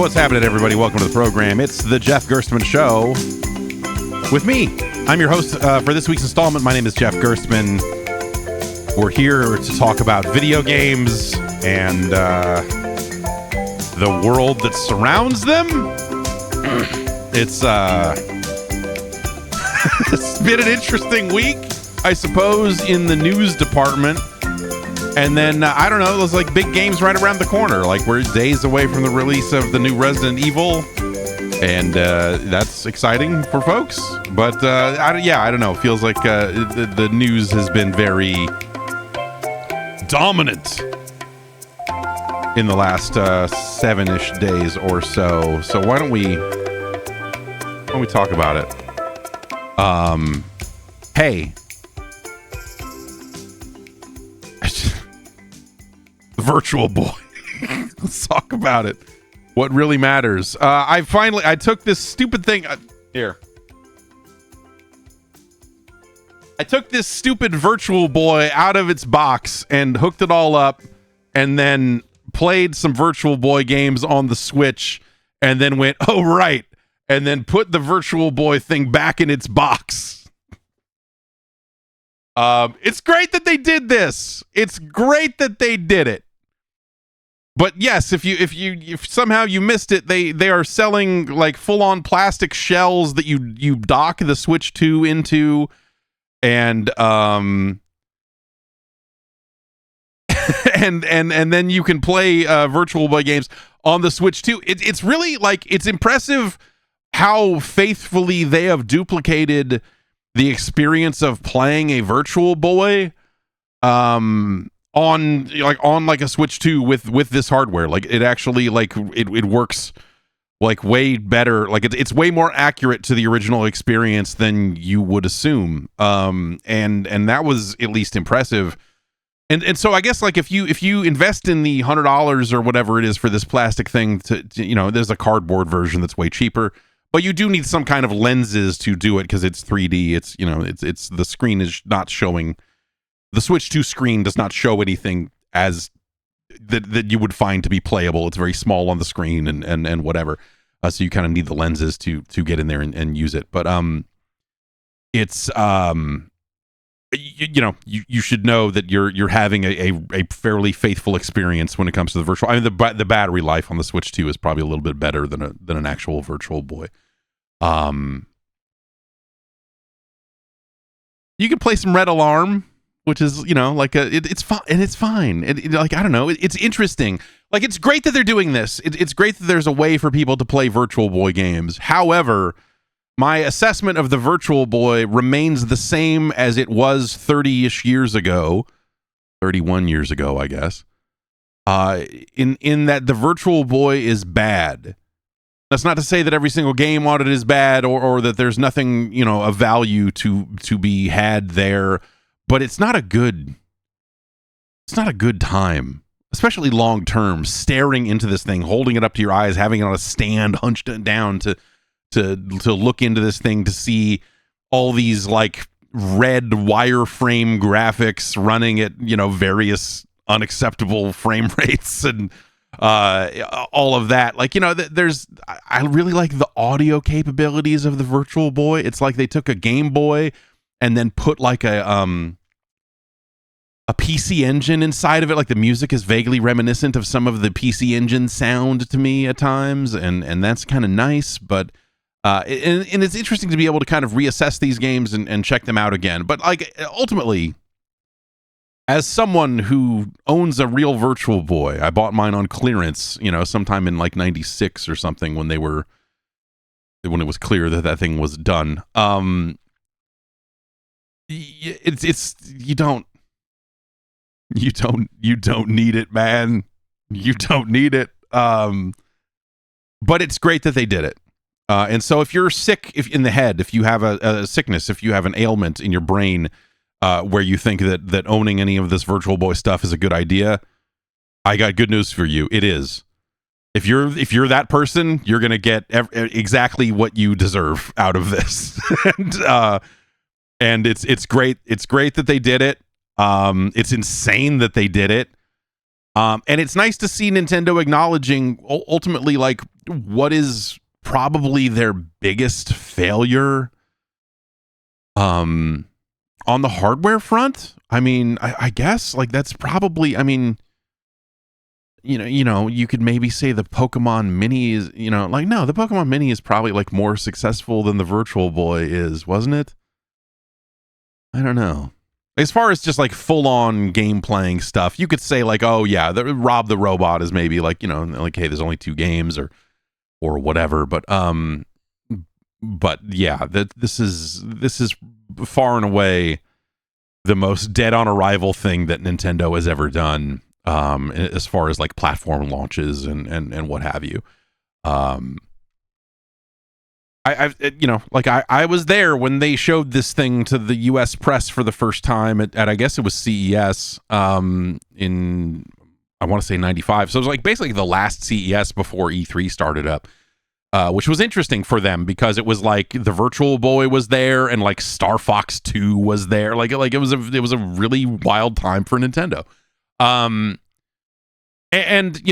what's happening, everybody? Welcome to the program. It's the Jeff Gerstmann Show with me. I'm your host for this week's installment. My name is Jeff Gerstmann. We're here to talk about video games and the world that surrounds them. It's it's been an interesting week, I suppose, in the news department. And then, I don't know, those like big games right around the corner. Like we're days away from the release of the new Resident Evil. And that's exciting for folks. But I don't know. Feels like the news has been very dominant in the last 7-ish days or so. So why don't we talk about it? Hey. Virtual Boy. Let's talk about it. What really matters. I took this stupid thing here. I took this stupid Virtual Boy out of its box and hooked it all up and then played some Virtual Boy games on the Switch and then went, oh, right. And then put the Virtual Boy thing back in its box. It's great that they did this. It's great that they did it. But yes, if somehow you missed it, they are selling like full-on plastic shells that you dock the Switch 2 into, and and then you can play Virtual Boy games on the Switch 2. It's really like, it's impressive how faithfully they have duplicated the experience of playing a Virtual Boy on a Switch 2 with this hardware. Like it actually it works like way better. Like it's way more accurate to the original experience than you would assume. And that was at least impressive. And so I guess like if you invest in the $100 or whatever it is for this plastic thing to there's a cardboard version that's way cheaper, but you do need some kind of lenses to do it because it's 3D. It's it's the screen is not showing. The Switch 2 screen does not show anything as that you would find to be playable. It's very small on the screen and whatever. So you kind of need the lenses to get in there and use it. But it's you should know that you're having a fairly faithful experience when it comes to the virtual. I mean, the battery life on the Switch 2 is probably a little bit better than an actual Virtual Boy. You can play some Red Alarm, which is, it's fun, and it's fine. I don't know. It's interesting. Like, it's great that they're doing this. It's great that there's a way for people to play Virtual Boy games. However, my assessment of the Virtual Boy remains the same as it was 30-ish years ago, 31 years ago, I guess. In that the Virtual Boy is bad. That's not to say that every single game on it is bad or that there's nothing, of value to be had there. But it's not a good time, especially long term, staring into this thing, holding it up to your eyes, having it on a stand, hunched down to look into this thing to see all these like red wireframe graphics running at, various unacceptable frame rates and all of that. Like, I really like the audio capabilities of the Virtual Boy. It's like they took a Game Boy and then put like a PC Engine inside of it. Like the music is vaguely reminiscent of some of the PC Engine sound to me at times, and that's kind of nice. But and it's interesting to be able to kind of reassess these games and check them out again. But like ultimately, as someone who owns a real Virtual Boy, I bought mine on clearance, sometime in like 96 or something when it was clear that thing was done. It's you don't need it, man. You don't need it. But it's great that they did it. And so if you're sick, if you have a sickness, if you have an ailment in your brain, where you think that owning any of this Virtual Boy stuff is a good idea, I got good news for you. It is. If you're that person, you're gonna get exactly what you deserve out of this. And it's great. It's great that they did it. It's insane that they did it. And it's nice to see Nintendo acknowledging ultimately like what is probably their biggest failure on the hardware front. I mean, I guess like that's probably, I mean, you could maybe say the Pokemon Mini is, like, no, the Pokemon Mini is probably like more successful than the Virtual Boy is, wasn't it? I don't know. As far as just like full on game playing stuff, you could say like, oh yeah, Rob the Robot is maybe like, like, hey, there's only 2 games or whatever. But yeah, this is far and away the most dead on arrival thing that Nintendo has ever done, as far as like platform launches and what have you. I was there when they showed this thing to the U.S. press for the first time at I guess it was CES in, I want to say 95. So it was like basically the last CES before E3 started up, which was interesting for them because it was like the Virtual Boy was there and like Star Fox 2 was there. Like it was a really wild time for Nintendo. And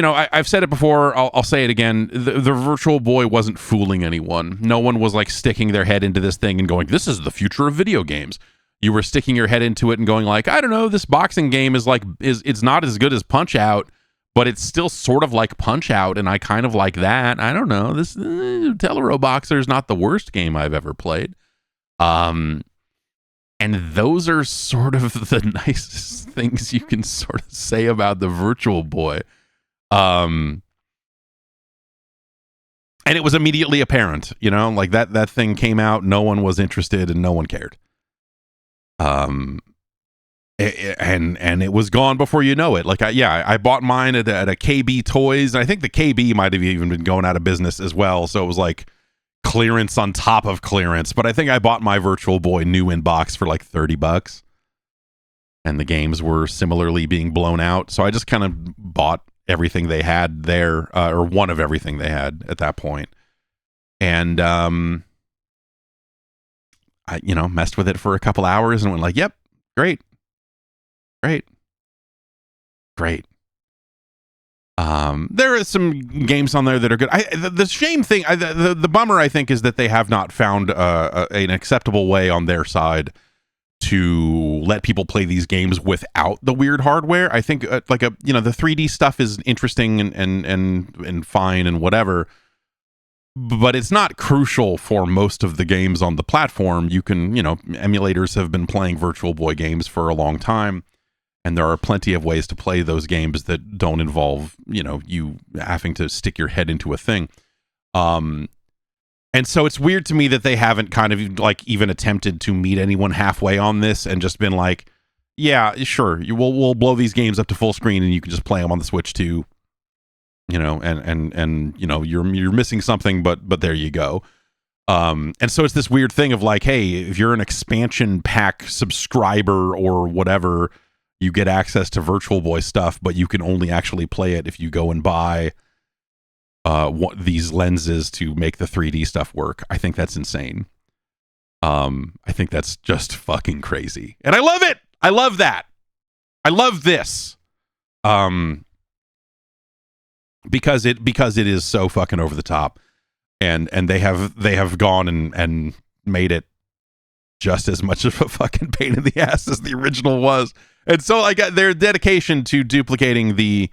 I've said it before, I'll say it again. The Virtual Boy wasn't fooling anyone. No one was like sticking their head into this thing and going, this is the future of video games. You were sticking your head into it and going like, I don't know, this boxing game is it's not as good as Punch-Out, but it's still sort of like Punch-Out, and I kind of like that. I don't know, this Telero Boxer is not the worst game I've ever played. And those are sort of the nicest things you can sort of say about the Virtual Boy. And it was immediately apparent, like that thing came out, no one was interested and no one cared. And it was gone before you know it. Like, I bought mine at a KB Toys, and I think the KB might have even been going out of business as well. So it was like clearance on top of clearance, but I think I bought my Virtual Boy new in box for like $30, and the games were similarly being blown out, so I just kind of bought everything they had there, or one of everything they had at that point, and I messed with it for a couple hours and went like, yep, great. There are some games on there that are good. The shame thing, the bummer, I think, is that they have not found an acceptable way on their side to let people play these games without the weird hardware. I think the 3D stuff is interesting and fine and whatever, but it's not crucial for most of the games on the platform. You can, emulators have been playing Virtual Boy games for a long time. And there are plenty of ways to play those games that don't involve, you having to stick your head into a thing. And so it's weird to me that they haven't kind of like even attempted to meet anyone halfway on this and just been like, yeah, sure, we'll blow these games up to full screen and you can just play them on the Switch too. And you're missing something, but there you go. And so it's this weird thing of like, hey, if you're an expansion pack subscriber or whatever, you get access to Virtual Boy stuff, but you can only actually play it if you go and buy these lenses to make the 3D stuff work. I think that's insane. I think that's just fucking crazy. And I love it! I love that! I love this! Because it is so fucking over the top. And they have gone and made it just as much of a fucking pain in the ass as the original was. And so like their dedication to duplicating the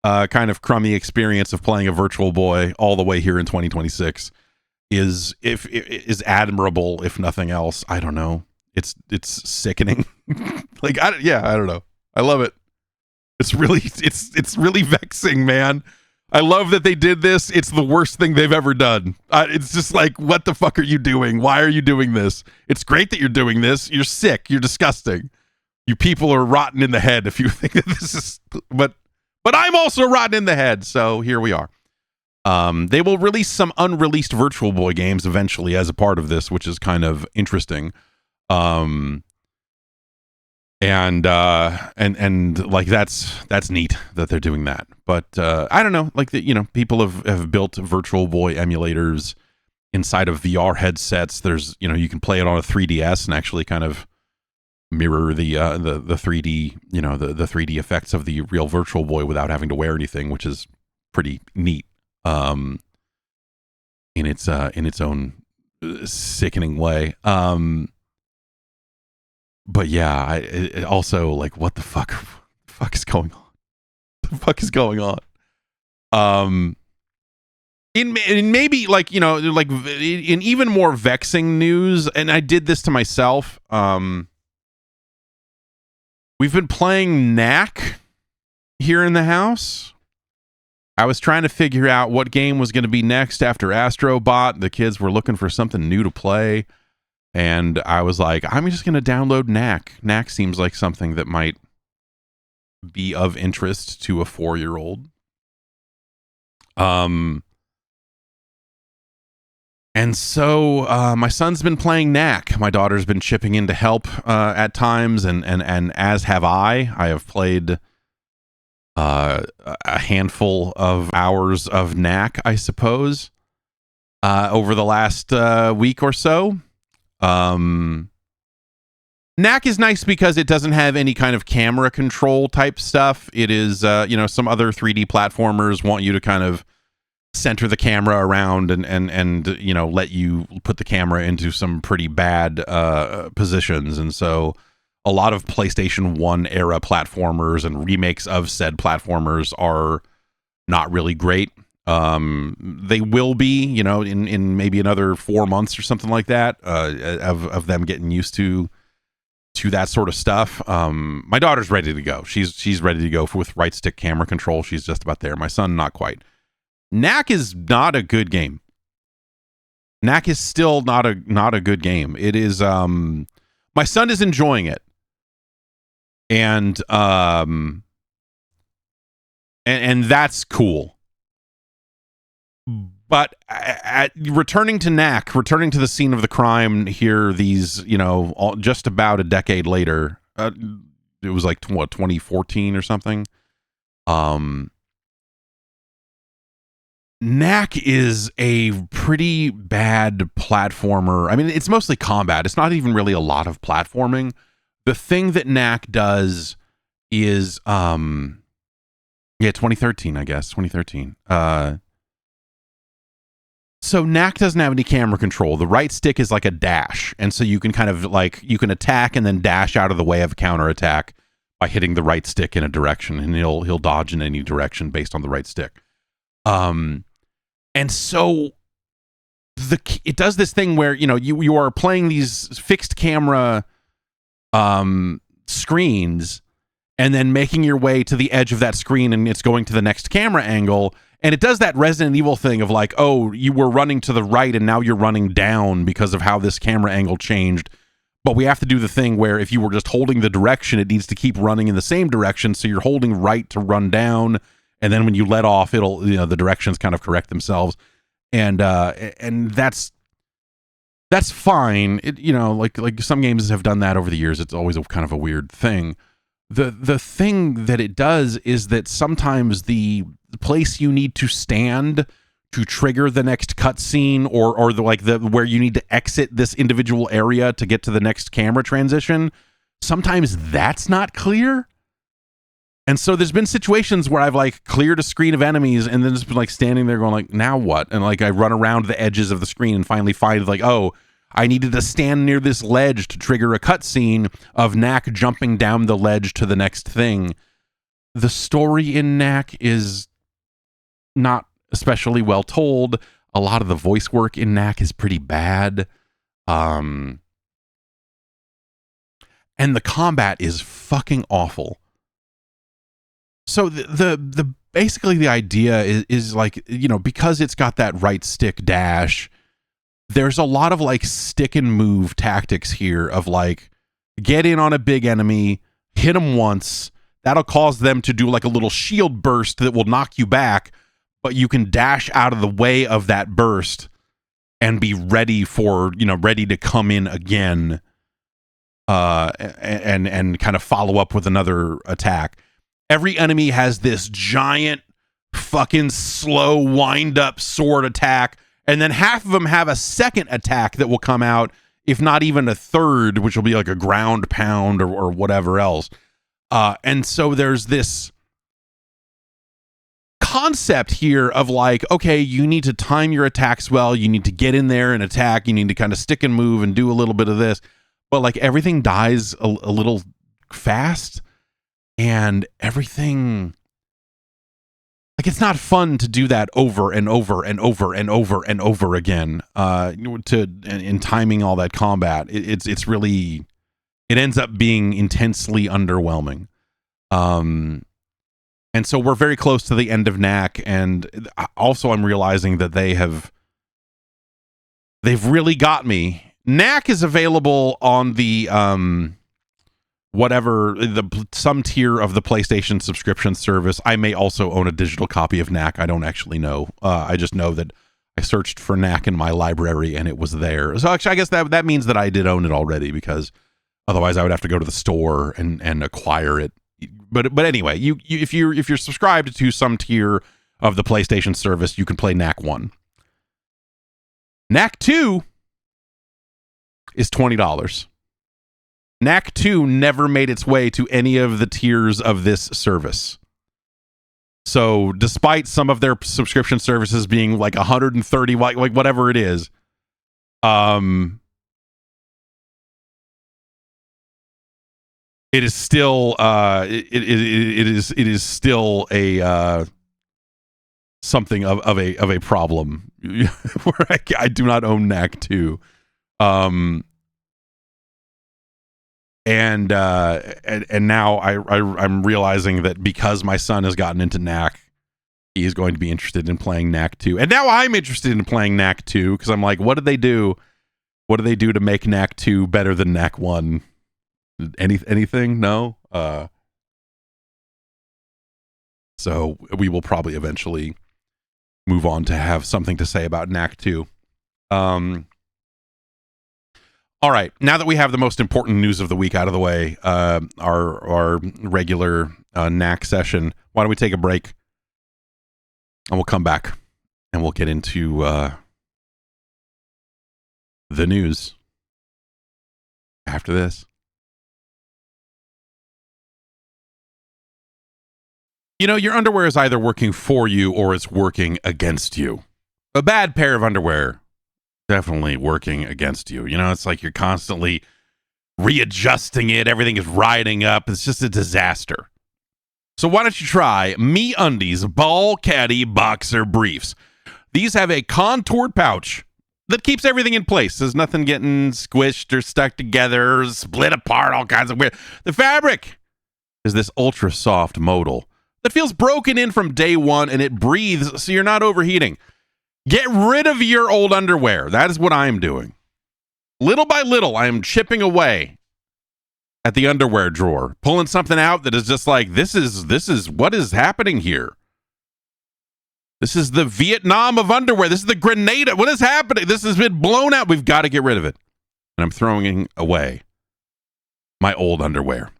kind of crummy experience of playing a Virtual Boy all the way here in 2026 is admirable, if nothing else. I don't know. It's sickening. Like I don't know. I love it. It's really vexing, man. I love that they did this. It's the worst thing they've ever done. It's just like, what the fuck are you doing? Why are you doing this? It's great that you're doing this. You're sick. You're disgusting. You people are rotten in the head if you think that this is... But I'm also rotten in the head, so here we are. They will release some unreleased Virtual Boy games eventually as a part of this, which is kind of interesting. And like that's neat that they're doing that. But I don't know, like people have built Virtual Boy emulators inside of VR headsets. There's you can play it on a 3DS and actually kind of mirror the 3D, the 3D effects of the real Virtual Boy without having to wear anything, which is pretty neat in its own sickening way. But yeah, it also, like, what the fuck is going on? The fuck is going on? In maybe, like, like in even more vexing news, and I did this to myself. We've been playing Knack here in the house. I was trying to figure out what game was going to be next after Astrobot. The kids were looking for something new to play. And I was like, I'm just going to download Knack. Knack seems like something that might be of interest to a 4-year-old. And so my son's been playing Knack. My daughter's been chipping in to help at times, and as have I. I have played a handful of hours of Knack, I suppose, over the last week or so. Knack is nice because it doesn't have any kind of camera control type stuff. It is, some other 3D platformers want you to kind of center the camera around and let you put the camera into some pretty bad positions. And so a lot of PlayStation 1 era platformers and remakes of said platformers are not really great. They will be, in maybe another 4 months or something like that, of them getting used to that sort of stuff. My daughter's ready to go. She's ready to go with right stick camera control. She's just about there. My son, not quite. Knack is not a good game. Knack is still not a good game. It is, my son is enjoying it. And that's cool. But returning to Knack, returning to the scene of the crime here, just about a decade later, it was like 2014 or something. Knack is a pretty bad platformer. I mean, it's mostly combat. It's not even really a lot of platforming. The thing that Knack does is, 2013, I guess, 2013. So Knack doesn't have any camera control. The right stick is like a dash. And so you can kind of you can attack and then dash out of the way of a counterattack by hitting the right stick in a direction, and he'll dodge in any direction based on the right stick. And so it does this thing where, you are playing these fixed camera screens and then making your way to the edge of that screen, and it's going to the next camera angle. And it does that Resident Evil thing of like, oh, you were running to the right and now you're running down because of how this camera angle changed. But we have to do the thing where if you were just holding the direction, it needs to keep running in the same direction. So you're holding right to run down. And then when you let off, it'll, the directions kind of correct themselves. And that's fine. It, like some games have done that over the years. It's always kind of a weird thing. The thing that it does is that sometimes the place you need to stand to trigger the next cutscene or where you need to exit this individual area to get to the next camera transition, sometimes that's not clear. And so there's been situations where I've cleared a screen of enemies and then just been standing there going now what? And I run around the edges of the screen and finally find I needed to stand near this ledge to trigger a cutscene of Knack jumping down the ledge to the next thing. The story in Knack is not especially well told. A lot of the voice work in Knack is pretty bad. And the combat is fucking awful. So the basically the idea is because it's got that right stick dash, there's a lot of stick and move tactics here of get in on a big enemy, hit them once, that'll cause them to do a little shield burst that will knock you back, but you can dash out of the way of that burst and be ready ready to come in again, and kind of follow up with another attack. Every enemy has this giant fucking slow wind up sword attack, and then half of them have a second attack that will come out if not even a third, which will be like a ground pound or whatever else. And so there's this concept here of like, okay, you need to time your attacks well. You need to get in there and attack. You need to kind of stick and move and do a little bit of this. But like everything dies a little fast, and everything, like, it's not fun to do that over and over and over and over and over again. In timing all that combat, it's really, it ends up being intensely underwhelming. And so we're very close to the end of Knack, and also I'm realizing that they've really got me. Knack is available on the some tier of the PlayStation subscription service. I may also own a digital copy of Knack. I don't actually know. I just know that I searched for Knack in my library and it was there. So actually, I guess that means that I did own it already, because otherwise I would have to go to the store and acquire it. But anyway, if you're subscribed to some tier of the PlayStation service, you can play Knack 1. Knack 2 is $20. Knack 2 never made its way to any of the tiers of this service. So despite some of their subscription services being like 130, like whatever it is, it is still it is still a something of a problem where I do not own Knack 2. And now I'm realizing that because my son has gotten into Knack, he is going to be interested in playing Knack 2. And now I'm interested in playing Knack 2, because I'm like, what did they do? What do they do to make Knack 2 better than Knack 1? Anything? No? So we will probably eventually move on to have something to say about Knack 2. All right, now that we have the most important news of the week out of the way, our regular Knack session, why don't we take a break, and we'll come back and we'll get into the news after this. You know, your underwear is either working for you or it's working against you. A bad pair of underwear definitely working against you. You know, it's like you're constantly readjusting it. Everything is riding up. It's just a disaster. So why don't you try MeUndies Ball Caddy Boxer Briefs. These have a contoured pouch that keeps everything in place. There's nothing getting squished or stuck together, or split apart, all kinds of weird. The fabric is this ultra soft modal that feels broken in from day one, and it breathes so you're not overheating. Get rid of your old underwear. That is what I am doing. Little by little, I am chipping away at the underwear drawer, pulling something out that is just like, this is what is happening here. This is the Vietnam of underwear. This is the Grenada. What is happening? This has been blown out. We've got to get rid of it. And I'm throwing away my old underwear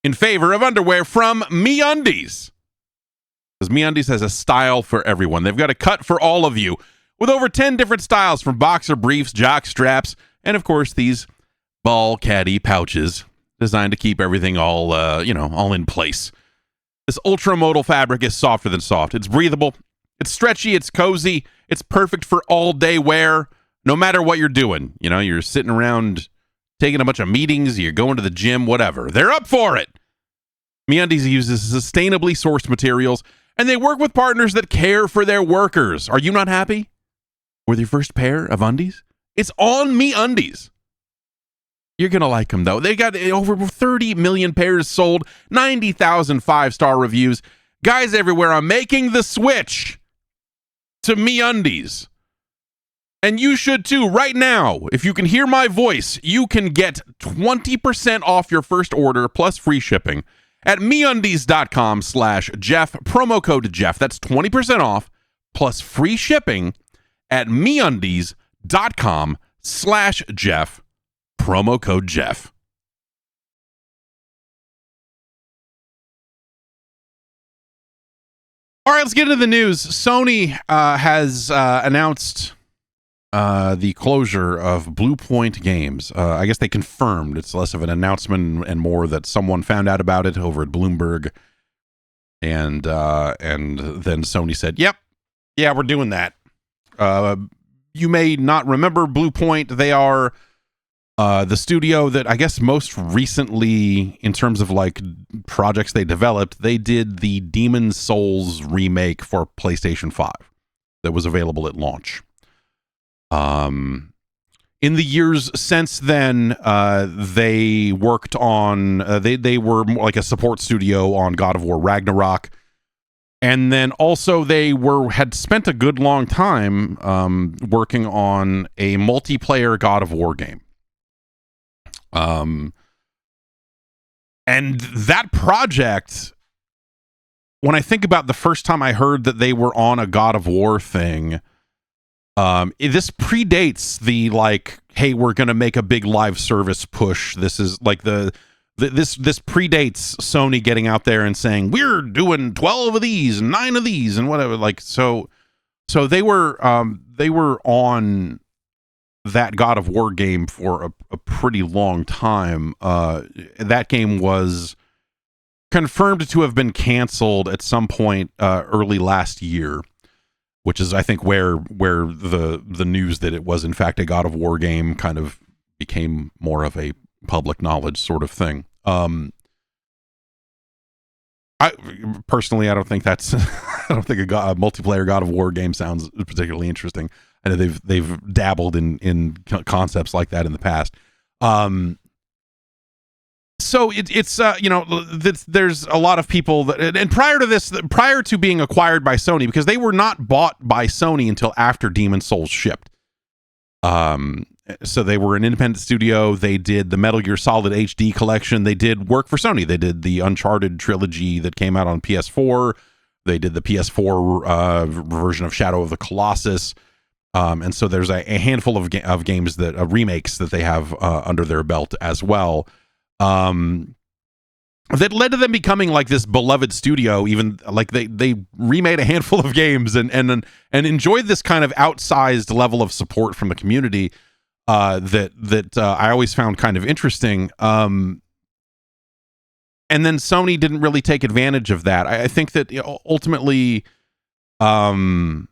in favor of underwear from MeUndies. Because MeUndies has a style for everyone. They've got a cut for all of you, with over 10 different styles, from boxer briefs, jock straps, and of course these ball caddy pouches designed to keep everything all in place. This ultramodal fabric is softer than soft. It's breathable, it's stretchy, it's cozy, it's perfect for all day wear, no matter what you're doing. You know, you're sitting around taking a bunch of meetings, you're going to the gym, whatever. They're up for it. MeUndies uses sustainably sourced materials, and they work with partners that care for their workers. Are you not happy with your first pair of undies? It's on MeUndies. You're going to like them, though. They got over 30 million pairs sold, 90,000 5-star reviews. Guys everywhere are making the switch to MeUndies. And you should too. Right now, if you can hear my voice, you can get 20% off your first order plus free shipping at MeUndies.com/Jeff, promo code Jeff. That's 20% off plus free shipping at MeUndies.com/Jeff, promo code Jeff. All right, let's get into the news. Sony has announced the closure of Bluepoint Games. I guess they confirmed. It's less of an announcement and more that someone found out about it over at Bloomberg, and then Sony said, "Yep, yeah, we're doing that." You may not remember Bluepoint. They are the studio that I guess most recently, in terms of like projects they developed, they did the Demon's Souls remake for PlayStation 5 that was available at launch. In the years since then, they worked on, they were more like a support studio on God of War Ragnarok. And then also they had spent a good long time, working on a multiplayer God of War game. And that project, when I think about the first time I heard that they were on a God of War thing, this predates the like, hey, we're gonna make a big live service push. This is like this predates Sony getting out there and saying we're doing 12 of these and 9 of these and whatever. Like so they were on that God of War game for a pretty long time. That game was confirmed to have been canceled at some point early last year, which is, I think, where the news that it was in fact a God of War game kind of became more of a public knowledge sort of thing. I personally, I don't think that's I don't think a multiplayer God of War game sounds particularly interesting. I know they've dabbled in concepts like that in the past. So it's there's a lot of people that, and prior to being acquired by Sony, because they were not bought by Sony until after Demon's Souls shipped. So they were an independent studio. They did the Metal Gear Solid HD collection. They did work for Sony. They did the Uncharted trilogy that came out on PS4. They did the PS4 version of Shadow of the Colossus. And so there's a handful of games that remakes that they have under their belt as well. That led to them becoming like this beloved studio. Even like they remade a handful of games and enjoyed this kind of outsized level of support from the community that I always found kind of interesting. And then Sony didn't really take advantage of that. I think that ultimately, from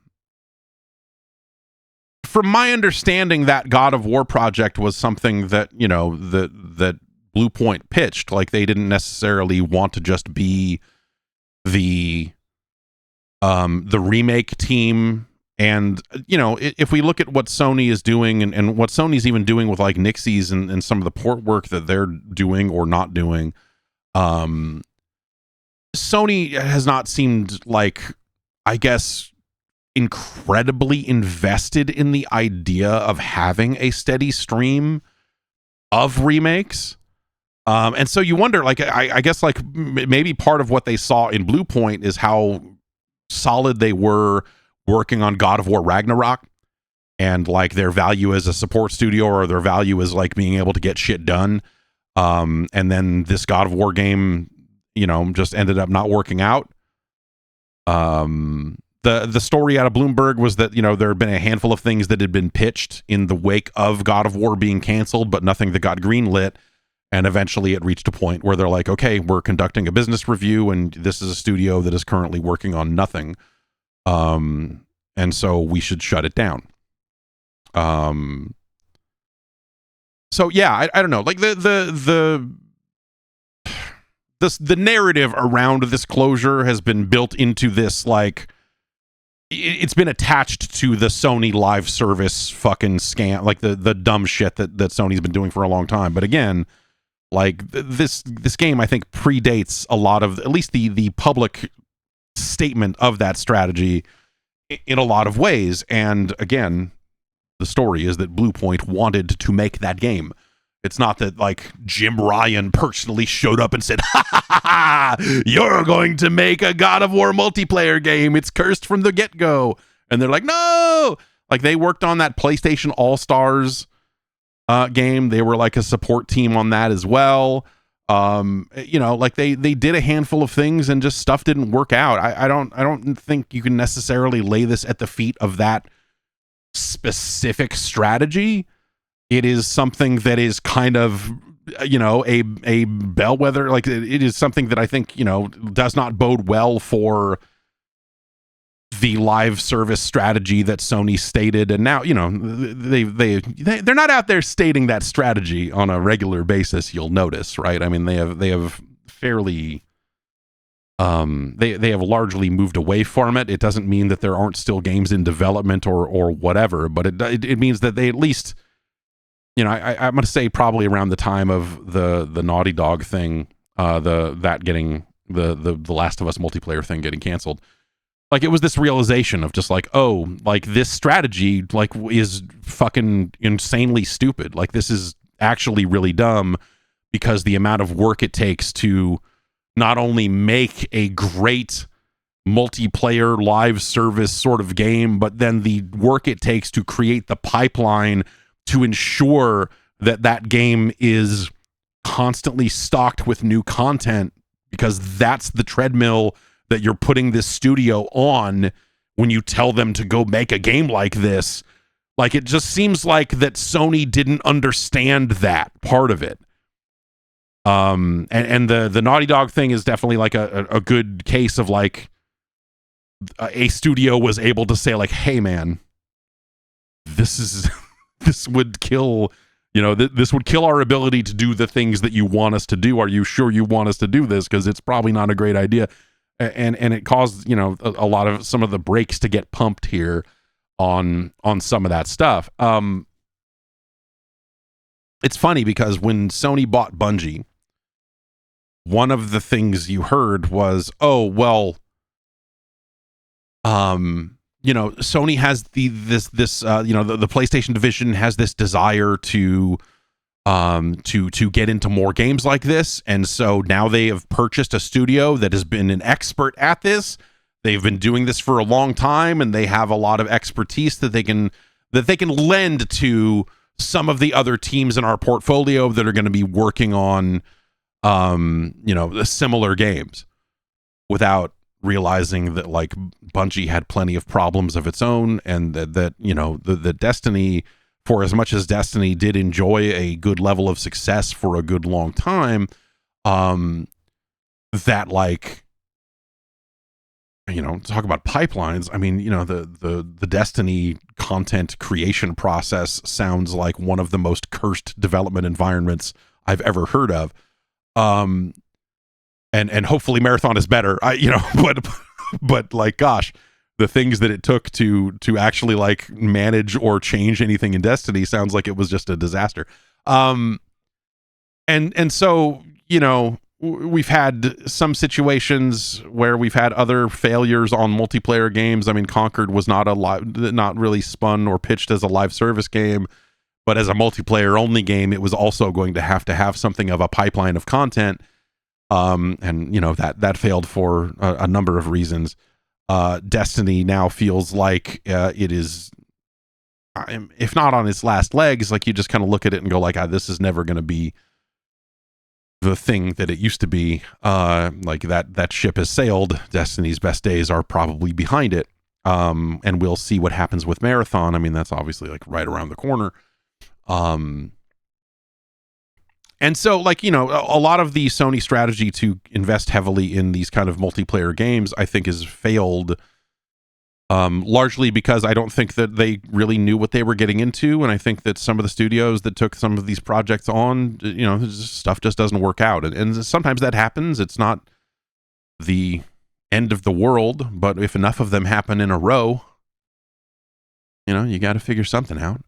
my understanding, that God of War project was something that that Bluepoint pitched. Like, they didn't necessarily want to just be the remake team. And if we look at what Sony is doing and what Sony's even doing with like Nixies and some of the port work that they're doing or not doing, Sony has not seemed like, I guess, incredibly invested in the idea of having a steady stream of remakes. And so you wonder, like, I guess, like, maybe part of what they saw in Bluepoint is how solid they were working on God of War Ragnarok, and like their value as a support studio, or their value as like being able to get shit done. And then this God of War game, just ended up not working out. The story out of Bloomberg was that, there had been a handful of things that had been pitched in the wake of God of War being canceled, but nothing that got greenlit. And eventually it reached a point where they're like, okay, we're conducting a business review, and this is a studio that is currently working on nothing. And so we should shut it down. So yeah, I don't know. Like the narrative around this closure has been built into this, like, it's been attached to the Sony live service fucking scam, like the dumb shit that Sony's been doing for a long time. But again, like this game, I think, predates a lot of, at least the public statement of that strategy in a lot of ways. And again, the story is that Bluepoint wanted to make that game. It's not that like Jim Ryan personally showed up and said, ha ha ha ha, you're going to make a God of War multiplayer game. It's cursed from the get-go. And they're like, no! Like, they worked on that PlayStation All-Stars game. They were like a support team on that as well. Like they did a handful of things and just stuff didn't work out. I don't think you can necessarily lay this at the feet of that specific strategy. It is something that is kind of, a bellwether. Like it is something that I think, does not bode well for the live service strategy that Sony stated. And now, they're not out there stating that strategy on a regular basis. You'll notice, right? I mean, they have fairly, they have largely moved away from it. It doesn't mean that there aren't still games in development or whatever, but it means that they at least, I'm going to say probably around the time of the Naughty Dog thing, getting the Last of Us multiplayer thing getting canceled. Like, it was this realization of just like, oh, like this strategy like is fucking insanely stupid. Like, this is actually really dumb because the amount of work it takes to not only make a great multiplayer live service sort of game, but then the work it takes to create the pipeline to ensure that that game is constantly stocked with new content, because that's the treadmill that you're putting this studio on when you tell them to go make a game like this. Like, it just seems like that Sony didn't understand that part of it. And the Naughty Dog thing is definitely like a good case of like a studio was able to say like, hey man, this would kill, this would kill our ability to do the things that you want us to do. Are you sure you want us to do this? Because it's probably not a great idea. And it caused, a lot of some of the brakes to get pumped here on some of that stuff. It's funny because when Sony bought Bungie, one of the things you heard was, oh, well, Sony has the PlayStation division has this desire to get into more games like this, and so now they have purchased a studio that has been an expert at this. They've been doing this for a long time, and they have a lot of expertise that they can lend to some of the other teams in our portfolio that are going to be working on similar games, without realizing that like Bungie had plenty of problems of its own, and that the Destiny, for as much as Destiny did enjoy a good level of success for a good long time, that like, talk about pipelines. I mean, the Destiny content creation process sounds like one of the most cursed development environments I've ever heard of. And hopefully Marathon is better. But like, gosh, the things that it took to actually like manage or change anything in Destiny sounds like it was just a disaster. And so, we've had some situations where we've had other failures on multiplayer games. I mean, Conquered was not really spun or pitched as a live service game, but as a multiplayer only game, it was also going to have something of a pipeline of content. And that failed for a number of reasons. Destiny now feels like it is, if not on its last legs, like you just kind of look at it and go like, this is never going to be the thing that it used to be. Like that ship has sailed. Destiny's best days are probably behind it. And we'll see what happens with Marathon. I mean, that's obviously like right around the corner. And so, like, a lot of the Sony strategy to invest heavily in these kind of multiplayer games, I think, has failed, largely because I don't think that they really knew what they were getting into. And I think that some of the studios that took some of these projects on, stuff just doesn't work out. And sometimes that happens. It's not the end of the world, but if enough of them happen in a row, you got to figure something out.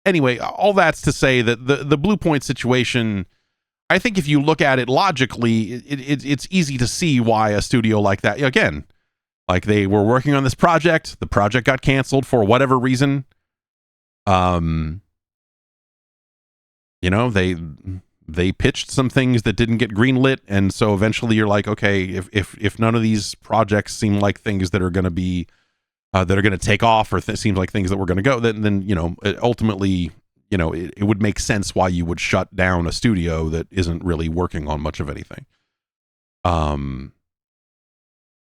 Anyway, all that's to say that the Bluepoint situation, I think if you look at it logically, it's easy to see why a studio like that, again, like they were working on this project, the project got canceled for whatever reason. They pitched some things that didn't get greenlit, and so eventually you're like, okay, if none of these projects seem like things that are going to be that are going to take off, or seems like things that were going to go, then ultimately, it would make sense why you would shut down a studio that isn't really working on much of anything.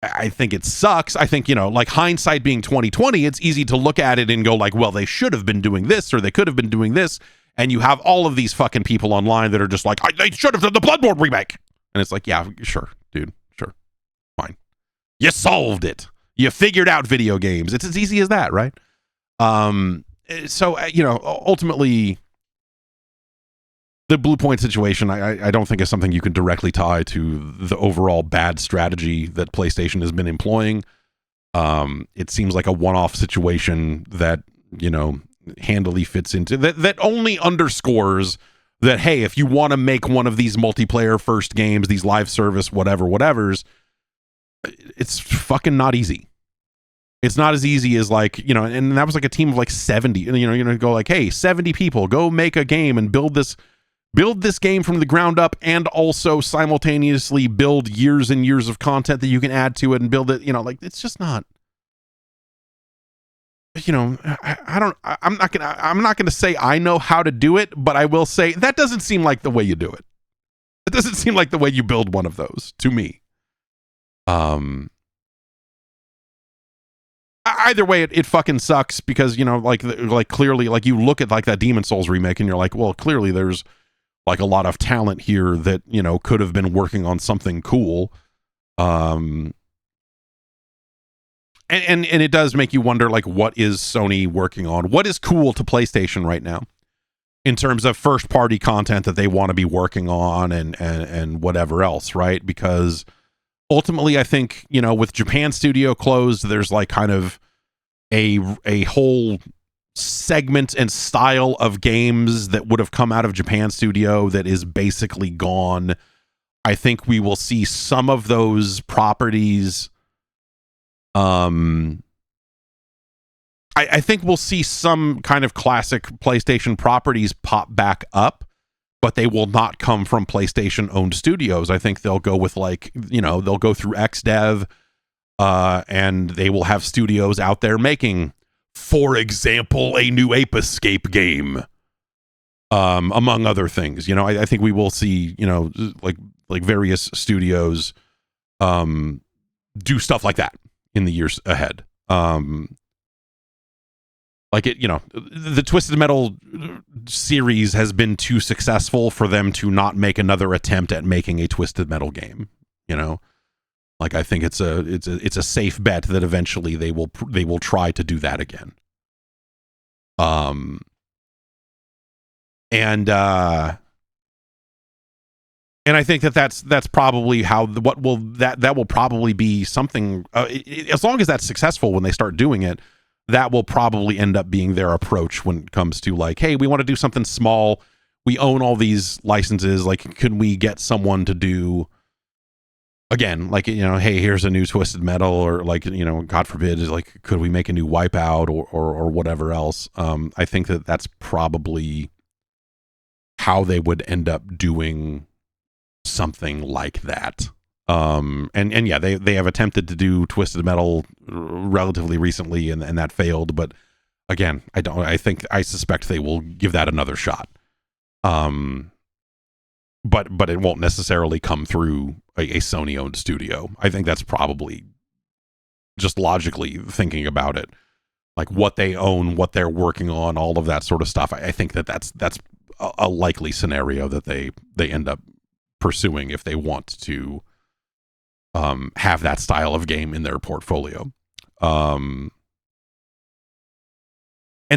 I think it sucks. I think, like hindsight being 2020, it's easy to look at it and go like, well, they should have been doing this, or they could have been doing this. And you have all of these fucking people online that are just like, they should have done the Bloodborne remake. And it's like, yeah, sure, dude, sure, fine. You solved it. You figured out video games. It's as easy as that, right? So, ultimately, the Bluepoint situation, I don't think is something you can directly tie to the overall bad strategy that PlayStation has been employing. It seems like a one-off situation that, handily fits into that only underscores that, hey, if you want to make one of these multiplayer first games, these live service, whatever's, it's fucking not easy. It's not as easy as like, and that was like a team of like 70, and you're going to go like, hey, 70 people, go make a game and build this game from the ground up, and also simultaneously build years and years of content that you can add to it and build it, like it's just not, I'm not going to say I know how to do it, but I will say that doesn't seem like the way you do it. It doesn't seem like the way you build one of those to me. Either way, it fucking sucks because, like clearly, like you look at like that Demon Souls remake and you're like, well, clearly there's like a lot of talent here that, could have been working on something cool. And it does make you wonder, like, what is Sony working on? What is cool to PlayStation right now in terms of first party content that they want to be working on and whatever else, right? Because ultimately, I think, with Japan studio closed, there's like kind of a whole segment and style of games that would have come out of Japan studio that is basically gone. I think we will see some of those properties. I think we'll see some kind of classic PlayStation properties pop back up, but they will not come from PlayStation owned studios. I think they'll go with like, they'll go through XDev, and they will have studios out there making, for example, a new Ape Escape game, among other things. I think we will see, like various studios do stuff like that in the years ahead. Like it, the Twisted Metal series has been too successful for them to not make another attempt at making a Twisted Metal game. Like I think it's a safe bet that eventually they will try to do that again. And I think that's probably how that will probably be something, as long as that's successful when they start doing it, that will probably end up being their approach when it comes to like, hey, we want to do something small. We own all these licenses. Like, could we get someone to do, again, like, hey, here's a new Twisted Metal, or like, God forbid, is like, could we make a new Wipeout or whatever else? I think that's probably how they would end up doing something like that. And yeah, they have attempted to do Twisted Metal relatively recently, and that failed. But again, I suspect they will give that another shot. But it won't necessarily come through a Sony owned studio. I think that's probably just logically thinking about it, like what they own, what they're working on, all of that sort of stuff. I think that's a likely scenario that they end up pursuing if they want to have that style of game in their portfolio. And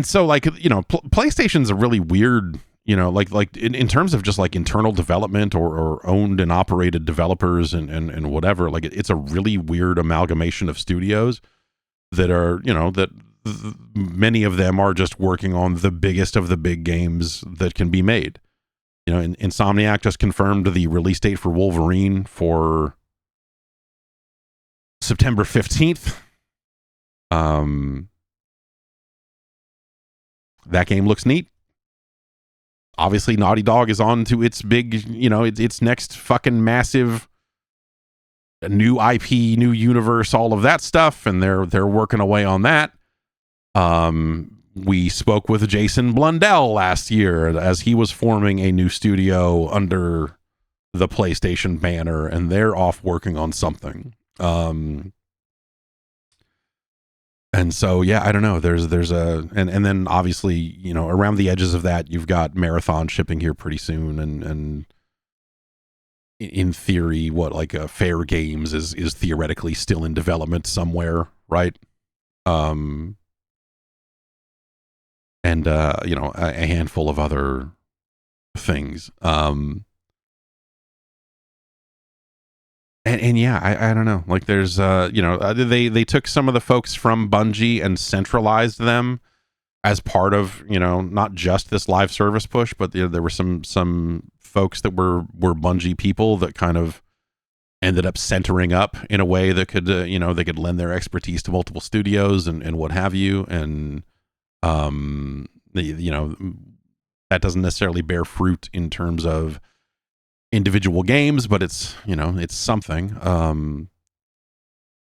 so like, PlayStation's a really weird, like in terms of just like internal development or owned and operated developers and whatever, like it's a really weird amalgamation of studios that are, that many of them are just working on the biggest of the big games that can be made. Insomniac just confirmed the release date for Wolverine for September 15th. That game looks neat. Obviously, Naughty Dog is on to its big, its next fucking massive new IP, new universe, all of that stuff, and they're working away on that. We spoke with Jason Blundell last year as he was forming a new studio under the PlayStation banner, and they're off working on something. And so, yeah, I don't know. There's a and then obviously, you know, around the edges of that, you've got Marathon shipping here pretty soon, and in theory, what like Fair Games is theoretically still in development somewhere, right? And you know, a handful of other things. And yeah, I don't know. Like there's you know, they took some of the folks from Bungie and centralized them as part of, you know, not just this live service push, but there were some folks that were Bungie people that kind of ended up centering up in a way that could you know, they could lend their expertise to multiple studios and what have you. And you know, that doesn't necessarily bear fruit in terms of individual games, but it's, you know, it's something.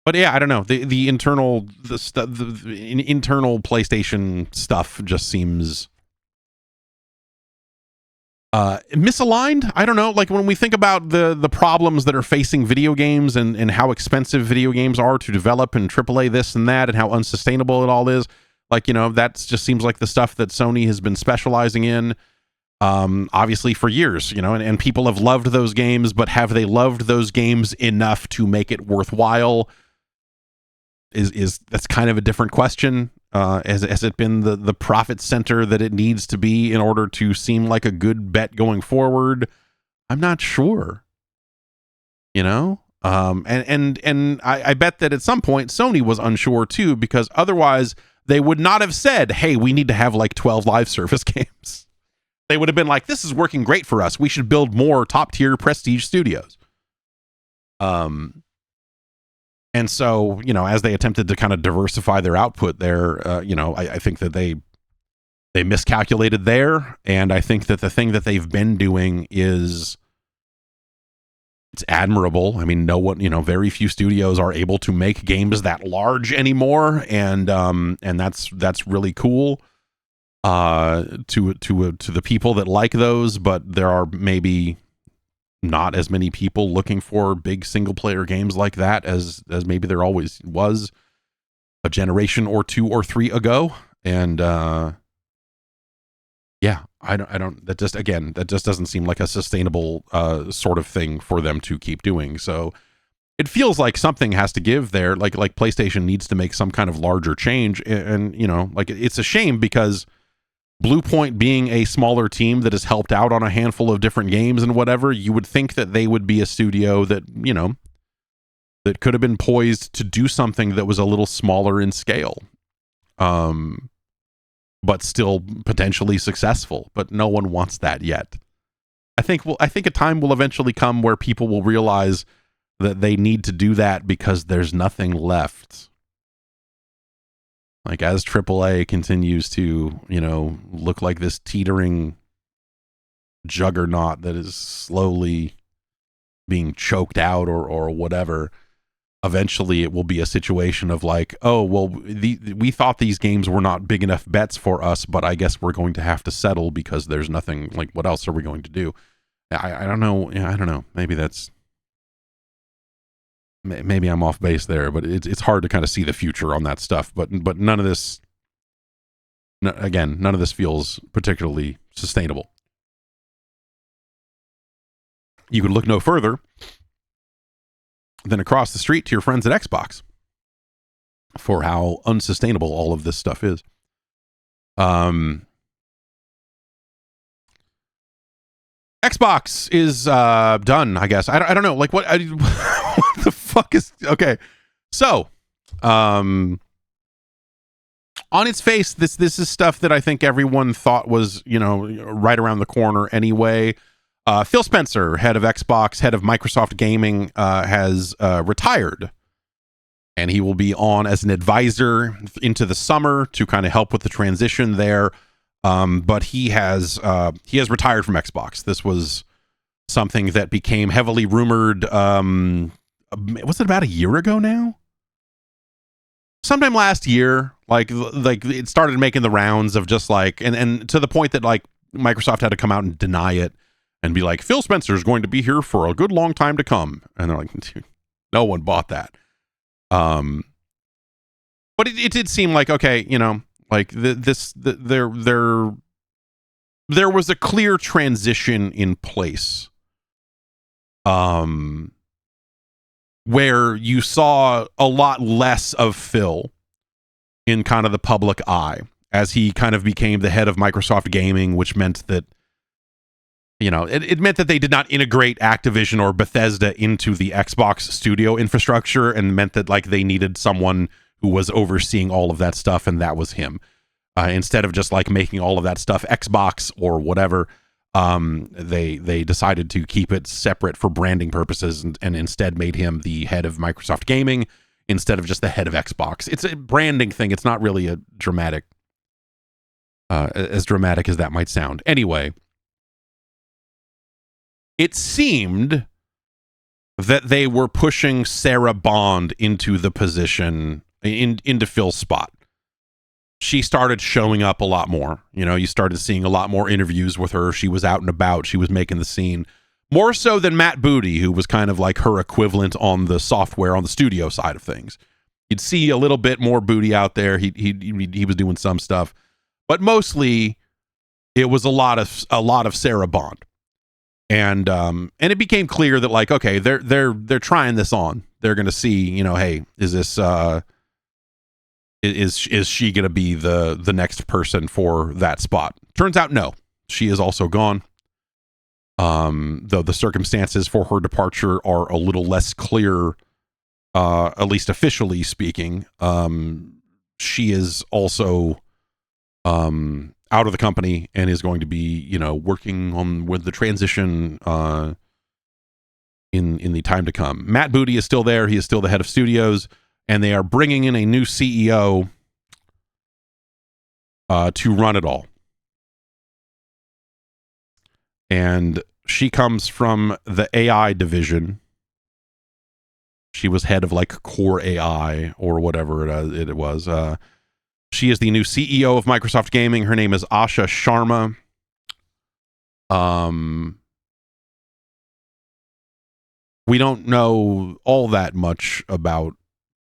But yeah, I don't know. The internal internal PlayStation stuff just seems misaligned. I don't know. Like when we think about the problems that are facing video games and how expensive video games are to develop and AAA this and that and how unsustainable it all is. Like, you know, that just seems like the stuff that Sony has been specializing in. Obviously for years, you know, and people have loved those games, but have they loved those games enough to make it worthwhile? Is that's kind of a different question. Has it been the profit center that it needs to be in order to seem like a good bet going forward? I'm not sure. You know? And I bet that at some point Sony was unsure too, because otherwise they would not have said, hey, we need to have like 12 live service games. They would have been like, this is working great for us. We should build more top tier prestige studios. And so, you know, as they attempted to kind of diversify their output there, you know, I think that they miscalculated there. And I think that the thing that they've been doing is, it's admirable. I mean, no one, you know, very few studios are able to make games that large anymore. And that's really cool. To the people that like those, but there are maybe not as many people looking for big single player games like that as maybe there always was a generation or two or three ago. And yeah, I don't that just doesn't seem like a sustainable sort of thing for them to keep doing. So it feels like something has to give there. Like PlayStation needs to make some kind of larger change. And you know, like it's a shame because Bluepoint being a smaller team that has helped out on a handful of different games and whatever, you would think that they would be a studio that, you know, that could have been poised to do something that was a little smaller in scale, but still potentially successful. But no one wants that yet. I think a time will eventually come where people will realize that they need to do that because there's nothing left. Like as AAA continues to, you know, look like this teetering juggernaut that is slowly being choked out or whatever, eventually it will be a situation of like, oh, well, we thought these games were not big enough bets for us, but I guess we're going to have to settle because there's nothing, like, what else are we going to do? I don't know. I don't know. Maybe I'm off base there, but it's hard to kind of see the future on that stuff. But none of this, again, none of this feels particularly sustainable. You could look no further than across the street to your friends at Xbox for how unsustainable all of this stuff is. Xbox is done, I guess. I don't know. Like what the fuck is okay? So, on its face, this is stuff that I think everyone thought was, you know, right around the corner anyway. Phil Spencer, head of Xbox, head of Microsoft Gaming, has retired, and he will be on as an advisor into the summer to kind of help with the transition there. But he has retired from Xbox. This was something that became heavily rumored. Was it about a year ago now? Sometime last year, like it started making the rounds of just like, and to the point that like Microsoft had to come out and deny it and be like, Phil Spencer is going to be here for a good long time to come. And they're like, dude, no one bought that. But it did seem like, okay, like there was a clear transition in place, where you saw a lot less of Phil in kind of the public eye as he kind of became the head of Microsoft Gaming, which meant that, it meant that they did not integrate Activision or Bethesda into the Xbox studio infrastructure, and meant that like they needed someone who was overseeing all of that stuff, and that was him. Instead of just like making all of that stuff Xbox or whatever, they decided to keep it separate for branding purposes, and instead made him the head of Microsoft Gaming instead of just the head of Xbox. It's a branding thing. It's not really a dramatic, as dramatic as that might sound. Anyway, it seemed that they were pushing Sarah Bond into the position, into Phil's spot. She started showing up a lot more. You started seeing a lot more interviews with her. She was out and about. She was making the scene. More so than Matt Booty, who was kind of like her equivalent on the software, on the studio side of things. You'd see a little bit more Booty out there. He was doing some stuff. But mostly, it was a lot of Sarah Bond. And it became clear that like, okay, they're trying this on. They're going to see, hey, is this is she going to be the next person for that spot? Turns out no. She is also gone. Though the circumstances for her departure are a little less clear, at least officially speaking. She is also out of the company and is going to be, working with the transition in the time to come. Matt Booty is still there. He is still the head of studios, and they are bringing in a new CEO to run it all. And she comes from the AI division. She was head of like Core AI or whatever it was. She is the new CEO of Microsoft Gaming. Her name is Asha Sharma. We don't know all that much about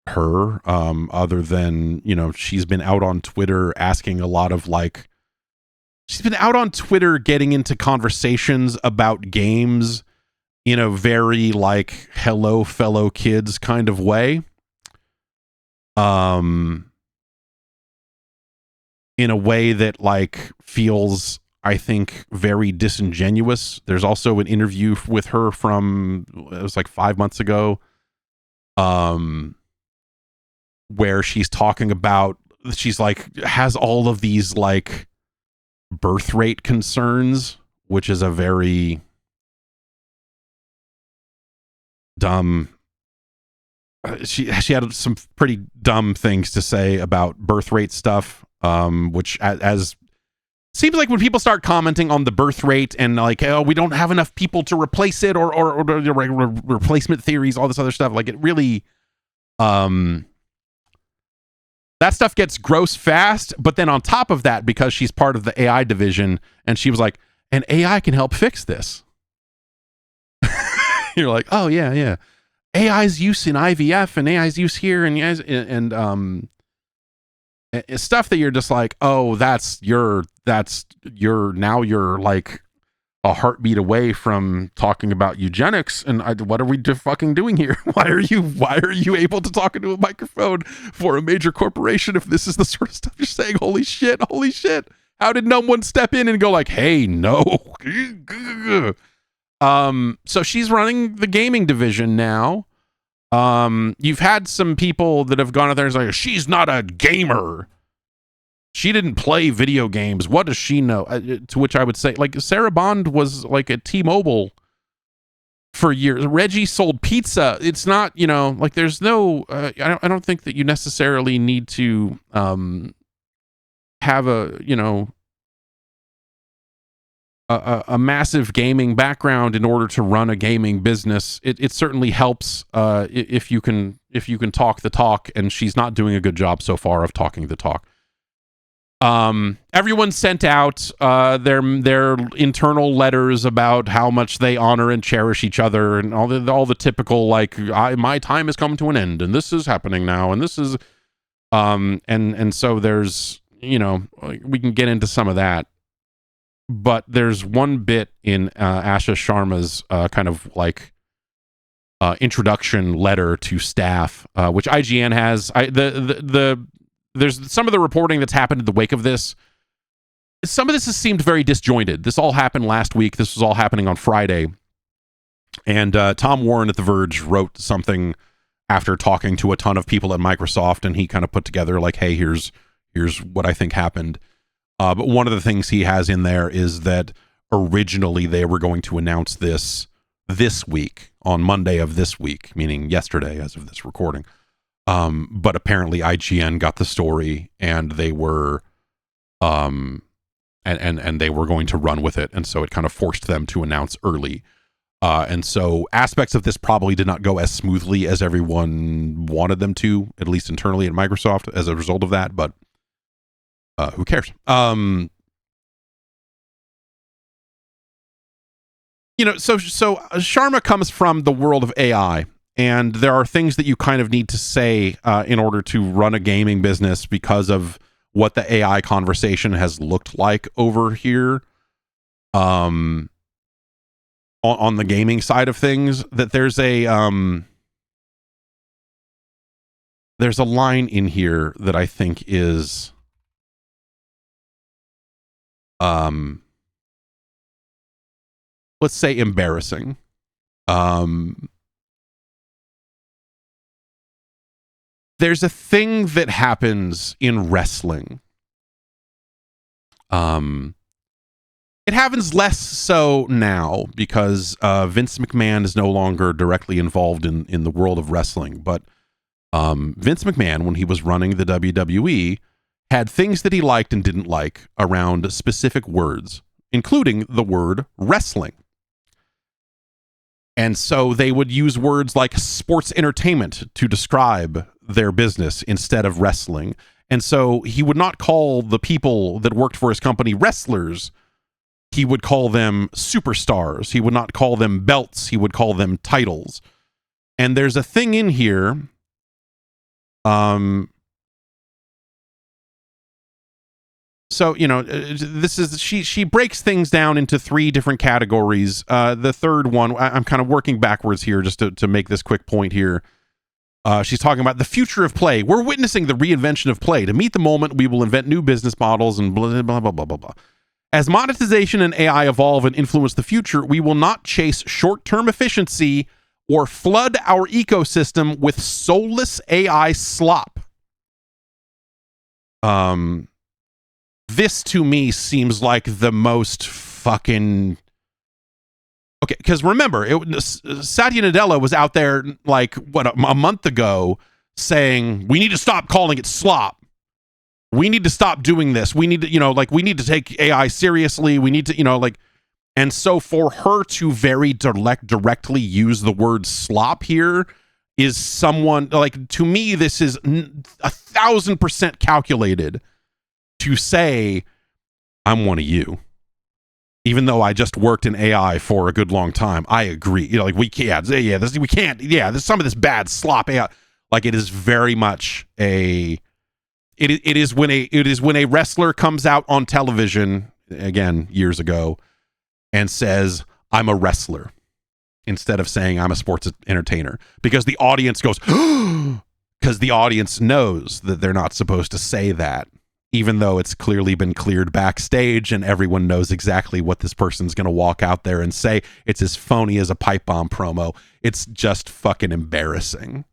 her, other than, she's been out on Twitter asking a lot of like, she's been out on Twitter getting into conversations about games in a very like, hello fellow kids kind of way. In a way that like feels, I think, very disingenuous. There's also an interview with her from, it was like 5 months ago, where she's talking about, she's like, has all of these like birth rate concerns, which is a very dumb, she had some pretty dumb things to say about birth rate stuff, which as seems like when people start commenting on the birth rate and like, oh, we don't have enough people to replace it, or replacement theories, all this other stuff, like it really, that stuff gets gross fast. But then on top of that, because she's part of the AI division, and she was like, and AI can help fix this. You're like, oh yeah. AI's use in IVF and AI's use here and stuff that you're just like, oh, you're now you're like a heartbeat away from talking about eugenics, and what are we fucking doing here? Why are you able to talk into a microphone for a major corporation if this is the sort of stuff you're saying? Holy shit. How did no one step in and go like, hey, no. So she's running the gaming division now. You've had some people that have gone out there and like, she's not a gamer. She didn't play video games. What does she know? To which I would say, like, Sarah Bond was like at T-Mobile for years. Reggie sold pizza. It's not, like there's no, I don't think that you necessarily need to have a massive gaming background in order to run a gaming business. It certainly helps if you can talk the talk, and she's not doing a good job so far of talking the talk. Everyone sent out their internal letters about how much they honor and cherish each other, and all the typical, like, my time has come to an end and this is happening now, and this is and so there's, you know, we can get into some of that, but there's one bit in Asha Sharma's kind of like introduction letter to staff, which IGN has. There's some of the reporting that's happened in the wake of this. Some of this has seemed very disjointed. This all happened last week. This was all happening on Friday. And Tom Warren at The Verge wrote something after talking to a ton of people at Microsoft, and he kind of put together like, hey, here's what I think happened. But one of the things he has in there is that originally they were going to announce this week, on Monday of this week, meaning yesterday as of this recording. But apparently IGN got the story, and they were and they were going to run with it, and so it kind of forced them to announce early. And so aspects of this probably did not go as smoothly as everyone wanted them to, at least internally at Microsoft, as a result of that, but who cares? You know, so Sharma comes from the world of AI, and there are things that you kind of need to say in order to run a gaming business because of what the AI conversation has looked like over here. On the gaming side of things, that there's a line in here that I think is let's say embarrassing. There's a thing that happens in wrestling. It happens less so now because Vince McMahon is no longer directly involved in the world of wrestling. But Vince McMahon, when he was running the WWE, had things that he liked and didn't like around specific words, including the word wrestling. And so they would use words like sports entertainment to describe their business instead of wrestling. And so he would not call the people that worked for his company wrestlers. He would call them superstars. He would not call them belts. He would call them titles. And there's a thing in here. So, you know, this is, she breaks things down into 3 different categories. The third one, I'm kind of working backwards here just to make this quick point here. She's talking about the future of play. We're witnessing the reinvention of play. To meet the moment, we will invent new business models and blah, blah, blah, blah, blah, blah. As monetization and AI evolve and influence the future, we will not chase short-term efficiency or flood our ecosystem with soulless AI slop. This to me seems like the most fucking... Okay, because remember, Satya Nadella was out there like, what, a month ago saying, we need to stop calling it slop. We need to stop doing this. We need to, you know, like, we need to take AI seriously. We need to, you know, like, and so for her to very directly use the word slop here is someone, like, to me, this is 1,000% calculated to say, I'm one of you. Even though I just worked in AI for a good long time, I agree. You know, like, we can't, there's some of this bad slop AI. Like, it is very much it is when a wrestler comes out on television, again, years ago, and says, I'm a wrestler, instead of saying I'm a sports entertainer, because the audience goes, because the audience knows that they're not supposed to say that, even though it's clearly been cleared backstage and everyone knows exactly what this person's going to walk out there and say. It's as phony as a pipe bomb promo. It's just fucking embarrassing.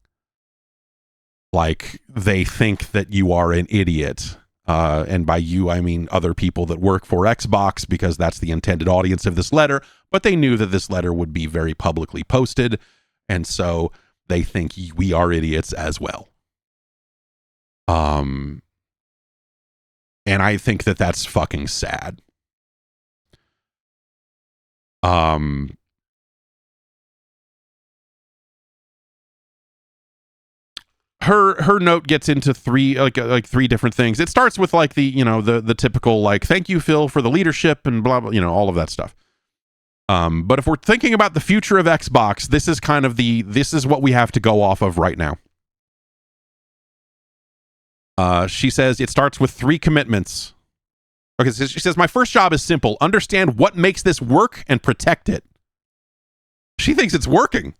Like, they think that you are an idiot. And by you, I mean other people that work for Xbox, because that's the intended audience of this letter. But they knew that this letter would be very publicly posted. And so they think we are idiots as well. And I think that that's fucking sad. her note gets into three different things. It starts with like the typical like thank you Phil for the leadership and blah blah, all of that stuff. But if we're thinking about the future of Xbox, this is kind of this is what we have to go off of right now. She says it starts with 3 commitments. Okay, so she says my first job is simple: understand what makes this work and protect it. She thinks it's working.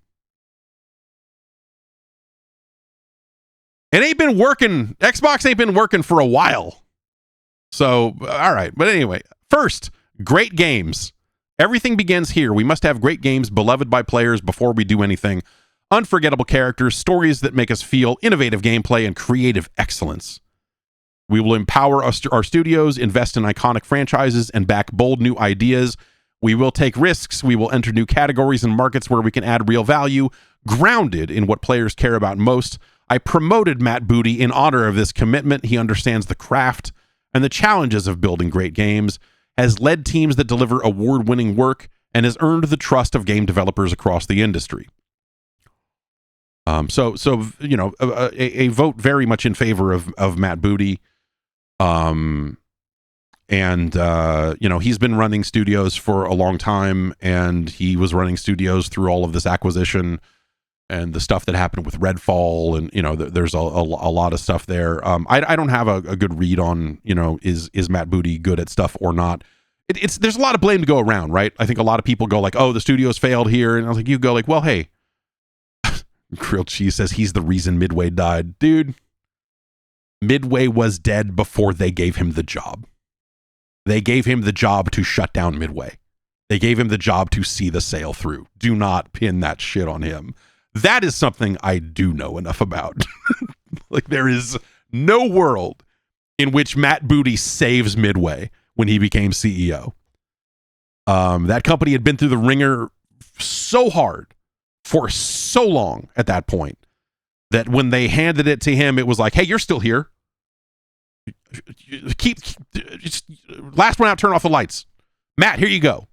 It ain't been working. Xbox ain't been working for a while. So, all right. But anyway, first, great games. Everything begins here. We must have great games beloved by players before we do anything. Unforgettable characters, stories that make us feel, innovative gameplay, and creative excellence. We will empower our studios, invest in iconic franchises, and back bold new ideas. We will take risks. We will enter new categories and markets where we can add real value, grounded in what players care about most. I promoted Matt Booty in honor of this commitment. He understands the craft and the challenges of building great games, has led teams that deliver award-winning work, and has earned the trust of game developers across the industry. So a vote very much in favor of Matt Booty. And he's been running studios for a long time, and he was running studios through all of this acquisition and the stuff that happened with Redfall, and there's a lot of stuff there. I don't have a good read on is Matt Booty good at stuff or not. There's a lot of blame to go around, right? I think a lot of people go like, oh, the studios failed here, and I was like, you go like, well, hey, Grilled Cheese says he's the reason Midway died, dude. Midway was dead before they gave him the job. They gave him the job to shut down Midway. They gave him the job to see the sale through. Do not pin that shit on him. That is something I do know enough about. Like, there is no world in which Matt Booty saves Midway when he became CEO. That company had been through the ringer so hard for so long at that point that when they handed it to him, it was like, hey, you're still here. Keep last one out, turn off the lights. Matt, here you go.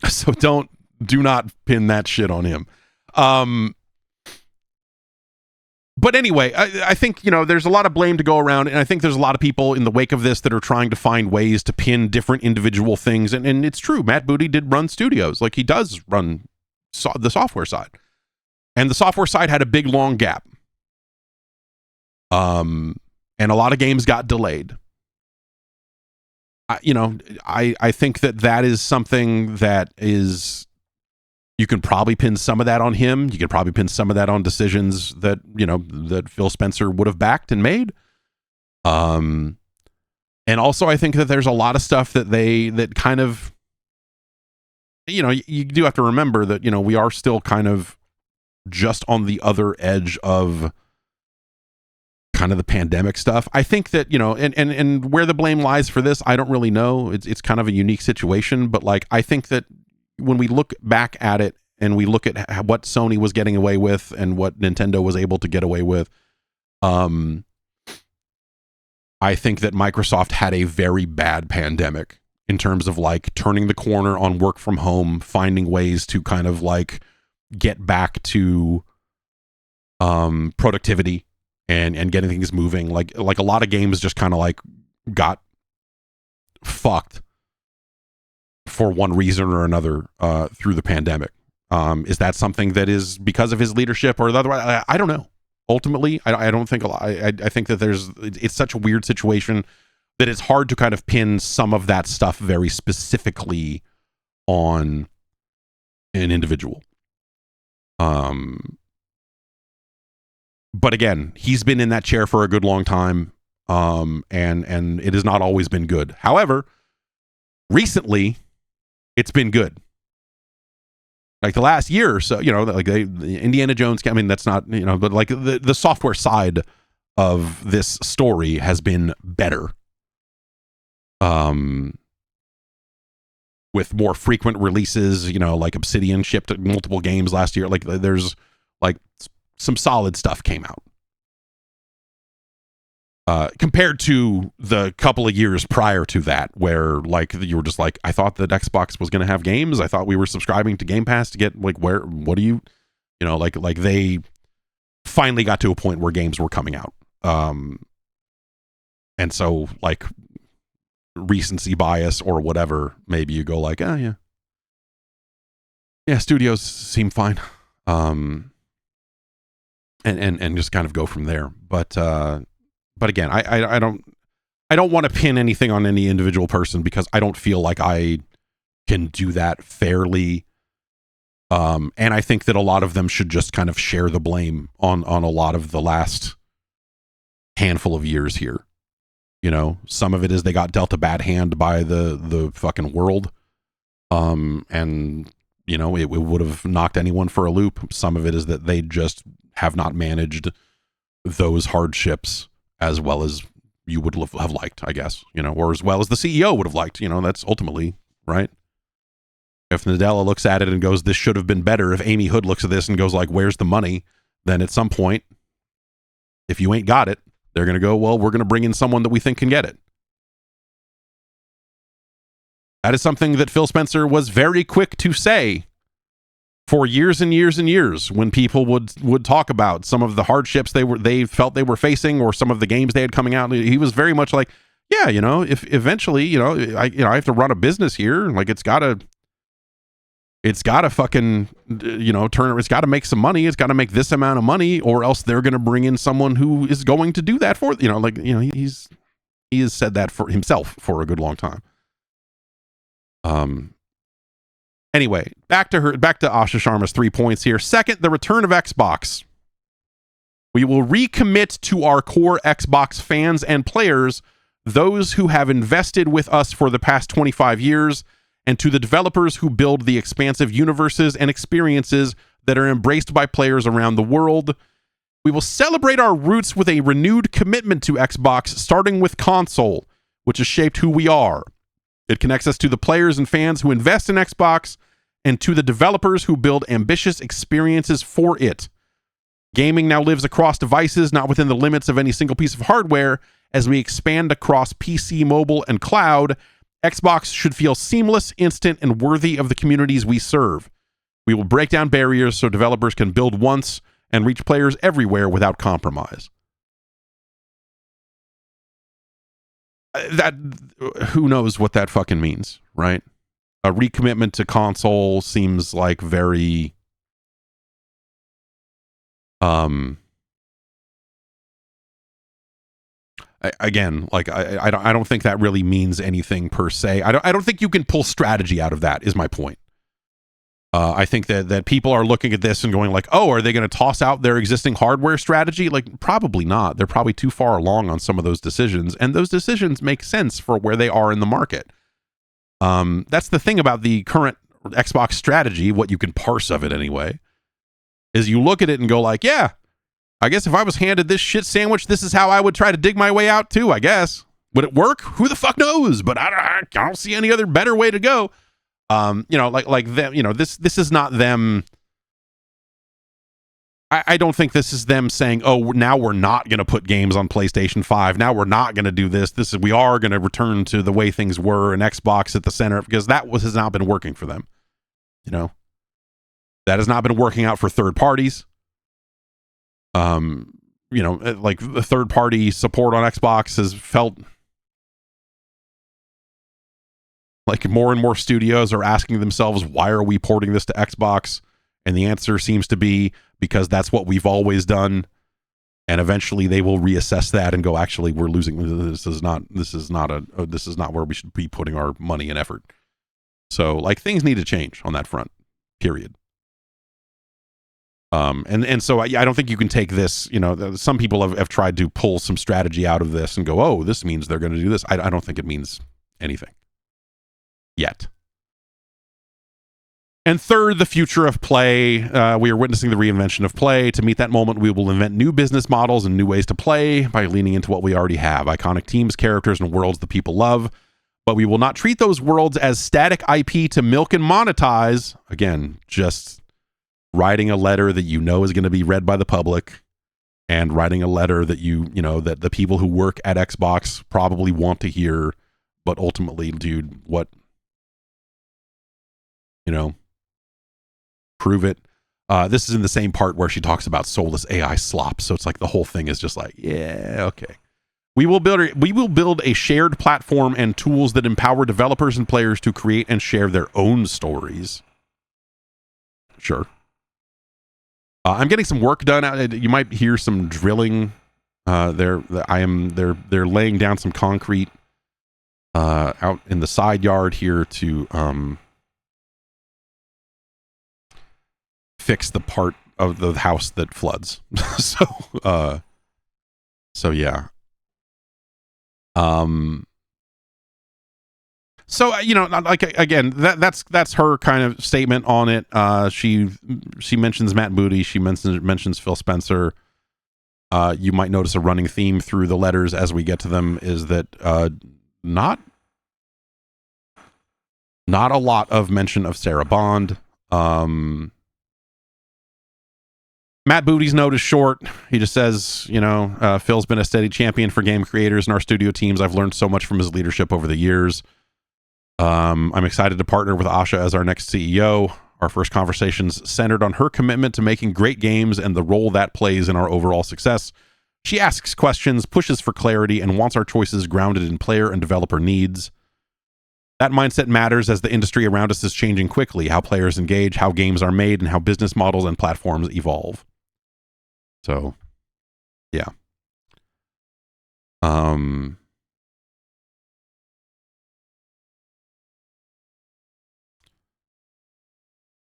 So do not pin that shit on him. But anyway, I think, there's a lot of blame to go around, and I think there's a lot of people in the wake of this that are trying to find ways to pin different individual things. And it's true. Matt Booty did run studios. Like, he does run the software side. And the software side had a big, long gap. And a lot of games got delayed. I think that is something that is, you can probably pin some of that on him. You could probably pin some of that on decisions that, that Phil Spencer would have backed and made. And also I think that there's a lot of stuff that kind of, you do have to remember that, we are still kind of just on the other edge of kind of the pandemic stuff. I think that, and where the blame lies for this, I don't really know. It's kind of a unique situation, but like, I think that when we look back at it and we look at what Sony was getting away with and what Nintendo was able to get away with, I think that Microsoft had a very bad pandemic in terms of like turning the corner on work from home, finding ways to kind of like get back to productivity and getting things moving. Like a lot of games just kind of like got fucked for one reason or another through the pandemic. Is that something that is because of his leadership or the other? I don't know. Ultimately, I don't think a lot. I think that it's such a weird situation that it's hard to kind of pin some of that stuff very specifically on an individual. But again, he's been in that chair for a good long time, and it has not always been good. However, recently, it's been good. Like the last year or so, like the Indiana Jones. I mean, that's not, but like the software side of this story has been better. With more frequent releases, like Obsidian shipped multiple games last year. Like there's like some solid stuff came out. Compared to the couple of years prior to that, where like you were just like, I thought that Xbox was going to have games. I thought we were subscribing to Game Pass to get like what do you? You know, like they finally got to a point where games were coming out. And so like recency bias or whatever, maybe you go like, oh yeah, studios seem fine. And just kind of go from there. But again, I don't want to pin anything on any individual person because I don't feel like I can do that fairly. And I think that a lot of them should just kind of share the blame on a lot of the last handful of years here. You know, some of it is they got dealt a bad hand by the fucking world. And you know, it would have knocked anyone for a loop. Some of it is that they just have not managed those hardships as well as you would have liked, I guess, you know, or as well as the CEO would have liked, you know, that's ultimately, right? If Nadella looks at it and goes, this should have been better. If Amy Hood looks at this and goes like, where's the money? Then at some point, if you ain't got it, they're going to go, well, we're going to bring in someone that we think can get it. That is something that Phil Spencer was very quick to say for years and years and years when people would talk about some of the hardships they felt they were facing or some of the games they had coming out. He was very much like, yeah, you know, if eventually, I have to run a business here, like it's got to fucking, it's got to make some money. It's got to make this amount of money or else they're going to bring in someone who is going to do that for, he has said that for himself for a good long time. Anyway, back to Asha Sharma's 3 points here. Second, the return of Xbox. We will recommit to our core Xbox fans and players, those who have invested with us for the past 25 years, and to the developers who build the expansive universes and experiences that are embraced by players around the world. We will celebrate our roots with a renewed commitment to Xbox, starting with console, which has shaped who we are. It connects us to the players and fans who invest in Xbox and to the developers who build ambitious experiences for it. Gaming now lives across devices, not within the limits of any single piece of hardware. As we expand across PC, mobile, and cloud, Xbox should feel seamless, instant, and worthy of the communities we serve. We will break down barriers so developers can build once and reach players everywhere without compromise. That, who knows what that fucking means, right? A recommitment to console seems like very again, like I don't think that really means anything per se. I don't think you can pull strategy out of that, is my point. I think that people are looking at this and going like, oh, are they going to toss out their existing hardware strategy? Like, probably not. They're probably too far along on some of those decisions, and those decisions make sense for where they are in the market. That's the thing about the current Xbox strategy, what you can parse of it anyway, is you look at it and go like, yeah, I guess if I was handed this shit sandwich, this is how I would try to dig my way out too, I guess. Would it work? Who the fuck knows? But I don't see any other better way to go. Like them, this is not them. I don't think this is them saying, oh, now we're not going to put games on PlayStation 5. Now we're not going to do this. We are going to return to the way things were and Xbox at the center, because that has not been working for them. That has not been working out for third parties. Like the third party support on Xbox has felt like more and more studios are asking themselves, why are we porting this to Xbox? And the answer seems to be because that's what we've always done. And eventually they will reassess that and go, actually, we're losing. This is not where we should be putting our money and effort. So like things need to change on that front, period. And so I don't think you can take this, some people have tried to pull some strategy out of this and go, oh, this means they're going to do this. I don't think it means anything yet. And third, the future of play. We are witnessing the reinvention of play. To meet that moment, we will invent new business models and new ways to play by leaning into what we already have. Iconic teams, characters, and worlds that people love. But we will not treat those worlds as static IP to milk and monetize. Again, just writing a letter that is going to be read by the public, and writing a letter that that the people who work at Xbox probably want to hear, but ultimately, dude, what, prove it. This is in the same part where she talks about soulless AI slop. So it's like the whole thing is just like, yeah, okay. We will build a shared platform and tools that empower developers and players to create and share their own stories. Sure. I'm getting some work done. You might hear some drilling. They're laying down some concrete out in the side yard here to fix the part of the house that floods. So yeah. So like, again, that's her kind of statement on it. She mentions Matt Booty. She mentions Phil Spencer. You might notice a running theme through the letters as we get to them is that not a lot of mention of Sarah Bond. Matt Booty's note is short. He just says, Phil's been a steady champion for game creators and our studio teams. I've learned so much from his leadership over the years. I'm excited to partner with Asha as our next CEO. Our first conversations centered on her commitment to making great games and the role that plays in our overall success. She asks questions, pushes for clarity, and wants our choices grounded in player and developer needs. That mindset matters as the industry around us is changing quickly, how players engage, how games are made, and how business models and platforms evolve. So, yeah.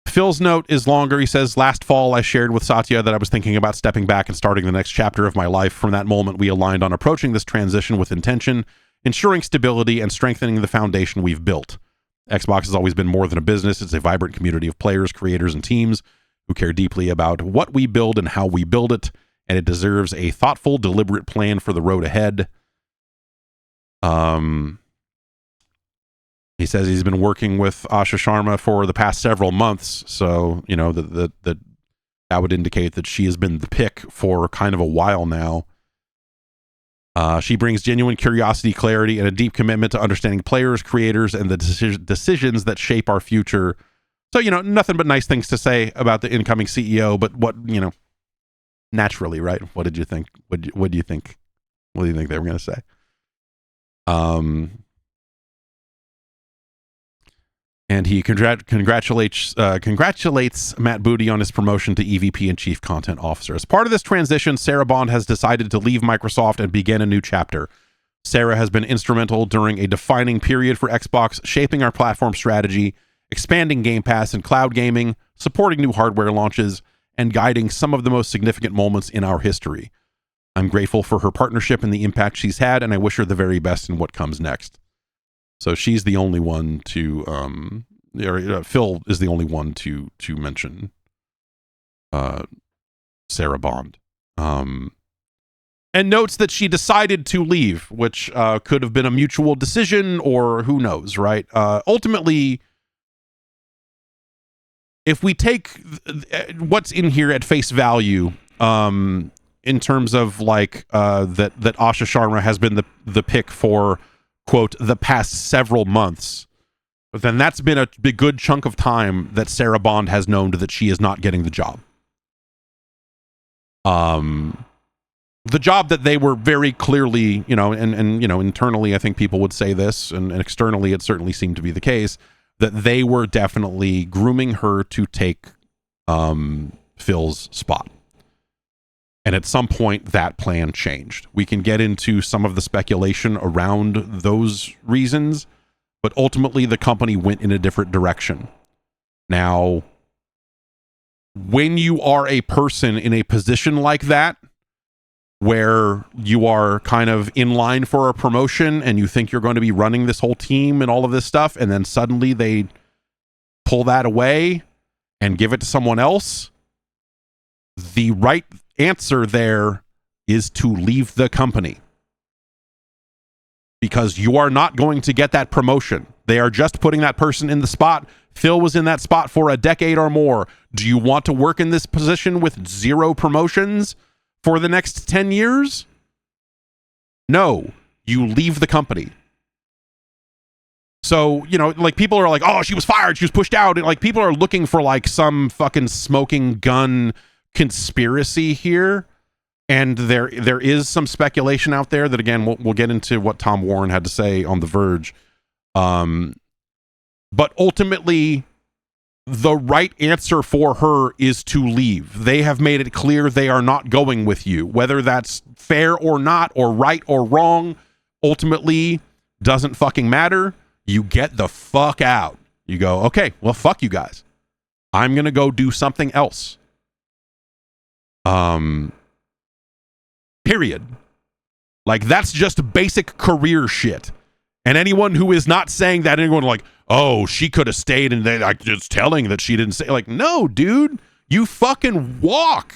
Phil's note is longer. He says, last fall, I shared with Satya that I was thinking about stepping back and starting the next chapter of my life. From that moment, we aligned on approaching this transition with intention, ensuring stability and strengthening the foundation we've built. Xbox has always been more than a business. It's a vibrant community of players, creators, and teams who care deeply about what we build and how we build it, and it deserves a thoughtful, deliberate plan for the road ahead. He says he's been working with Asha Sharma for the past several months, so that would indicate that she has been the pick for kind of a while now. She brings genuine curiosity, clarity, and a deep commitment to understanding players, creators, and the decisions that shape our future. So, nothing but nice things to say about the incoming CEO, but what, naturally, right? What did you think? What do you think? What do you think they were going to say? And he congratulates Matt Booty on his promotion to EVP and Chief Content Officer. As part of this transition, Sarah Bond has decided to leave Microsoft and begin a new chapter. Sarah has been instrumental during a defining period for Xbox, shaping our platform strategy, expanding Game Pass and cloud gaming, supporting new hardware launches, and guiding some of the most significant moments in our history. I'm grateful for her partnership and the impact she's had, and I wish her the very best in what comes next. So she's the only one to, Phil is the only one to mention Sarah Bond. And notes that she decided to leave, which could have been a mutual decision or who knows, right? Ultimately, if we take what's in here at face value, in terms of like that Asha Sharma has been the pick for, quote, the past several months, but then that's been a good chunk of time that Sarah Bond has known that she is not getting the job. The job that they were very clearly, and internally, I think people would say this, and externally, it certainly seemed to be the case, that they were definitely grooming her to take Phil's spot. And at some point, that plan changed. We can get into some of the speculation around those reasons, but ultimately, the company went in a different direction. Now, when you are a person in a position like that, where you are kind of in line for a promotion and you think you're going to be running this whole team and all of this stuff, and then suddenly they pull that away and give it to someone else, the right answer there is to leave the company. Because you are not going to get that promotion. They are just putting that person in the spot. Phil was in that spot for a decade or more. Do you want to work in this position with 0 promotions for the next 10 years? No, you leave the company. So, you know, like people are like, oh, she was fired, she was pushed out. And like people are looking for like some fucking smoking gun conspiracy here. And there is some speculation out there that, again, we'll get into what Tom Warren had to say on The Verge. But ultimately, the right answer for her is to leave. They have made it clear they are not going with you. Whether that's fair or not, or right or wrong, ultimately doesn't fucking matter. You get the fuck out. You go, okay, well, fuck you guys. I'm going to go do something else. Period. Like, that's just basic career shit. And anyone who is not saying that, anyone like, oh, she could have stayed, and they like just telling that she didn't say, like, no, dude, you fucking walk.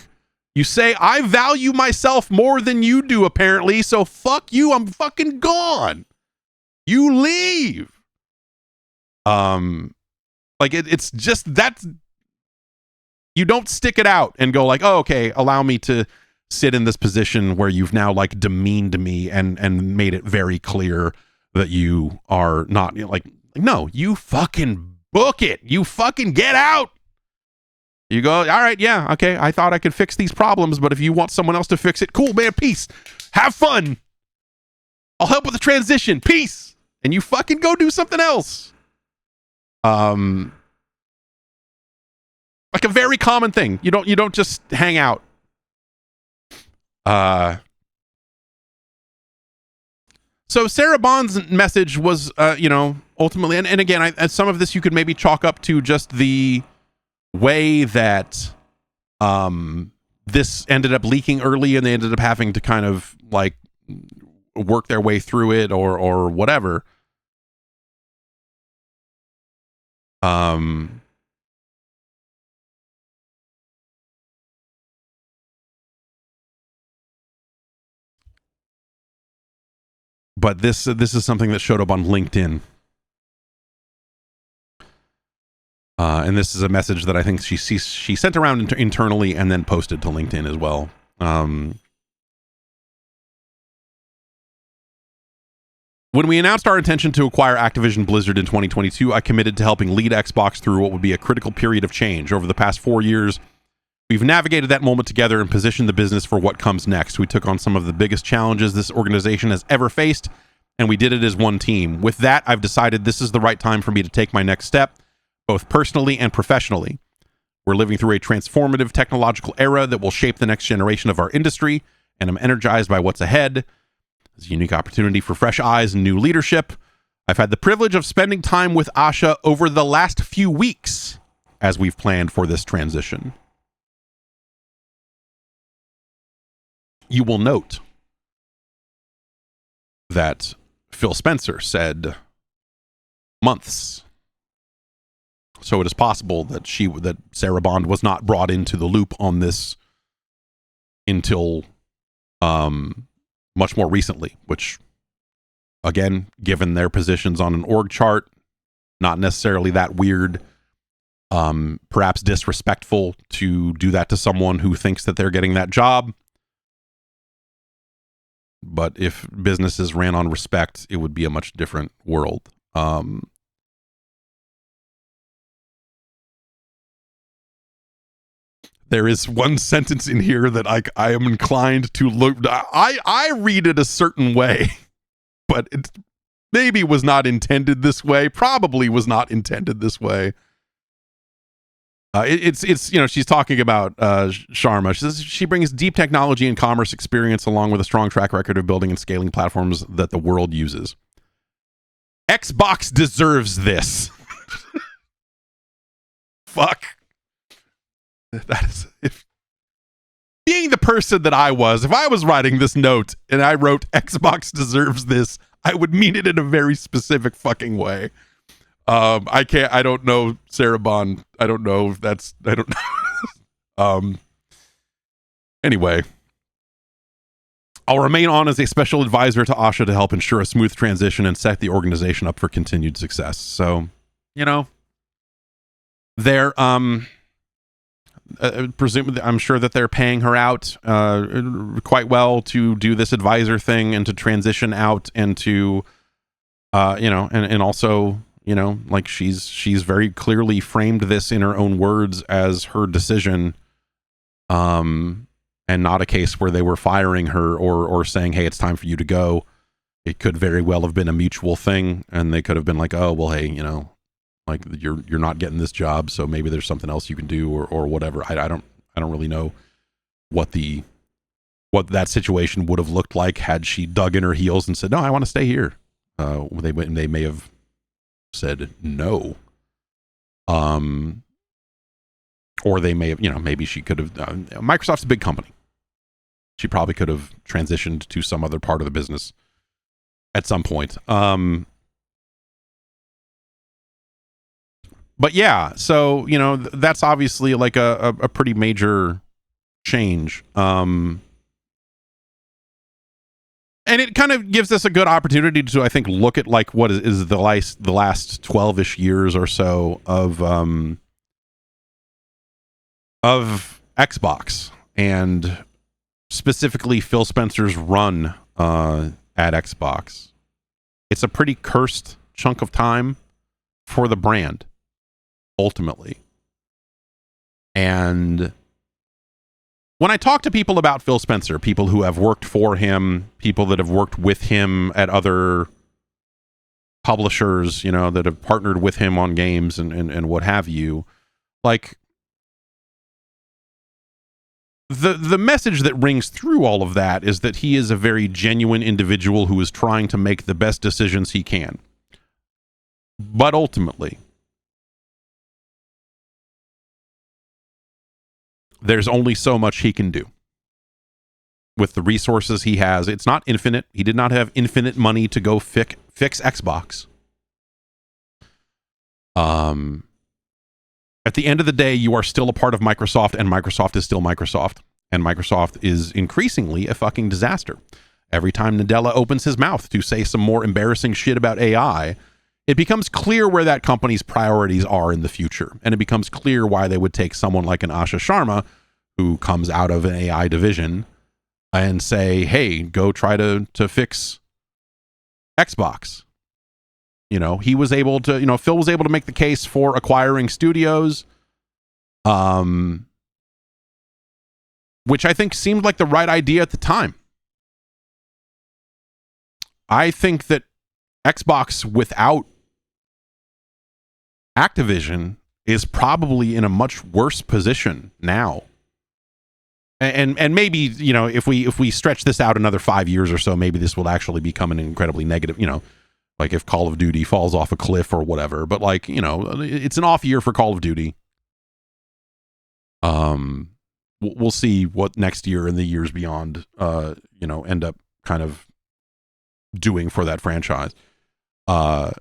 You say, I value myself more than you do, apparently, so fuck you, I'm fucking gone. You leave. Like it's just that you don't stick it out and go like, oh, okay, allow me to sit in this position where you've now like demeaned me and made it very clear that you are not, you know, like, no, you fucking book it. You fucking get out. You go, all right, yeah, okay, I thought I could fix these problems, but if you want someone else to fix it, cool, man, peace. Have fun. I'll help with the transition. Peace. And you fucking go do something else. Like a very common thing. You don't just hang out. So Sarah Bond's message was, you know, ultimately, and again, some of this you could maybe chalk up to just the way that this ended up leaking early, and they ended up having to kind of like work their way through it or whatever. But this is something that showed up on LinkedIn. And this is a message that I think she sent around internally and then posted to LinkedIn as well. When we announced our intention to acquire Activision Blizzard in 2022, I committed to helping lead Xbox through what would be a critical period of change. Over the past 4 years, we've navigated that moment together and positioned the business for what comes next. We took on some of the biggest challenges this organization has ever faced, and we did it as one team. With that, I've decided this is the right time for me to take my next step, both personally and professionally. We're living through a transformative technological era that will shape the next generation of our industry, and I'm energized by what's ahead. It's a unique opportunity for fresh eyes and new leadership. I've had the privilege of spending time with Asha over the last few weeks as we've planned for this transition. You will note that Phil Spencer said months. So it is possible that Sarah Bond was not brought into the loop on this until much more recently, which, again, given their positions on an org chart, not necessarily that weird, perhaps disrespectful to do that to someone who thinks that they're getting that job. But if businesses ran on respect, it would be a much different world. There is one sentence in here that I am inclined to look. I read it a certain way, but it maybe was not intended this way. Probably was not intended this way. It's you know, she's talking about Sharma. She says she brings deep technology and commerce experience along with a strong track record of building and scaling platforms that the world uses. Xbox deserves this. Fuck. That is, if being the person that I was, if I was writing this note and I wrote Xbox deserves this, I would mean it in a very specific fucking way. I don't know Sarah Bond. I don't know if that's, I don't know. Anyway, I'll remain on as a special advisor to Asha to help ensure a smooth transition and set the organization up for continued success. So, you know, they're, presumably, I'm sure that they're paying her out quite well to do this advisor thing and to transition out and to You know, and also, you know, like she's very clearly framed this in her own words as her decision, and not a case where they were firing her or saying, hey, it's time for you to go. It could very well have been a mutual thing, and they could have been like, oh, well, hey, you know, like you're not getting this job, so maybe there's something else you can do or whatever. I don't really know what that situation would have looked like had she dug in her heels and said, no, I want to stay here. They may have said no. Or they may have, you know, maybe she could have, Microsoft's a big company. She probably could have transitioned to some other part of the business at some point. But yeah, so, you know, that's obviously like a pretty major change. And it kind of gives us a good opportunity to, I think, look at like what is the last 12-ish years or so of Xbox, and specifically Phil Spencer's run at Xbox. It's a pretty cursed chunk of time for the brand, ultimately. And when I talk to people about Phil Spencer, people who have worked for him, people that have worked with him at other publishers, you know, that have partnered with him on games and what have you, like, the message that rings through all of that is that he is a very genuine individual who is trying to make the best decisions he can. But ultimately, there's only so much he can do with the resources he has. It's not infinite. He did not have infinite money to go fix Xbox. At the end of the day, you are still a part of Microsoft, and Microsoft is still Microsoft. And Microsoft is increasingly a fucking disaster. Every time Nadella opens his mouth to say some more embarrassing shit about AI, it becomes clear where that company's priorities are in the future. And it becomes clear why they would take someone like an Asha Sharma, who comes out of an AI division, and say, hey, go try to fix Xbox. You know, he was able to, you know, Phil was able to make the case for acquiring studios, which I think seemed like the right idea at the time. I think that Xbox without Activision is probably in a much worse position now. And maybe, you know, if we stretch this out another 5 years or so, maybe this will actually become an incredibly negative, you know, like if Call of Duty falls off a cliff or whatever. But like, you know, it's an off year for Call of Duty. We'll see what next year and the years beyond, you know, end up kind of doing for that franchise. But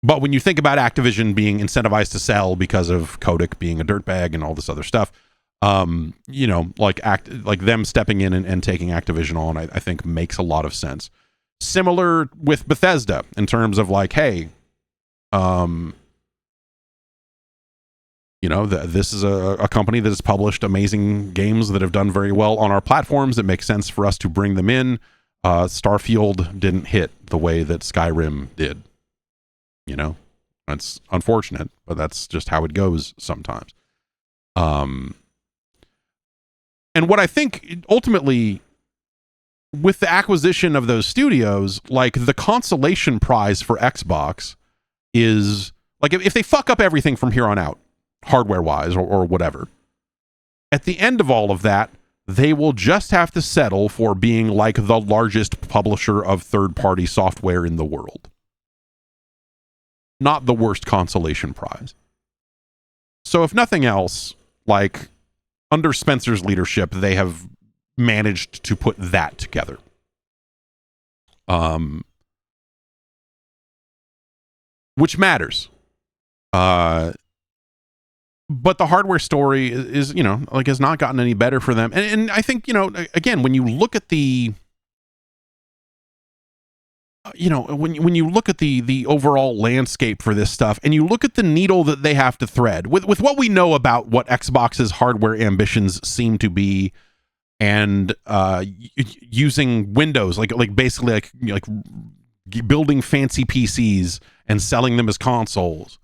when you think about Activision being incentivized to sell because of Kotick being a dirtbag and all this other stuff, you know, like them stepping in and taking Activision on, I think makes a lot of sense. Similar with Bethesda in terms of like, hey, you know, this is a company that has published amazing games that have done very well on our platforms. It makes sense for us to bring them in. Starfield didn't hit the way that Skyrim did. You know, that's unfortunate, but that's just how it goes sometimes. And what I think ultimately with the acquisition of those studios, like the consolation prize for Xbox is like if they fuck up everything from here on out, hardware wise or whatever, at the end of all of that, they will just have to settle for being like the largest publisher of third-party software in the world. Not the worst consolation prize. So if nothing else, like under Spencer's leadership, they have managed to put that together. Which matters. But the hardware story is, you know, like has not gotten any better for them. And I think, you know, again, when you look at the, you know, when you look at the overall landscape for this stuff, and you look at the needle that they have to thread with what we know about what Xbox's hardware ambitions seem to be, and using Windows like basically like building fancy PCs and selling them as consoles.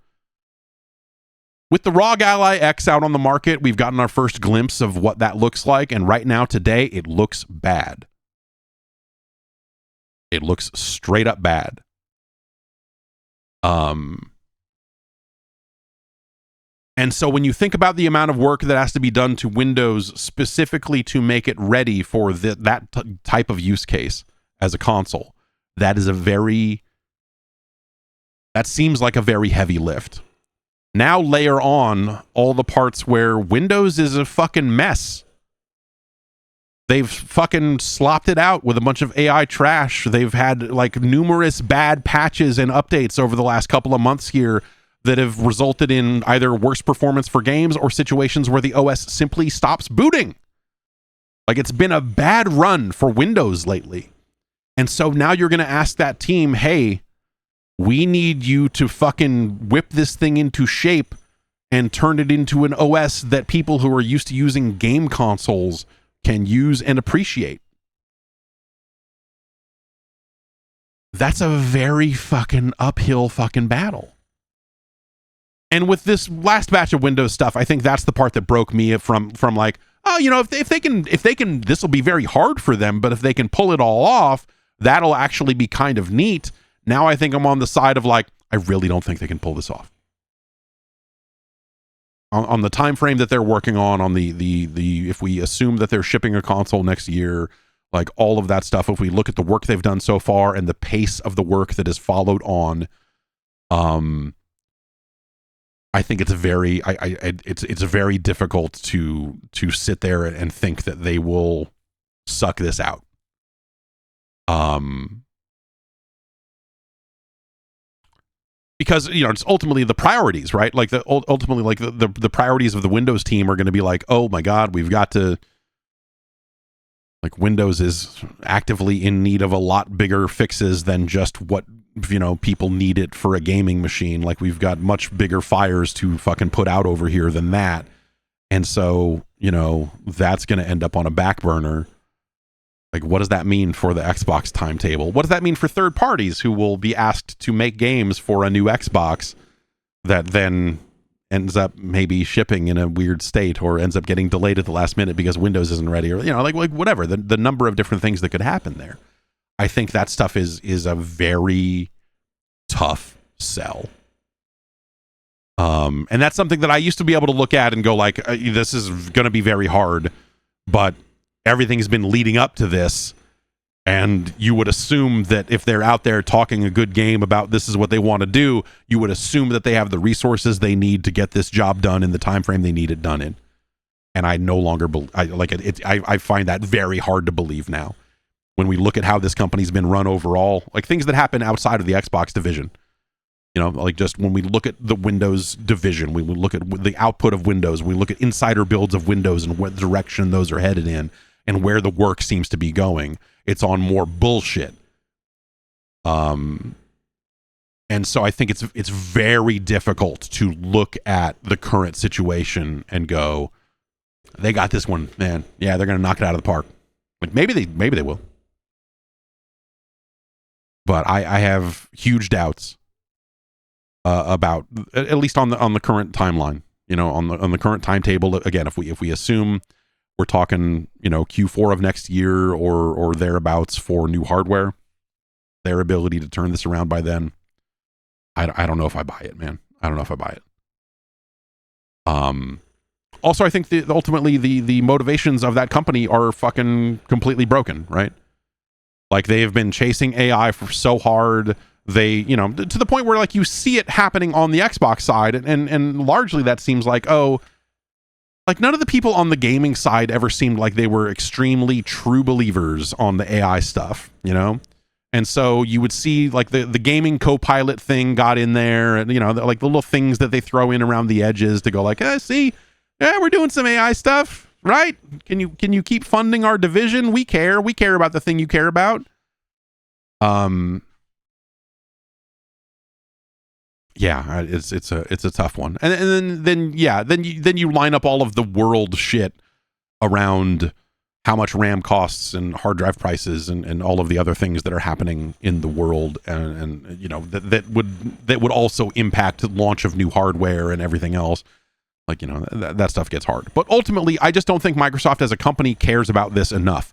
With the ROG Ally X out on the market, we've gotten our first glimpse of what that looks like, and right now, today, it looks bad. It looks straight up bad. And so when you think about the amount of work that has to be done to Windows specifically to make it ready for that type of use case as a console, that seems like a very heavy lift. Now layer on all the parts where Windows is a fucking mess. They've fucking slopped it out with a bunch of AI trash. They've had like numerous bad patches and updates over the last couple of months here that have resulted in either worse performance for games or situations where the OS simply stops booting. Like, it's been a bad run for Windows lately. And so now you're going to ask that team, hey, we need you to fucking whip this thing into shape and turn it into an OS that people who are used to using game consoles can use and appreciate. That's a very fucking uphill fucking battle. And with this last batch of Windows stuff, I think that's the part that broke me from like, oh, you know, if they can, this will be very hard for them, but if they can pull it all off, that'll actually be kind of neat. Now I think I'm on the side of like, I really don't think they can pull this off. On the time frame that they're working on the if we assume that they're shipping a console next year, like all of that stuff, if we look at the work they've done so far and the pace of the work that has followed on, I think it's very it's very difficult to sit there and think that they will suck this out. Because, you know, it's ultimately the priorities, right? Like ultimately like the priorities of the Windows team are going to be like, oh my God, we've got to, like, Windows is actively in need of a lot bigger fixes than just what, you know, people need it for a gaming machine. Like, we've got much bigger fires to fucking put out over here than that. And so, you know, that's going to end up on a back burner. Like, what does that mean for the Xbox timetable? What does that mean for third parties who will be asked to make games for a new Xbox that then ends up maybe shipping in a weird state or ends up getting delayed at the last minute because Windows isn't ready, or, you know, like whatever, the number of different things that could happen there. I think that stuff is a very tough sell. And that's something that I used to be able to look at and go like, this is going to be very hard, but everything's been leading up to this, and you would assume that if they're out there talking a good game about this is what they want to do, you would assume that they have the resources they need to get this job done in the time frame they need it done in. And I no longer I find that very hard to believe now when we look at how this company's been run overall, like things that happen outside of the Xbox division. You know, like just when we look at the Windows division, we look at the output of Windows, we look at insider builds of Windows and what direction those are headed in, and where the work seems to be going. It's on more bullshit. And so I think it's very difficult to look at the current situation and go, they got this one, man. Yeah, they're going to knock it out of the park. Like maybe they will. But I have huge doubts about, at least on the current timeline, you know, on the current timetable. Again, if we assume we're talking, you know, Q4 of next year or thereabouts for new hardware, their ability to turn this around by then, I don't know if I buy it, man. I don't know if I buy it. Also, I think ultimately the motivations of that company are fucking completely broken, right? Like, they have been chasing AI for so hard. They, you know, to the point where like you see it happening on the Xbox side, and largely that seems like, oh, like none of the people on the gaming side ever seemed like they were extremely true believers on the AI stuff, you know? And so you would see like the gaming co-pilot thing got in there, and, you know, like the little things that they throw in around the edges to go like, see, yeah, we're doing some AI stuff, right? Can you keep funding our division? We care about the thing you care about. Yeah, it's a tough one. And then you line up all of the world shit around how much RAM costs and hard drive prices and all of the other things that are happening in the world, and you know, that would also impact the launch of new hardware and everything else. Like, you know, that stuff gets hard. But ultimately, I just don't think Microsoft as a company cares about this enough.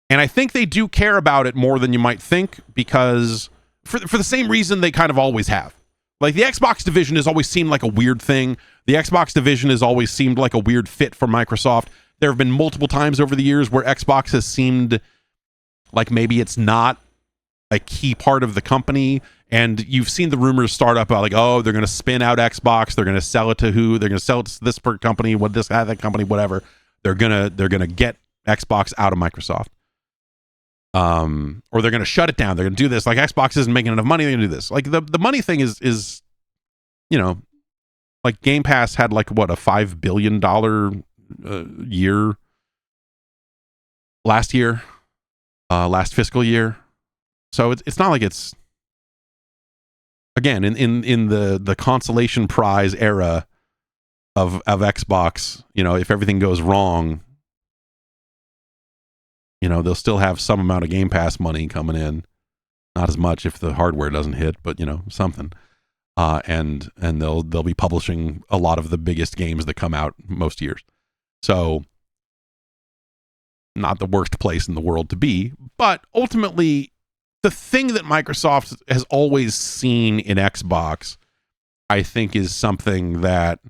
And I think they do care about it more than you might think, because for the same reason they kind of always have. Like, the Xbox division has always seemed like a weird thing. The Xbox division has always seemed like a weird fit for Microsoft. There have been multiple times over the years where Xbox has seemed like maybe it's not a key part of the company. And you've seen the rumors start up about, like, oh, they're going to spin out Xbox. They're going to sell it to who? They're going to sell it to this company, that company, whatever. They're gonna get Xbox out of Microsoft. Or they're going to shut it down. They're going to do this. Like, Xbox isn't making enough money. They're going to do this. Like, the money thing is, you know, like, Game Pass had, like, what, a $5 billion year last fiscal year. So it's not like it's, again, in the consolation prize era of Xbox, you know, if everything goes wrong, you know, they'll still have some amount of Game Pass money coming in. Not as much if the hardware doesn't hit, but, you know, something. And they'll be publishing a lot of the biggest games that come out most years. So, not the worst place in the world to be. But ultimately, the thing that Microsoft has always seen in Xbox, I think, is something that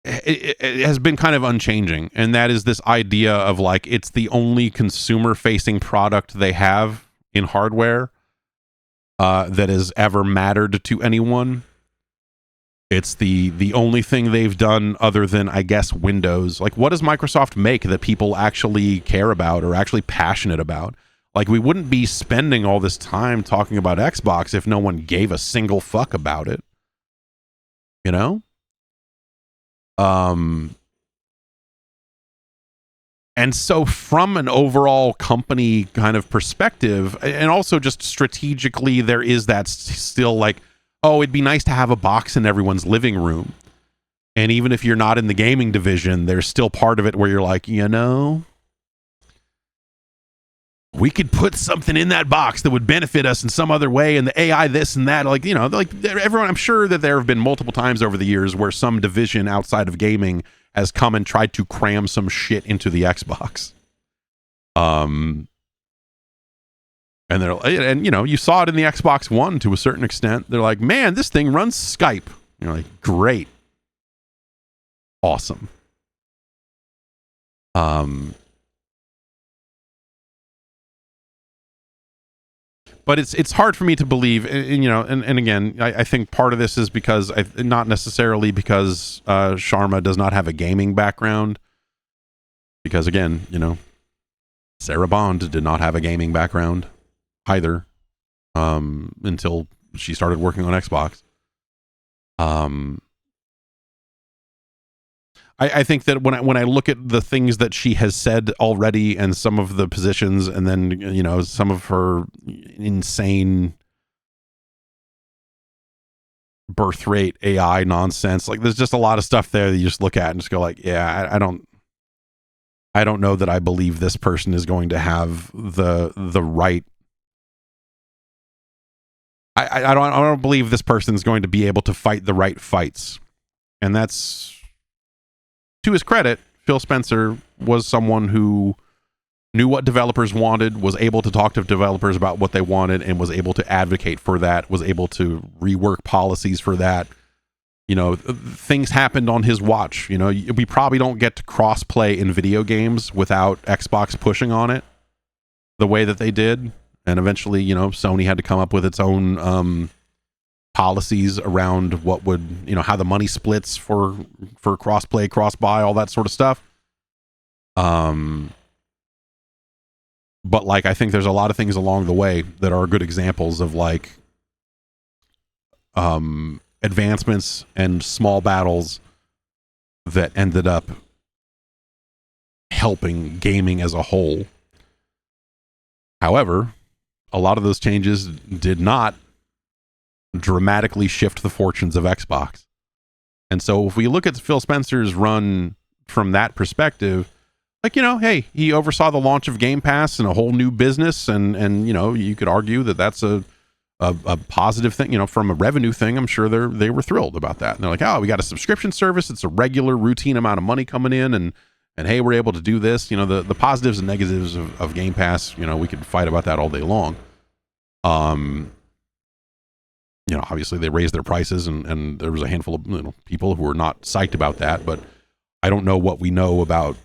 it has been kind of unchanging, and that is this idea of, like, it's the only consumer-facing product they have in hardware that has ever mattered to anyone. It's the only thing they've done other than, I guess, Windows. Like, what does Microsoft make that people actually care about or actually passionate about? Like, we wouldn't be spending all this time talking about Xbox if no one gave a single fuck about it. You know? And so from an overall company kind of perspective, and also just strategically, there is that still, like, oh, it'd be nice to have a box in everyone's living room. And even if you're not in the gaming division, there's still part of it where you're like, you know, we could put something in that box that would benefit us in some other way, and the AI this and that. Like, you know, like, everyone, I'm sure that there have been multiple times over the years where some division outside of gaming has come and tried to cram some shit into the Xbox. And you know, you saw it in the Xbox One to a certain extent. They're like, man, this thing runs Skype. You're like, great. Awesome. But it's hard for me to believe, and you know, and again, I think part of this is because not necessarily because Sharma does not have a gaming background, because again, you know, Sarah Bond did not have a gaming background either, until she started working on Xbox. I think that when I look at the things that she has said already and some of the positions, and then, you know, some of her insane birth rate AI nonsense, like, there's just a lot of stuff there that you just look at and just go like, yeah, I don't know that I believe this person is going to have the right. I don't believe this person is going to be able to fight the right fights, and that's, to his credit, Phil Spencer was someone who knew what developers wanted, was able to talk to developers about what they wanted, and was able to advocate for that, was able to rework policies for that. You know, things happened on his watch. You know, we probably don't get to cross-play in video games without Xbox pushing on it the way that they did. And eventually, you know, Sony had to come up with its own policies around what would, you know, how the money splits for cross-play, cross-buy, all that sort of stuff. But, like, I think there's a lot of things along the way that are good examples of, like, advancements and small battles that ended up helping gaming as a whole. However, a lot of those changes did not dramatically shift the fortunes of Xbox. And so if we look at Phil Spencer's run from that perspective, like, you know, hey, he oversaw the launch of Game Pass and a whole new business, and you know, you could argue that that's a positive thing, you know, from a revenue thing. I'm sure they were thrilled about that. And they're like, oh, we got a subscription service. It's a regular routine amount of money coming in, and hey, we're able to do this. You know, the positives and negatives of Game Pass, you know, we could fight about that all day long. You know, obviously they raised their prices, and there was a handful of, you know, people who were not psyched about that, but I don't know what we know about,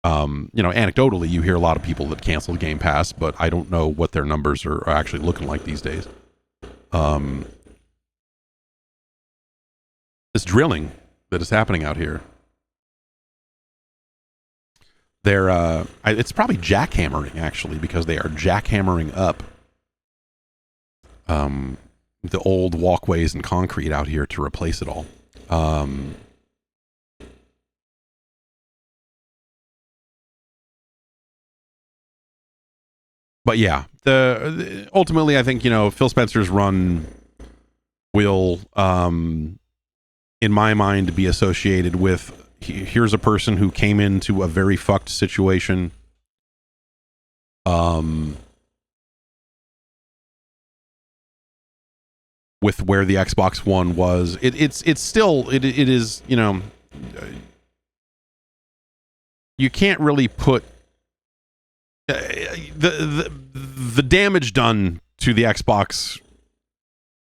you know, anecdotally, you hear a lot of people that canceled Game Pass, but I don't know what their numbers are actually looking like these days. This drilling that is happening out here, it's probably jackhammering, actually, because they are jackhammering up the old walkways and concrete out here to replace it all. But yeah, ultimately, I think, you know, Phil Spencer's run will, in my mind, be associated with, here's a person who came into a very fucked situation, with where the Xbox One was. It's still, it is, you know, you can't really put the damage done to the Xbox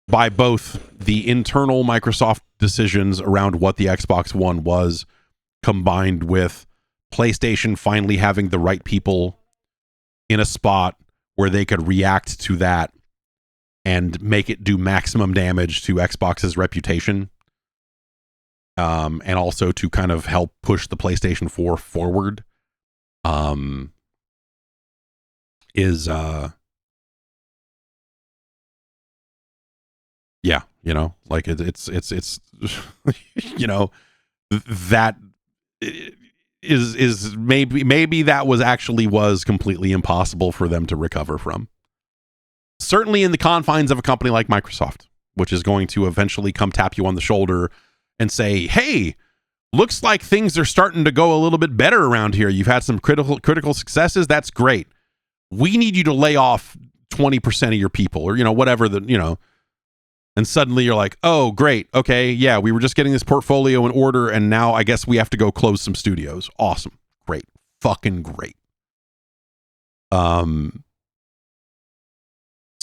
by both the internal Microsoft decisions around what the Xbox One was, combined with PlayStation finally having the right people in a spot where they could react to that and make it do maximum damage to Xbox's reputation, and also to kind of help push the PlayStation 4 forward, is yeah, you know, like it's you know, that is maybe that was completely impossible for them to recover from. Certainly in the confines of a company like Microsoft, which is going to eventually come tap you on the shoulder and say, hey, looks like things are starting to go a little bit better around here. You've had some critical successes. That's great. We need you to lay off 20% of your people, or, you know, whatever the, you know, and suddenly you're like, oh, great. Okay. Yeah. We were just getting this portfolio in order, and now I guess we have to go close some studios. Awesome. Great. Fucking great.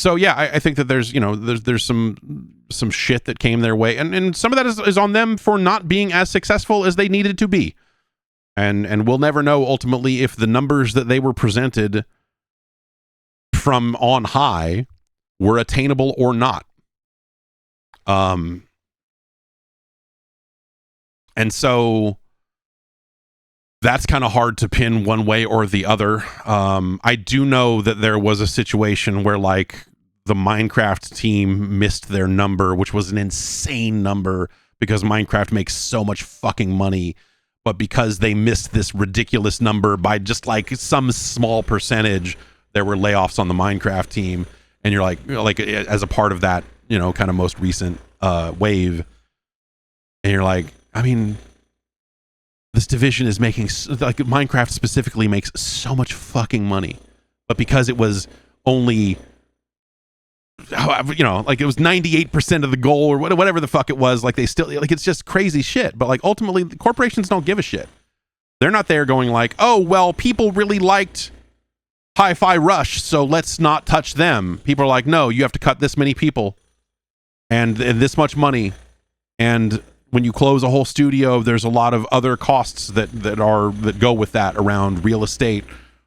So yeah, I think that there's, you know, there's some shit that came their way, and some of that is on them for not being as successful as they needed to be, and we'll never know ultimately if the numbers that they were presented from on high were attainable or not. And so that's kind of hard to pin one way or the other. I do know that there was a situation where, like, the Minecraft team missed their number, which was an insane number because Minecraft makes so much fucking money. But because they missed this ridiculous number by just like some small percentage, there were layoffs on the Minecraft team. And you're like as a part of that, you know, kind of most recent wave. And you're like, I mean, this division is making, like, Minecraft specifically makes so much fucking money, but because it was only, you know, like, it was 98% of the goal or whatever the fuck it was, like, they still, like, it's just crazy shit. But, like, ultimately, the corporations don't give a shit. They're not there going like, oh, well, people really liked Hi-Fi Rush, so let's not touch them. People are like, no, you have to cut this many people and this much money, and when you close a whole studio, there's a lot of other costs that go with that around real estate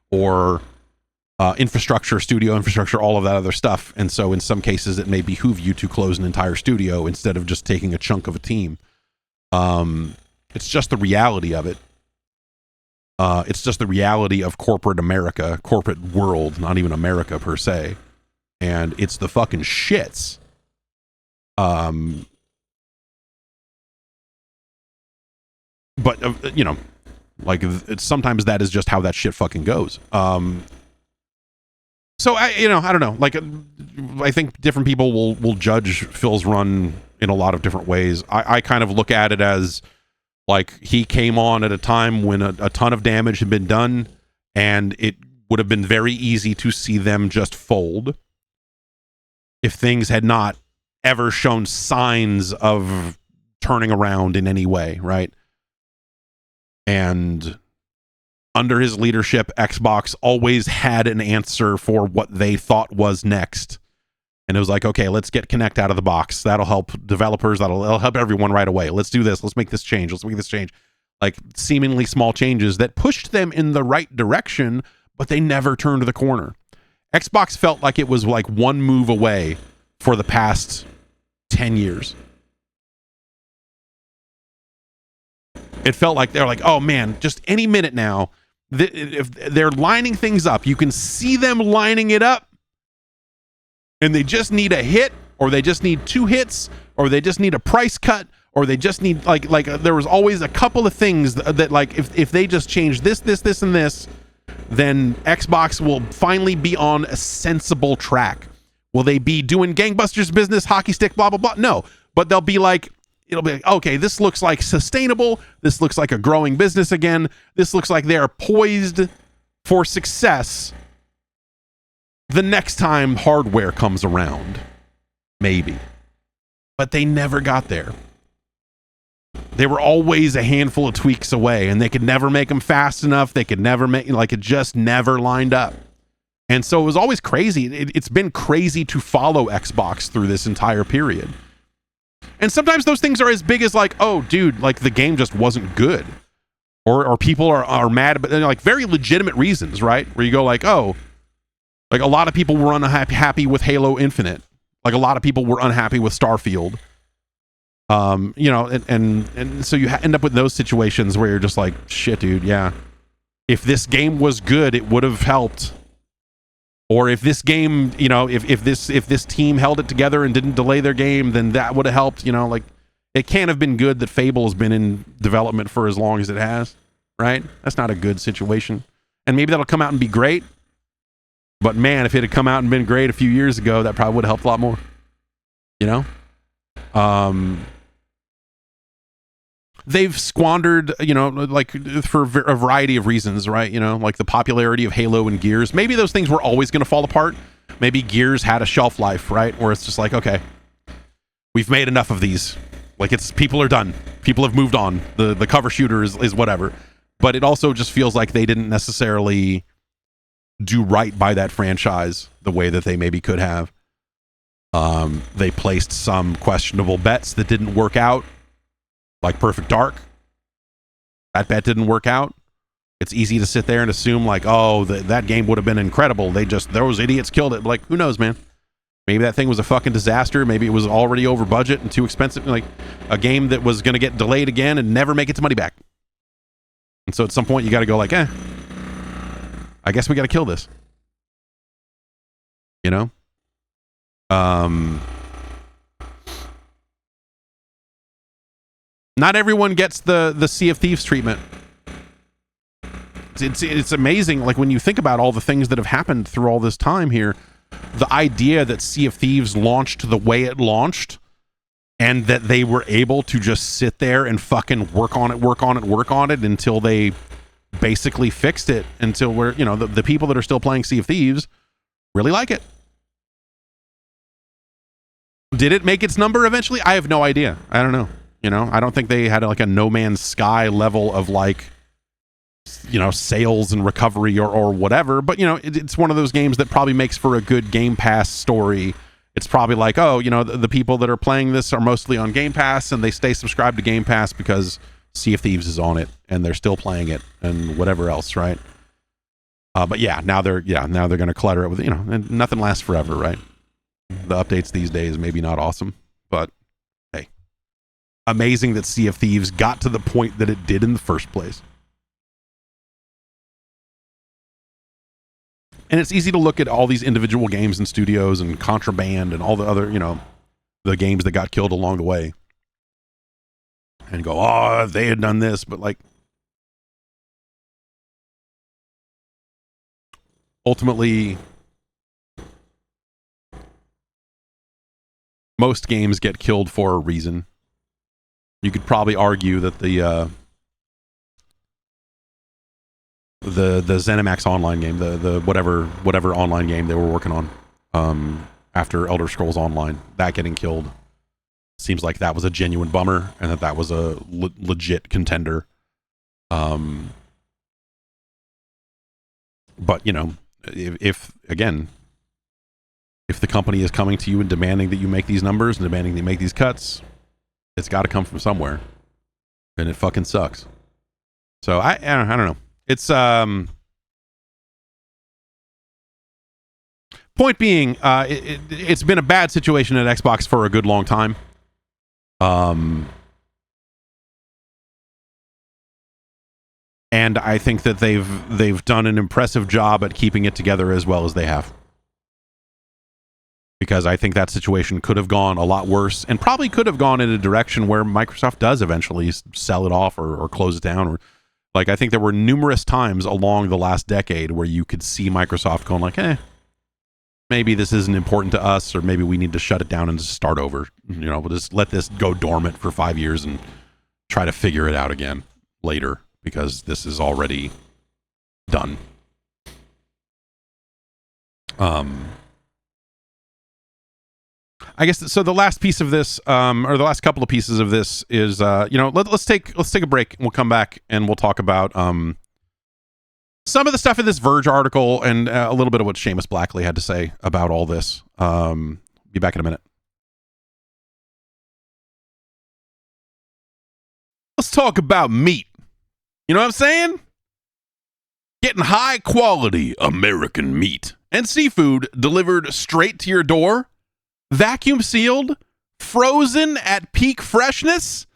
or infrastructure, studio infrastructure, all of that other stuff. And so in some cases, it may behoove you to close an entire studio instead of just taking a chunk of a team. It's just the reality of it. It's just the reality of corporate America, corporate world, not even America per se. And it's the fucking shits. But, you know, like, sometimes that is just how that shit fucking goes. So I don't know. Like, I think different people will judge Phil's run in a lot of different ways. I kind of look at it as like he came on at a time when a ton of damage had been done, and it would have been very easy to see them just fold if things had not ever shown signs of turning around in any way, right? And under his leadership, Xbox always had an answer for what they thought was next. And it was like, okay, let's get Knack out of the box. That'll help developers. That'll help everyone right away. Let's do this. Let's make this change. Let's make this change. Like seemingly small changes that pushed them in the right direction, but they never turned the corner. Xbox felt like it was like one move away for the past 10 years. It felt like they're like, oh man, just any minute now, if they're lining things up, you can see them lining it up, and they just need a hit, or they just need 2 hits, or they just need a price cut, or they just need like there was always a couple of things that like if they just change this, and this, then Xbox will finally be on a sensible track. Will they be doing gangbusters business, hockey stick, blah blah blah? No, but they'll be like, it'll be like, okay, this looks like sustainable. This looks like a growing business again. This looks like they're poised for success the next time hardware comes around. Maybe. But they never got there. They were always a handful of tweaks away, and they could never make them fast enough. They could never make, like, it just never lined up. And so it was always crazy. It's been crazy to follow Xbox through this entire period. And sometimes those things are as big as like, oh, dude, like the game just wasn't good. Or people are mad, but like very legitimate reasons, right? Where you go like, oh, like a lot of people were unhappy with Halo Infinite. Like a lot of people were unhappy with Starfield. And so you end up with those situations where you're just like, shit, dude, yeah. If this game was good, it would have helped. Or if this game, if this team held it together and didn't delay their game, then that would have helped. Like it can't have been good that Fable has been in development for as long as it has, right? That's not a good situation. And maybe that'll come out and be great. But man, if it had come out and been great a few years ago, that probably would have helped a lot more. They've squandered, like for a variety of reasons, right? Like the popularity of Halo and Gears. Maybe those things were always going to fall apart. Maybe Gears had a shelf life, right? Where it's just like, okay, we've made enough of these. Like people are done. People have moved on. The cover shooter is whatever. But it also just feels like they didn't necessarily do right by that franchise the way that they maybe could have. They placed some questionable bets that didn't work out. Like Perfect Dark. That bet didn't work out. It's easy to sit there and assume like, oh, that game would have been incredible. Those idiots killed it. Like, who knows, man? Maybe that thing was a fucking disaster. Maybe it was already over budget and too expensive. Like a game that was going to get delayed again and never make its money back. And so at some point you got to go like, I guess we got to kill this. Not everyone gets the Sea of Thieves treatment. It's amazing, like when you think about all the things that have happened through all this time here, the idea that Sea of Thieves launched the way it launched, and that they were able to just sit there and fucking work on it until they basically fixed it, until we're, the people that are still playing Sea of Thieves really like it. Did it make its number eventually? I have no idea. I don't know. I don't think they had like a No Man's Sky level of like, sales and recovery or whatever. But, it's one of those games that probably makes for a good Game Pass story. It's probably like, oh, the people that are playing this are mostly on Game Pass and they stay subscribed to Game Pass because Sea of Thieves is on it and they're still playing it and whatever else, right? But yeah, now they're going to clutter it with, and nothing lasts forever, right? The updates these days maybe not awesome, but hey, amazing that Sea of Thieves got to the point that it did in the first place. And it's easy to look at all these individual games and studios and Contraband and all the other, the games that got killed along the way and go, oh, they had done this. But like, ultimately, most games get killed for a reason. You could probably argue that the ZeniMax online game, the whatever online game they were working on, after Elder Scrolls Online, that getting killed seems like that was a genuine bummer, and that was a legit contender. But you know, if the company is coming to you and demanding that you make these numbers and demanding that you make these cuts, it's got to come from somewhere, and it fucking sucks. So I don't know. It's point being, it's been a bad situation at Xbox for a good long time. And I think that they've done an impressive job at keeping it together as well as they have. Because I think that situation could have gone a lot worse, and probably could have gone in a direction where Microsoft does eventually sell it off or close it down. Or, like, I think there were numerous times along the last decade where you could see Microsoft going like, maybe this isn't important to us, or maybe we need to shut it down and just start over. You know, we'll just let this go dormant for 5 years and try to figure it out again later, because this is already done. I guess so. The last piece of this, or the last couple of pieces of this, is let's take a break. And we'll come back and we'll talk about some of the stuff in this Verge article and a little bit of what Seamus Blackley had to say about all this. Be back in a minute. Let's talk about meat. You know what I'm saying? Getting high quality American meat and seafood delivered straight to your door, vacuum sealed, frozen at peak freshness.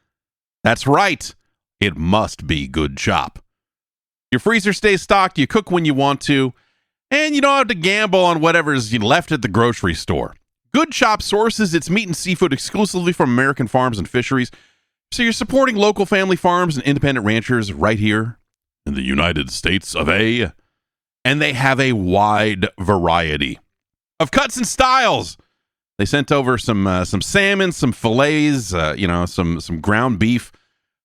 That's right. It must be Good Chop. Your freezer stays stocked, you cook when you want to, and you don't have to gamble on whatever's left at the grocery store. Good Chop sources its meat and seafood exclusively from American farms and fisheries, so you're supporting local family farms and independent ranchers right here in the United States of A. And they have a wide variety of cuts and styles. They sent over some salmon, some fillets, some ground beef,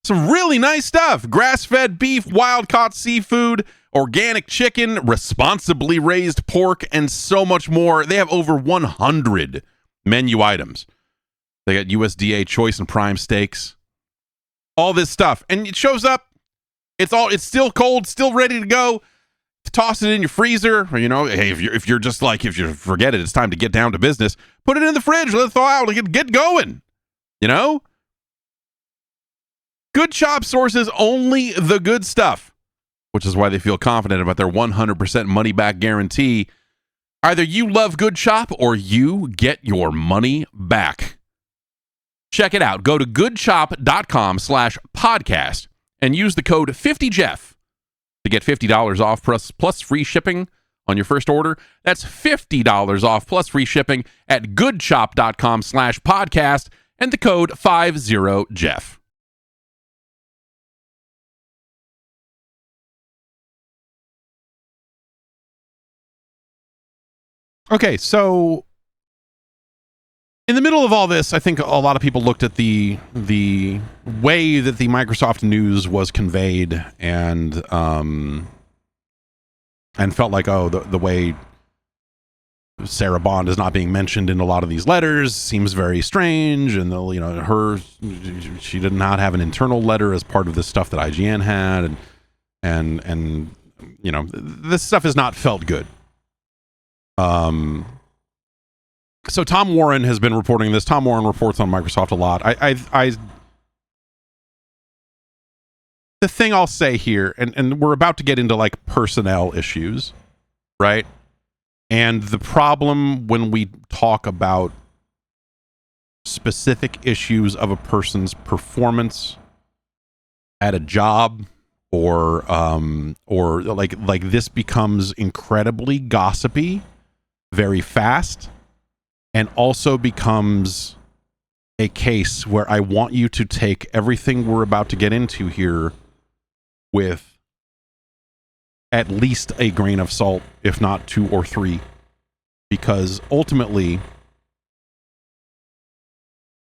some really nice stuff. Grass-fed beef, wild-caught seafood, organic chicken, responsibly raised pork, and so much more. They have over 100 menu items. They got USDA choice and prime steaks. All this stuff. And it shows up. It's still cold, still ready to go. Toss it in your freezer, or, hey, if you forget it, it's time to get down to business. Put it in the fridge, let it thaw out, and get going. Good Chop sources only the good stuff, which is why they feel confident about their 100% money back guarantee. Either you love Good Chop or you get your money back. Check it out. Go to goodchop.com/podcast and use the code 50Jeff to get $50 off plus free shipping on your first order. That's $50 off plus free shipping at goodchop.com/podcast and the code 50Jeff. Okay, so in the middle of all this, I think a lot of people looked at the way that the Microsoft news was conveyed and felt like, the way Sarah Bond is not being mentioned in a lot of these letters seems very strange, and she did not have an internal letter as part of the stuff that IGN had, and this stuff has not felt good. So Tom Warren has been reporting this. Tom Warren reports on Microsoft a lot. The thing I'll say here, and we're about to get into like personnel issues, right? And the problem when we talk about specific issues of a person's performance at a job, or like this becomes incredibly gossipy very fast, and also becomes a case where I want you to take everything we're about to get into here with at least a grain of salt, if not 2 or 3, because ultimately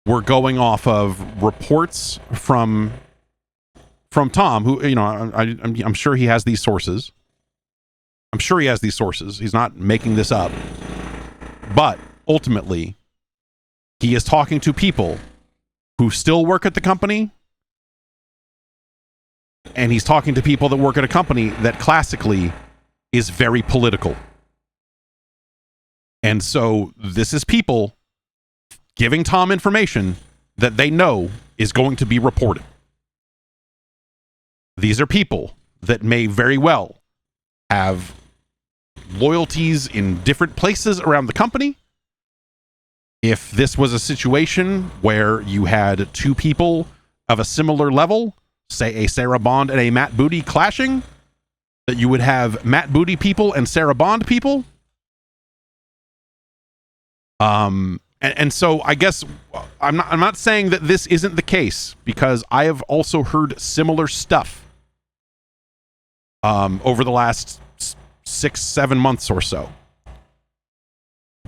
we're going off of reports from Tom, who, you know, I'm sure he has these sources. I'm sure he has these sources. He's not making this up. But ultimately, he is talking to people who still work at the company, and he's talking to people that work at a company that classically is very political. And so this is people giving Tom information that they know is going to be reported. These are people that may very well have loyalties in different places around the company. If this was a situation where you had two people of a similar level, say a Sarah Bond and a Matt Booty clashing, that you would have Matt Booty people and Sarah Bond people. And so I guess I'm not saying that this isn't the case, because I have also heard similar stuff over the last 6-7 months or so.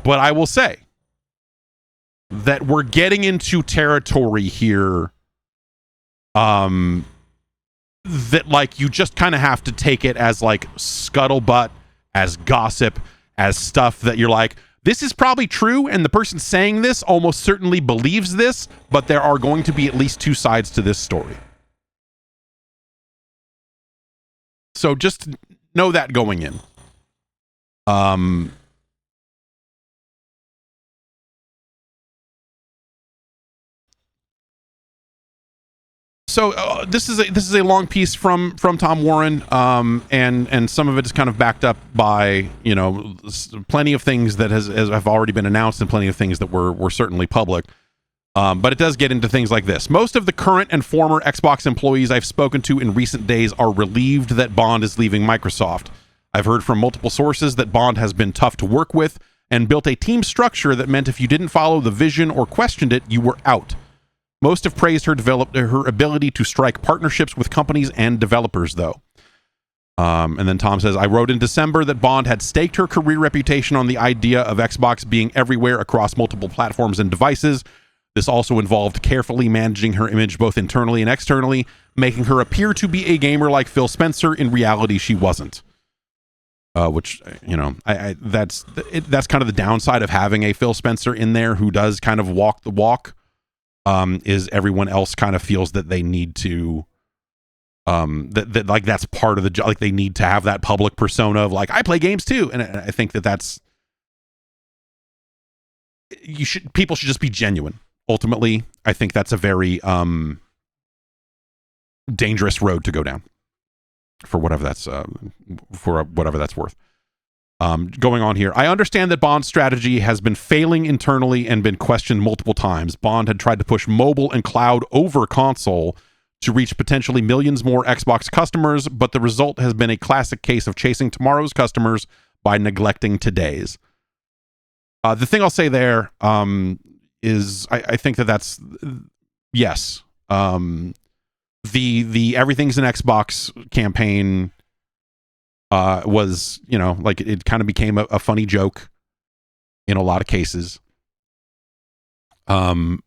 But I will say that we're getting into territory here that, like, you just kind of have to take it as like scuttlebutt, as gossip, as stuff that you're like, this is probably true, and the person saying this almost certainly believes this, but there are going to be at least two sides to this story. So just know that going in. So this is a long piece from Tom Warren, and some of it is kind of backed up by, you know, plenty of things that have already been announced, and plenty of things that were certainly public. But it does get into things like this. Most of the current and former Xbox employees I've spoken to in recent days are relieved that Bond is leaving Microsoft. I've heard from multiple sources that Bond has been tough to work with and built a team structure that meant if you didn't follow the vision or questioned it, you were out. Most have praised her ability to strike partnerships with companies and developers, though. And then Tom says, I wrote in December that Bond had staked her career reputation on the idea of Xbox being everywhere across multiple platforms and devices. This also involved carefully managing her image both internally and externally, making her appear to be a gamer like Phil Spencer. In reality, she wasn't. Which, you know, that's kind of the downside of having a Phil Spencer in there who does kind of walk the walk. Is everyone else kind of feels that they need to, that like that's part of the job, like they need to have that public persona of like, I play games too. And I think that's, people should just be genuine. Ultimately, I think that's a very dangerous road to go down for whatever that's worth. Going on here, I understand that Bond's strategy has been failing internally and been questioned multiple times. Bond had tried to push mobile and cloud over console to reach potentially millions more Xbox customers, but the result has been a classic case of chasing tomorrow's customers by neglecting today's. The thing I'll say there is I think that's yes. The everything's an Xbox campaign was, you know, like it kind of became a funny joke in a lot of cases. And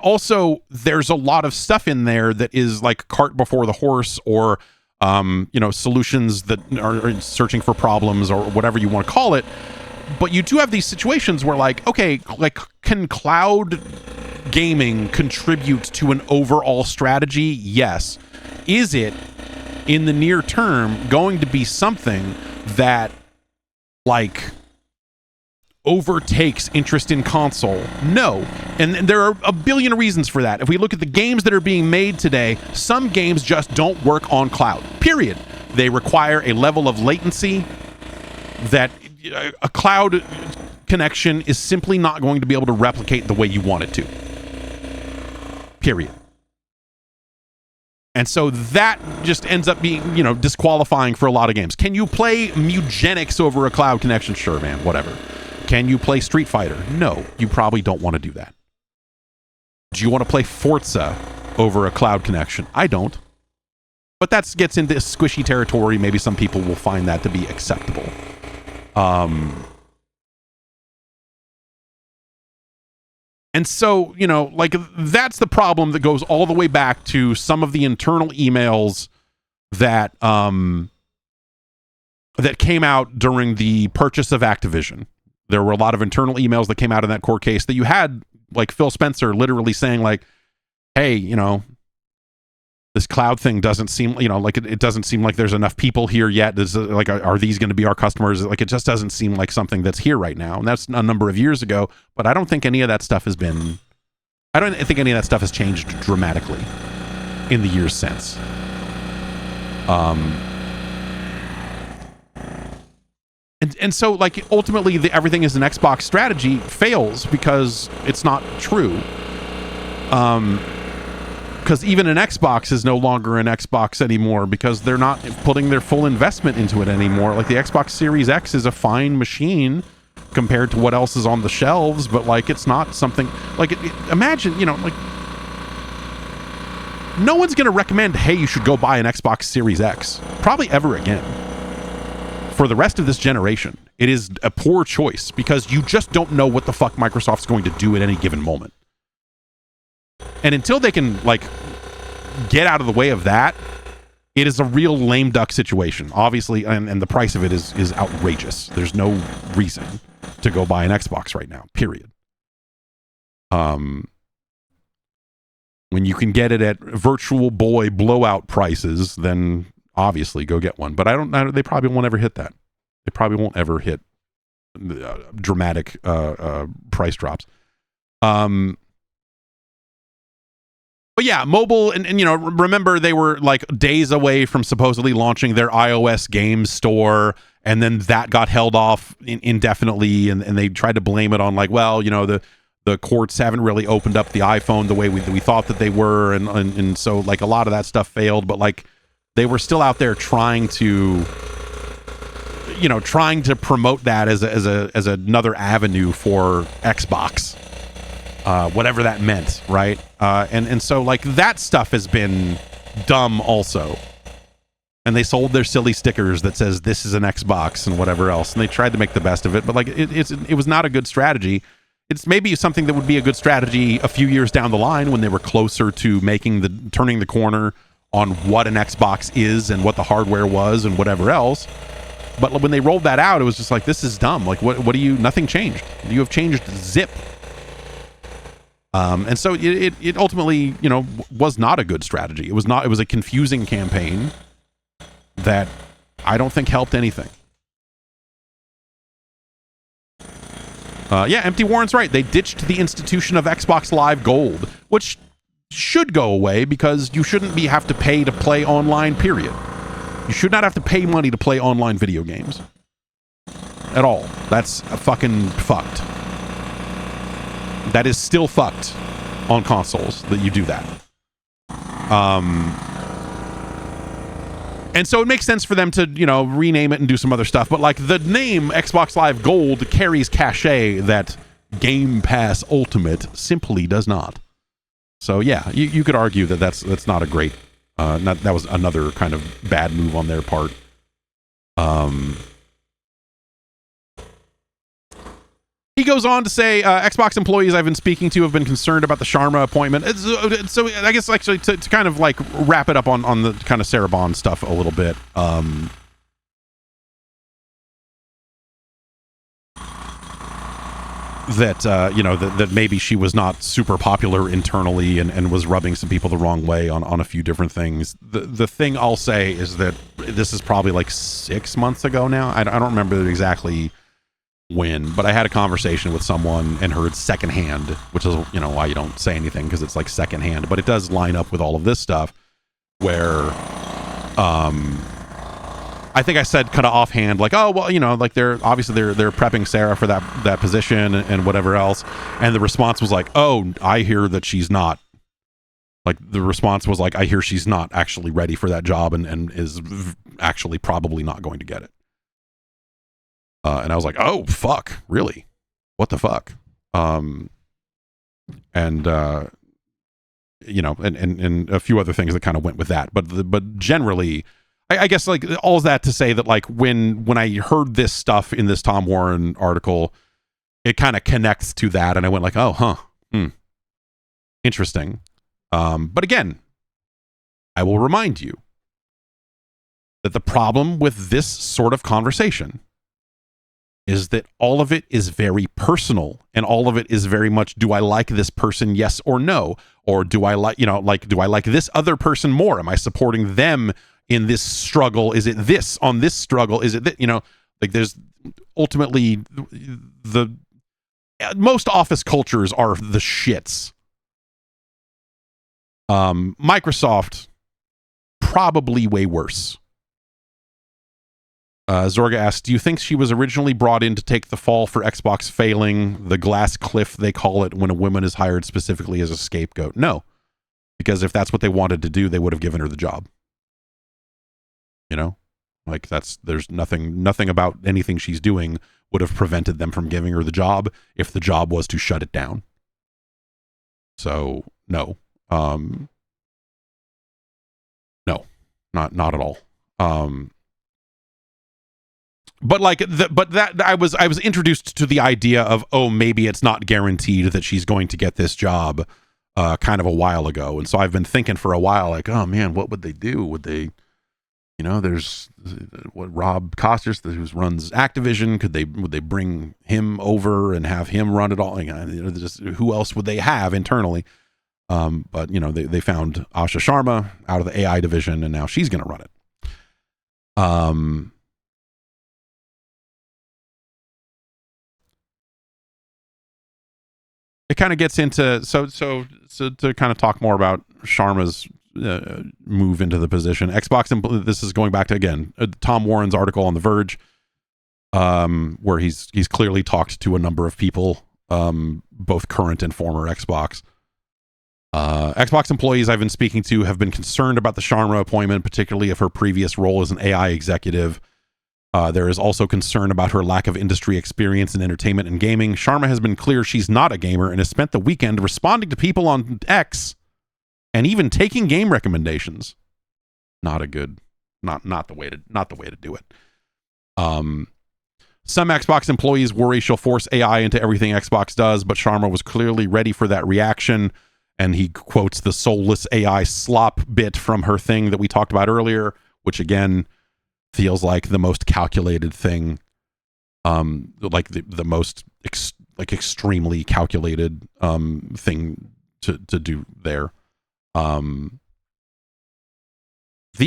also there's a lot of stuff in there that is like cart before the horse, or you know, solutions that are searching for problems, or whatever you want to call it. But you do have these situations where, like, okay, like, can cloud gaming contribute to an overall strategy? Yes. Is it in the near term going to be something that, like, overtakes interest in console? No. And there are a billion reasons for that. If we look at the games that are being made today, some games just don't work on cloud, period. They require a level of latency that a cloud connection is simply not going to be able to replicate the way you want it to, period. And so that just ends up being, you know, disqualifying for a lot of games. Can you play Mugenics over a cloud connection? Sure, man, whatever. Can you play Street Fighter? No, you probably don't want to do that. Do you want to play Forza over a cloud connection? I don't. But that gets into squishy territory. Maybe some people will find that to be acceptable. And so, you know, like that's the problem that goes all the way back to some of the internal emails that that came out during the purchase of Activision. There were a lot of internal emails that came out in that court case that you had like Phil Spencer literally saying like, hey, you know, this cloud thing doesn't seem, you know, like it doesn't seem like there's enough people here yet. There's like, are these going to be our customers? Like, it just doesn't seem like something that's here right now. And that's a number of years ago, but I don't think any of that stuff has changed dramatically in the years since. And so like ultimately everything is an Xbox strategy fails because it's not true. Because even an Xbox is no longer an Xbox anymore because they're not putting their full investment into it anymore. Like the Xbox Series X is a fine machine compared to what else is on the shelves, but like it's not something like imagine, you know, like no one's going to recommend, hey, you should go buy an Xbox Series X probably ever again. For the rest of this generation, it is a poor choice because you just don't know what the fuck Microsoft's going to do at any given moment. And until they can like get out of the way of that, it is a real lame duck situation. Obviously, and the price of it is outrageous. There's no reason to go buy an Xbox right now, period. When you can get it at Virtual Boy blowout prices, then obviously go get one. But they probably won't ever hit that. They probably won't ever hit dramatic price drops. But yeah, mobile, and you know, remember they were like days away from supposedly launching their iOS games store, and then that got held off indefinitely, and they tried to blame it on like, well, you know, the courts haven't really opened up the iPhone the way we thought that they were, and so like a lot of that stuff failed, but like they were still out there trying to promote that as another avenue for Xbox. Whatever that meant, right? And so like that stuff has been dumb also. And they sold their silly stickers that says this is an Xbox and whatever else, and they tried to make the best of it, but like it was not a good strategy. It's maybe something that would be a good strategy a few years down the line when they were closer to turning the corner on what an Xbox is and what the hardware was and whatever else. But when they rolled that out, it was just like, this is dumb. Like what do you, nothing changed. You have changed zip. And so it ultimately, you know, was not a good strategy. It was a confusing campaign that I don't think helped anything. Yeah, Empty Warren's right. They ditched the institution of Xbox Live Gold, which should go away because you shouldn't have to pay to play online, period. You should not have to pay money to play online video games. At all. That's fucking fucked. That is still fucked on consoles that you do that. And so it makes sense for them to, you know, rename it and do some other stuff. But like the name Xbox Live Gold carries cachet that Game Pass Ultimate simply does not. So yeah, you could argue that that's not a great. That was another kind of bad move on their part. He goes on to say, Xbox employees I've been speaking to have been concerned about the Sharma appointment. So I guess actually to kind of like wrap it up on the kind of Sarah Bond stuff a little bit. That maybe she was not super popular internally and was rubbing some people the wrong way on a few different things. The thing I'll say is that this is probably like 6 months ago now. I don't remember exactly when, but I had a conversation with someone and heard secondhand, which is, you know, why you don't say anything because it's like secondhand, but it does line up with all of this stuff where I think I said kind of offhand, like, oh, well, you know, like they're prepping Sarah for that position and whatever else. And the response was like, oh, I hear that she's not. Like the response was like, I hear she's not actually ready for that job and is actually probably not going to get it. And I was like, oh, fuck, really? What the fuck? And a few other things that kind of went with that. But generally, I guess like all that to say that like when I heard this stuff in this Tom Warren article, it kind of connects to that. And I went like, oh, huh. Interesting. But again, I will remind you that the problem with this sort of conversation is that all of it is very personal, and all of it is very much, do I like this person, yes or no? Or do I like, do I like this other person more? Am I supporting them in this struggle? Is it this on this struggle? Is it that, there's ultimately the most office cultures are the shits. Microsoft, probably way worse. Zorga asks, do you think she was originally brought in to take the fall for Xbox failing, the glass cliff they call it when a woman is hired specifically as a scapegoat? No, because if that's what they wanted to do, they would have given her the job. There's nothing about anything she's doing would have prevented them from giving her the job if the job was to shut it down. So no, no, not at all. But I was introduced to the idea of, maybe it's not guaranteed that she's going to get this job kind of a while ago. And so I've been thinking for a while, like, oh man, what would they do? Would they, there's Rob Costas, who runs Activision. Would they bring him over and have him run it all? Who else would they have internally? But they found Asha Sharma out of the AI division, and now she's going to run it. It kind of gets into so to kind of talk more about Sharma's move into the position. Xbox, this is going back to, again, Tom Warren's article on The Verge, where he's clearly talked to a number of people, both current and former Xbox. Xbox employees I've been speaking to have been concerned about the Sharma appointment, particularly of her previous role as an AI executive. There is also concern about her lack of industry experience in entertainment and gaming. Sharma has been clear she's not a gamer and has spent the weekend responding to people on X and even taking game recommendations. Not the way to do it. Some Xbox employees worry she'll force AI into everything Xbox does, but Sharma was clearly ready for that reaction. And he quotes the soulless AI slop bit from her thing that we talked about earlier, which again feels like the most calculated thing, like the most extremely calculated thing to do there. The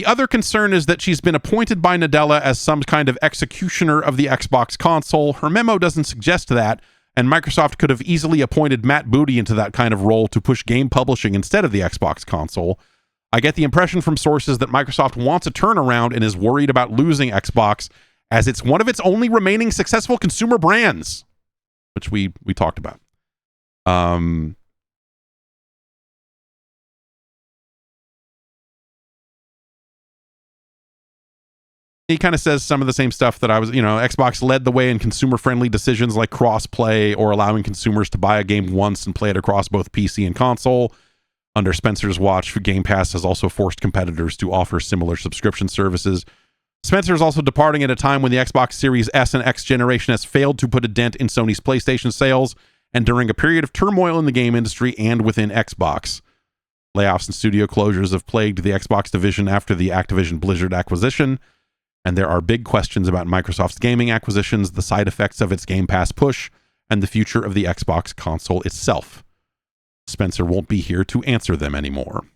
other concern is that she's been appointed by Nadella as some kind of executioner of the Xbox console. Her memo doesn't suggest that, and Microsoft could have easily appointed Matt Booty into that kind of role to push game publishing instead of the Xbox console. I get the impression from sources that Microsoft wants a turnaround and is worried about losing Xbox, as it's one of its only remaining successful consumer brands, which we talked about. He kind of says some of the same stuff that Xbox led the way in consumer-friendly decisions like cross-play or allowing consumers to buy a game once and play it across both PC and console. Under Spencer's watch, Game Pass has also forced competitors to offer similar subscription services. Spencer is also departing at a time when the Xbox Series S and X generation has failed to put a dent in Sony's PlayStation sales, and during a period of turmoil in the game industry and within Xbox. Layoffs and studio closures have plagued the Xbox division after the Activision Blizzard acquisition, and there are big questions about Microsoft's gaming acquisitions, the side effects of its Game Pass push, and the future of the Xbox console itself. Spencer won't be here to answer them anymore.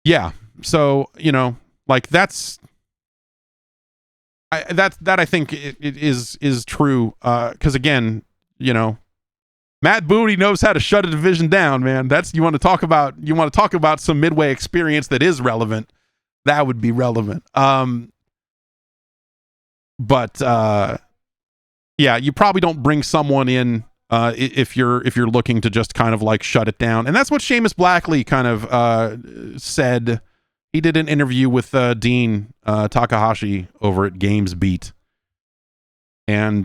Yeah, so that's I think it is true. Because again, Matt Booty knows how to shut a division down, man. You want to talk about some Midway experience that is relevant. That would be relevant. But yeah, you probably don't bring someone in if you're looking to just kind of like shut it down. And that's what Seamus Blackley kind of said. He did an interview with Dean Takahashi over at GamesBeat. And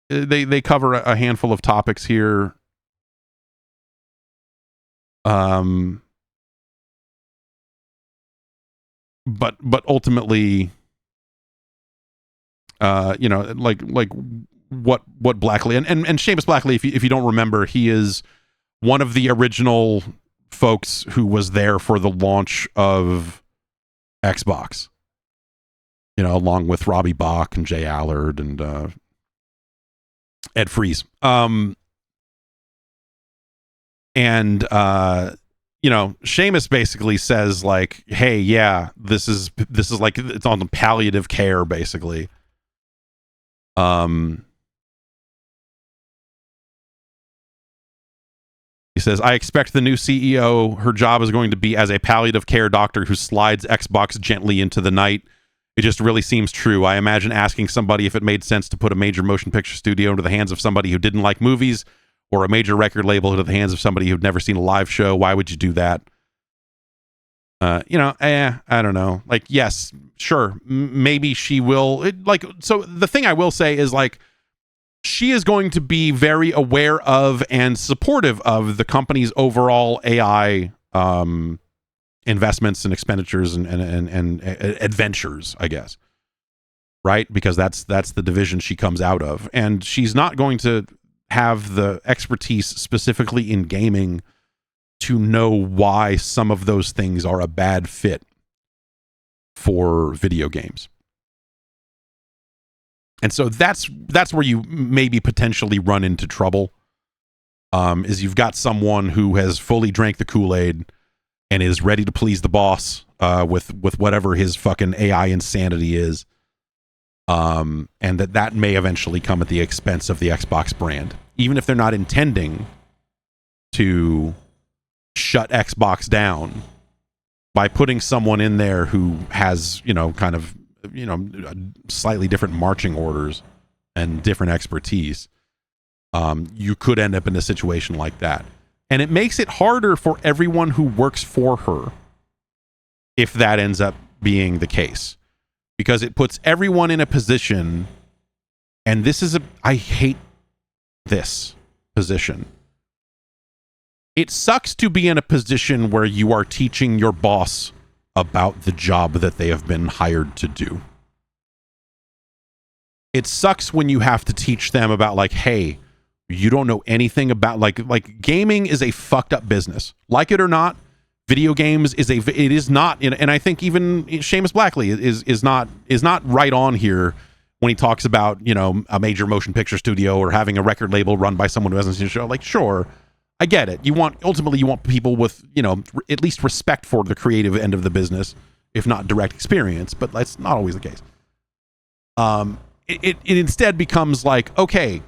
they cover a handful of topics here. But ultimately, You know, like what Blackley and Seamus Blackley, if you don't remember, he is one of the original folks who was there for the launch of Xbox. You know, along with Robbie Bach and Jay Allard and Ed Freeze. You know, Seamus basically says like, hey, yeah, this is like, it's on the palliative care, basically. He says, I expect the new CEO, her job is going to be as a palliative care doctor who slides Xbox gently into the night. It just really seems true. I imagine asking somebody if it made sense to put a major motion picture studio into the hands of somebody who didn't like movies, or a major record label into the hands of somebody who'd never seen a live show. Why would you do that? You know, I don't know. Like, yes, sure, maybe she will. So the thing I will say is, like, she is going to be very aware of and supportive of the company's overall AI investments and expenditures and adventures, I guess. Right? Because that's the division she comes out of. And she's not going to have the expertise specifically in gaming to know why some of those things are a bad fit for video games. And so that's where you maybe potentially run into trouble, is you've got someone who has fully drank the Kool-Aid and is ready to please the boss with whatever his fucking AI insanity is. And that may eventually come at the expense of the Xbox brand, even if they're not intending to shut Xbox down by putting someone in there who has, you know, kind of, you know, slightly different marching orders and different expertise. You could end up in a situation like that. And it makes it harder for everyone who works for her if that ends up being the case. Because it puts everyone in a position, and I hate this position. It sucks to be in a position where you are teaching your boss about the job that they have been hired to do. It sucks when you have to teach them about, like, hey, you don't know anything about, like gaming is a fucked up business. Like it or not, video games is not, and I think even Seamus Blackley is not right on here when he talks about, you know, a major motion picture studio or having a record label run by someone who hasn't seen a show. Like, sure, I get it. Ultimately you want people with, you know, at least respect for the creative end of the business, if not direct experience, but that's not always the case. It instead becomes like, okay,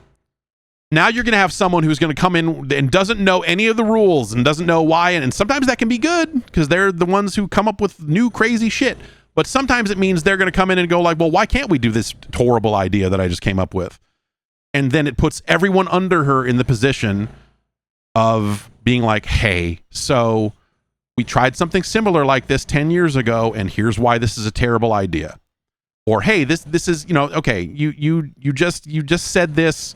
now you're going to have someone who's going to come in and doesn't know any of the rules and doesn't know why. And sometimes that can be good because they're the ones who come up with new crazy shit. But sometimes it means they're going to come in and go like, well, why can't we do this horrible idea that I just came up with? And then it puts everyone under her in the position of being like, hey, so we tried something similar like this 10 years ago, and here's why this is a terrible idea. Or, hey, this is, you know, okay, you just said this,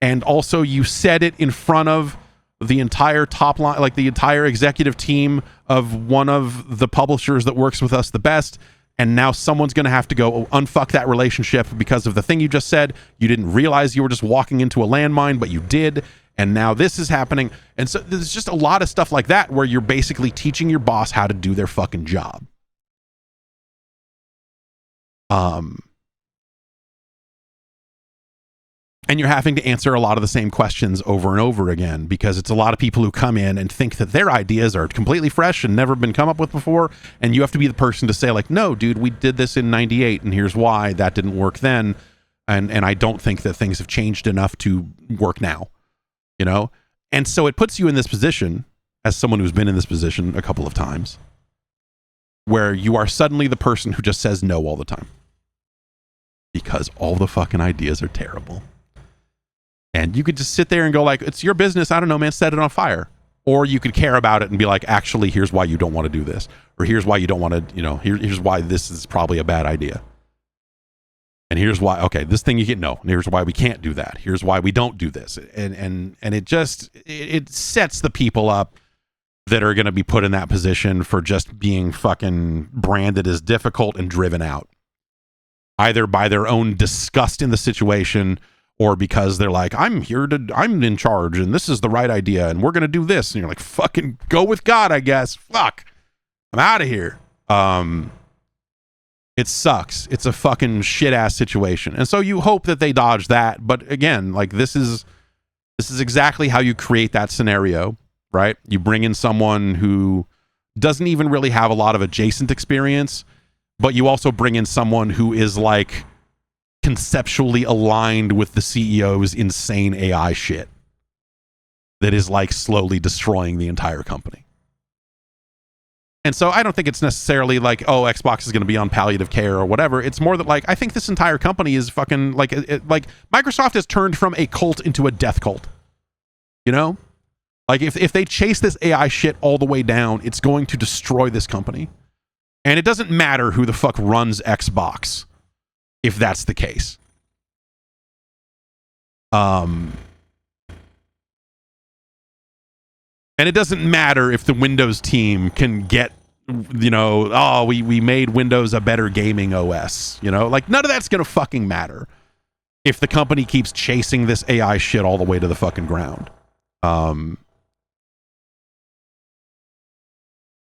and also you said it in front of the entire top line, like the entire executive team of one of the publishers that works with us the best. And now someone's going to have to go unfuck that relationship because of the thing you just said. You didn't realize you were just walking into a landmine, but you did. And now this is happening. And so there's just a lot of stuff like that where you're basically teaching your boss how to do their fucking job. And you're having to answer a lot of the same questions over and over again because it's a lot of people who come in and think that their ideas are completely fresh and never been come up with before. And you have to be the person to say like, no, dude, we did this in 98 and here's why that didn't work then. And I don't think that things have changed enough to work now, you know? And so it puts you in this position as someone who's been in this position a couple of times where you are suddenly the person who just says no all the time because all the fucking ideas are terrible. And you could just sit there and go like, it's your business. I don't know, man, set it on fire. Or you could care about it and be like, actually, here's why you don't want to do this. Or here's why you don't want to, you know, here's why this is probably a bad idea. And here's why, okay, this thing you can know. And here's why we can't do that. Here's why we don't do this. And it sets the people up that are going to be put in that position for just being fucking branded as difficult and driven out. either by their own disgust in the situation or because they're like, I'm in charge and this is the right idea and we're going to do this. And you're like, fucking go with God, I guess. Fuck. I'm out of here. It sucks. It's a fucking shit ass situation. And so you hope that they dodge that. But again, like this is exactly how you create that scenario, right? You bring in someone who doesn't even really have a lot of adjacent experience, but you also bring in someone who is like conceptually aligned with the CEO's insane AI shit that is like slowly destroying the entire company. And so I don't think it's necessarily like, oh, Xbox is going to be on palliative care or whatever. It's more that like, I think this entire company is fucking like, like Microsoft has turned from a cult into a death cult. You know? Like if they chase this AI shit all the way down, it's going to destroy this company. And it doesn't matter who the fuck runs Xbox if that's the case. And it doesn't matter if the Windows team can get, you know, oh, we made Windows a better gaming OS. You know, like none of that's going to fucking matter if the company keeps chasing this AI shit all the way to the fucking ground.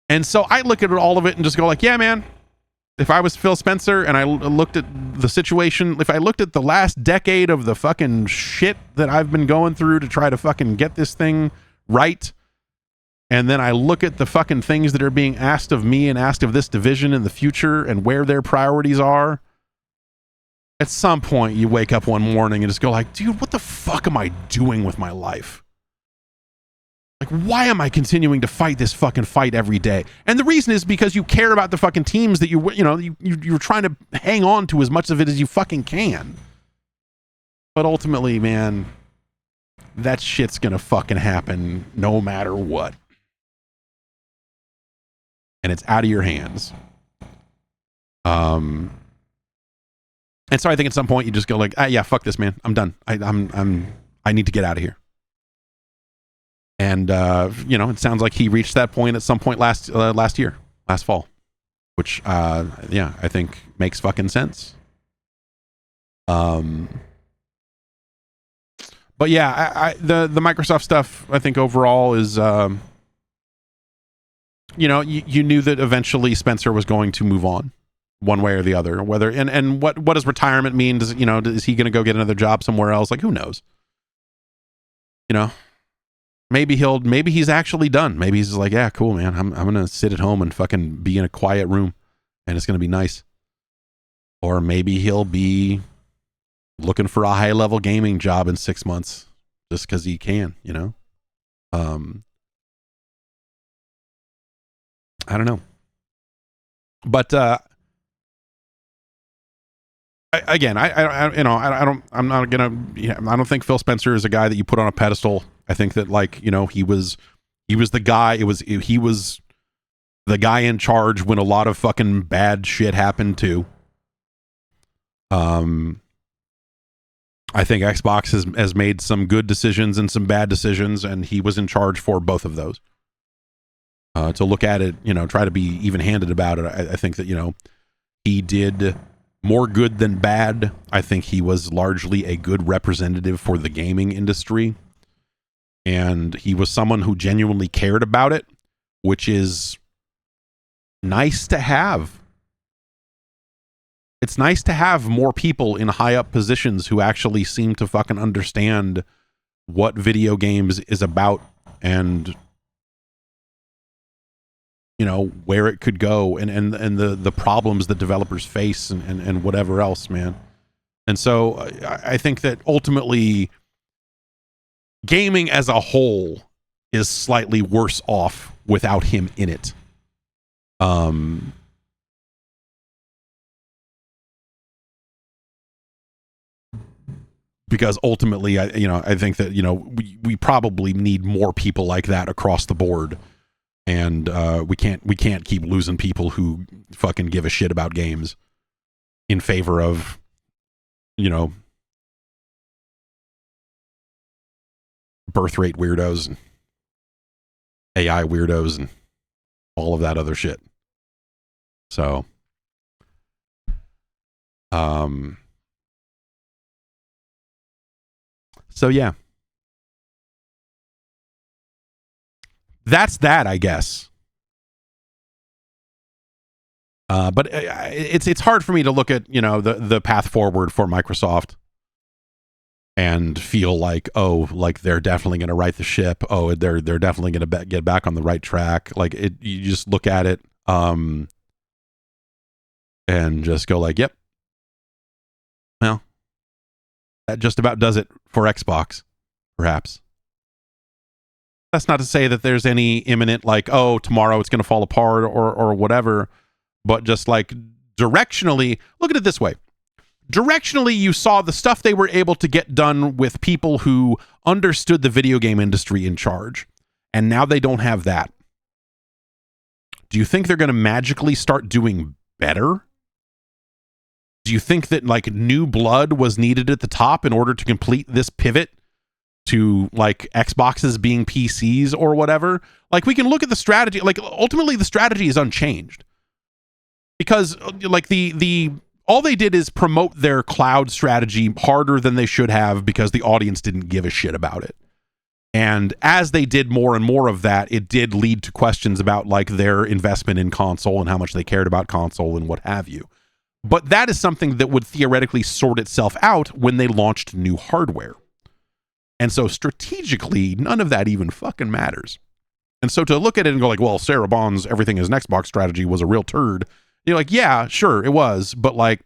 And so I look at all of it and just go like, yeah, man, if I was Phil Spencer and I looked at the situation, if I looked at the last decade of the fucking shit that I've been going through to try to fucking get this thing right, and then I look at the fucking things that are being asked of me and asked of this division in the future and where their priorities are, at some point you wake up one morning and just go like, dude, what the fuck am I doing with my life? Like, why am I continuing to fight this fucking fight every day? And the reason is because you care about the fucking teams that you're trying to hang on to as much of it as you fucking can. But ultimately, man, that shit's gonna fucking happen no matter what. And it's out of your hands. And so I think at some point you just go like, yeah, fuck this, man. I'm done. I need to get out of here. And it sounds like he reached that point at some point last fall, which I think makes fucking sense. But yeah, the Microsoft stuff I think overall is you knew that eventually Spencer was going to move on one way or the other. Whether and what does retirement mean? Does is he going to go get another job somewhere else? Like, who knows? Maybe he's actually done. Maybe he's just like, yeah, cool, man. I'm gonna sit at home and fucking be in a quiet room, and it's gonna be nice. Or maybe he'll be looking for a high level gaming job in 6 months just because he can, I don't know. But I don't think Phil Spencer is a guy that you put on a pedestal. I think that he was the guy. He was the guy in charge when a lot of fucking bad shit happened too. I think Xbox has made some good decisions and some bad decisions, and he was in charge for both of those. To look at it, try to be even-handed about it. I think that he did more good than bad. I think he was largely a good representative for the gaming industry. And he was someone who genuinely cared about it, which is nice to have. It's nice to have more people in high up positions who actually seem to fucking understand what video games is about and where it could go and the problems that developers face and whatever else, man. And so I think that ultimately gaming as a whole is slightly worse off without him in it. Because ultimately, I think that we probably need more people like that across the board, and we can't keep losing people who fucking give a shit about games in favor of birth rate weirdos and AI weirdos and all of that other shit. So Um, so yeah, that's that, I guess. But it's hard for me to look at, you know, the path forward for Microsoft and feel like, oh, like they're definitely going to right the ship. Oh, they're definitely going to get back on the right track. Like you just look at it, and just go like, yep, well, that just about does it for Xbox, perhaps. That's not to say that there's any imminent, like, oh, tomorrow it's going to fall apart or whatever, but just like directionally, look at it this way. Directionally, you saw the stuff they were able to get done with people who understood the video game industry in charge, and now they don't have that. Do you think they're going to magically start doing better? Do you think that like new blood was needed at the top in order to complete this pivot to like Xboxes being PCs or whatever? Like, we can look at the strategy. Like, ultimately the strategy is unchanged, because like the all they did is promote their cloud strategy harder than they should have, because the audience didn't give a shit about it. And as they did more and more of that, it did lead to questions about like their investment in console and how much they cared about console and what have you. But that is something that would theoretically sort itself out when they launched new hardware. And so strategically, none of that even fucking matters. And so to look at it and go like, well, Sarah Bond's everything is an Xbox strategy was a real turd. You're like, yeah, sure, it was. But like,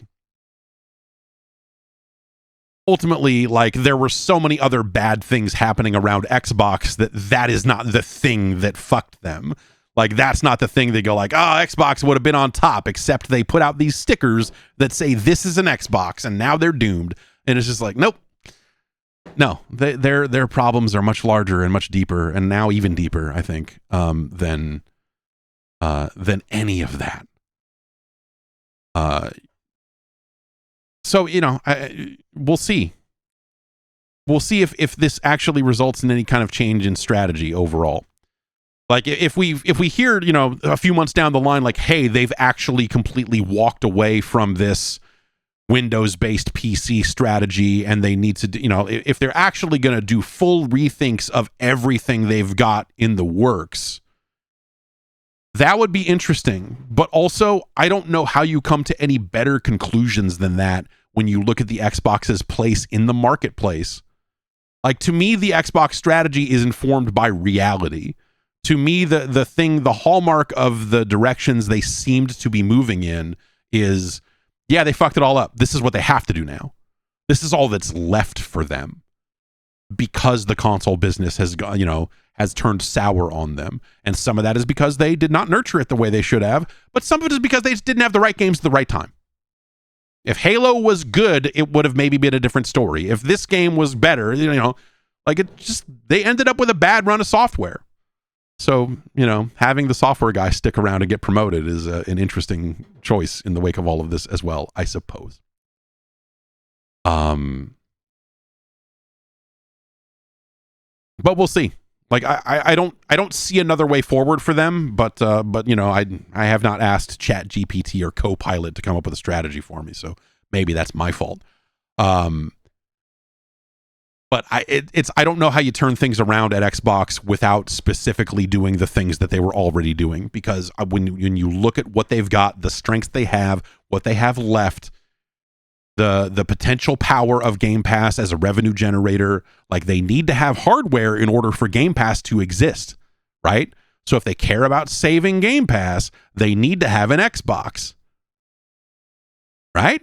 ultimately, like, there were so many other bad things happening around Xbox that is not the thing that fucked them. Like, that's not the thing they go like, oh, Xbox would have been on top, except they put out these stickers that say this is an Xbox and now they're doomed. And it's just like, nope. No, their problems are much larger and much deeper, and now even deeper, I think, than any of that. So, you know, we'll see. We'll see if this actually results in any kind of change in strategy overall. Like, if we hear, you know, a few months down the line, like, hey, they've actually completely walked away from this Windows-based PC strategy, and they need to, you know, if they're actually going to do full rethinks of everything they've got in the works, that would be interesting. But also, I don't know how you come to any better conclusions than that when you look at the Xbox's place in the marketplace. Like, to me, the Xbox strategy is informed by reality. To me, the hallmark of the directions they seemed to be moving in is, yeah, they fucked it all up. This is what they have to do now. This is all that's left for them, because the console business has gone, you know, has turned sour on them. And some of that is because they did not nurture it the way they should have, but some of it is because they just didn't have the right games at the right time. If Halo was good, it would have maybe been a different story. If this game was better, you know, like, it just, they ended up with a bad run of software. So, you know, having the software guy stick around and get promoted is an interesting choice in the wake of all of this as well, I suppose. But we'll see. Like, I don't see another way forward for them, but you know, I have not asked ChatGPT or Copilot to come up with a strategy for me, so maybe that's my fault. But I don't know how you turn things around at Xbox without specifically doing the things that they were already doing, because when you look at what they've got, the strengths they have, what they have left, the potential power of Game Pass as a revenue generator, like, they need to have hardware in order for Game Pass to exist, right? So if they care about saving Game Pass, they need to have an Xbox, right?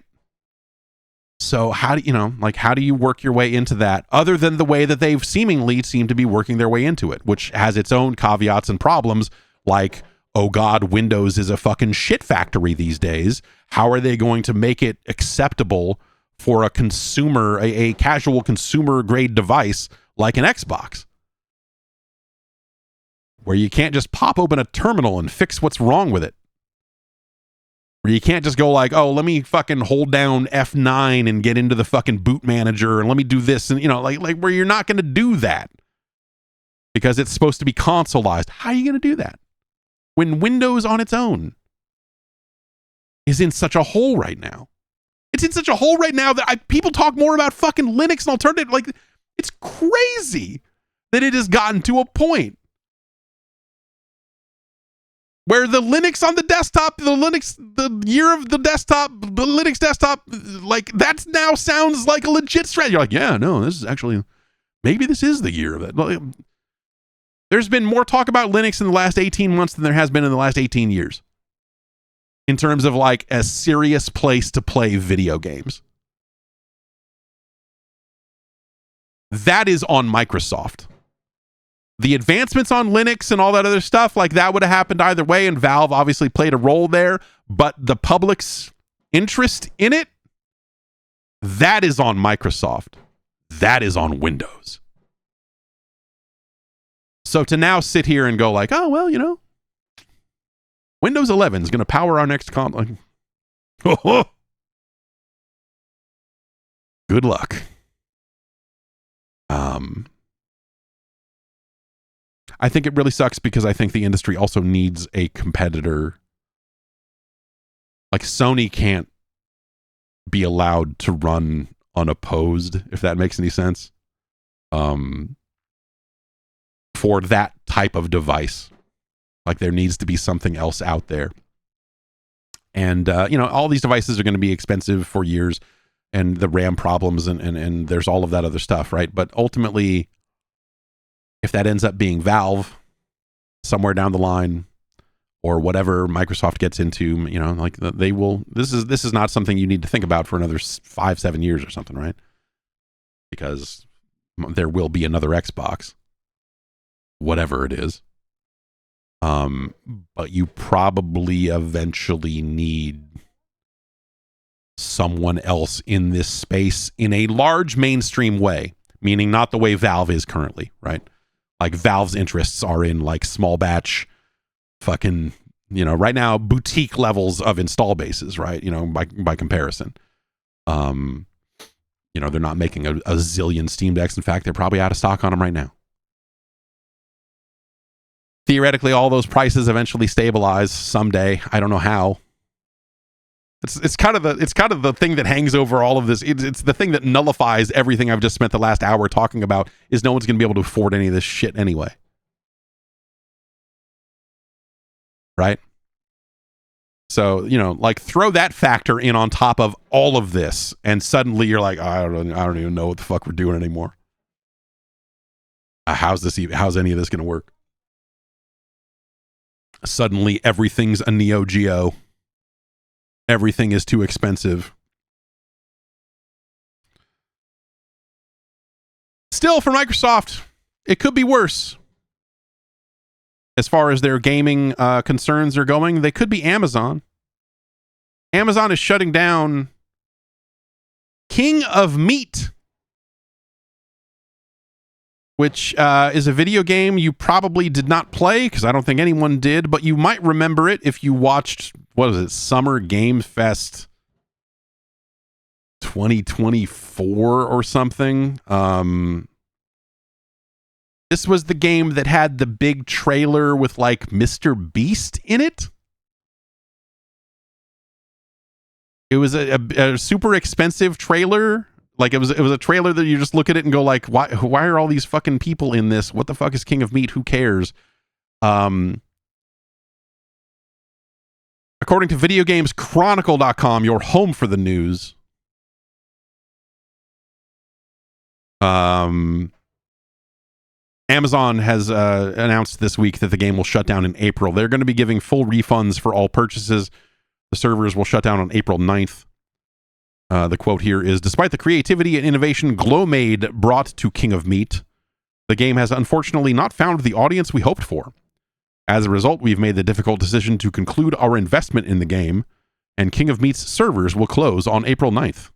So how do you work your way into that, other than the way that they've seemingly seem to be working their way into it, which has its own caveats and problems, like, oh God, Windows is a fucking shit factory these days. How are they going to make it acceptable for a consumer, a casual consumer grade device like an Xbox, where you can't just pop open a terminal and fix what's wrong with it? Where you can't just go like, oh, let me fucking hold down F9 and get into the fucking boot manager and let me do this, and, you know, like where you're not going to do that because it's supposed to be consoleized. How are you going to do that when Windows on its own is in such a hole right now? It's in such a hole right now that people talk more about fucking Linux and alternative. Like, it's crazy that it has gotten to a point where the Linux on the desktop, the year of the desktop, the Linux desktop, like, that now sounds like a legit strategy. You're like, yeah, no, this is actually, maybe this is the year of it. There's been more talk about Linux in the last 18 months than there has been in the last 18 years. In terms of like a serious place to play video games. That is on Microsoft. The advancements on Linux and all that other stuff, like that would have happened either way, and Valve obviously played a role there, but the public's interest in it, that is on Microsoft. That is on Windows. So to now sit here and go like, oh, well, you know, Windows 11 is going to power our next console. Good luck. I think it really sucks because I think the industry also needs a competitor. Like, Sony can't be allowed to run unopposed, if that makes any sense, for that type of device. Like, there needs to be something else out there. And, you know, all these devices are going to be expensive for years, and the RAM problems, and there's all of that other stuff, right? But ultimately, if that ends up being Valve somewhere down the line, or whatever Microsoft gets into, you know, like, they will, this is not something you need to think about for another 5-7 years or something, right? Because there will be another Xbox, whatever it is. But you probably eventually need someone else in this space in a large mainstream way, meaning not the way Valve is currently, right? Like, Valve's interests are in like small batch fucking, you know, right now boutique levels of install bases, right? You know, by comparison. You know, they're not making a zillion Steam Decks. In fact, they're probably out of stock on them right now. Theoretically, all those prices eventually stabilize someday. I don't know how. It's kind of the thing that hangs over all of this. It's the thing that nullifies everything I've just spent the last hour talking about, is no one's going to be able to afford any of this shit anyway. Right? So, you know, like, throw that factor in on top of all of this, and suddenly you're like, I don't even know what the fuck we're doing anymore. How's any of this going to work? Suddenly everything's a Neo Geo. Everything is too expensive. Still, for Microsoft, it could be worse. As far as their gaming concerns are going, they could be Amazon. Amazon is shutting down King of Meat, which is a video game you probably did not play, because I don't think anyone did, but you might remember it if you watched, what was it, Summer Game Fest 2024 or something. This was the game that had the big trailer with like Mr. Beast in it. It was a super expensive trailer. Like, it was a trailer that you just look at it and go like, why are all these fucking people in this? What the fuck is King of Meat? Who cares? According to VideoGamesChronicle.com, your home for the news, Amazon has announced this week that the game will shut down in April. They're going to be giving full refunds for all purchases. The servers will shut down on April 9th. The quote here is, despite the creativity and innovation Glowmade brought to King of Meat, the game has unfortunately not found the audience we hoped for. As a result, we've made the difficult decision to conclude our investment in the game, and King of Meat's servers will close on April 9th.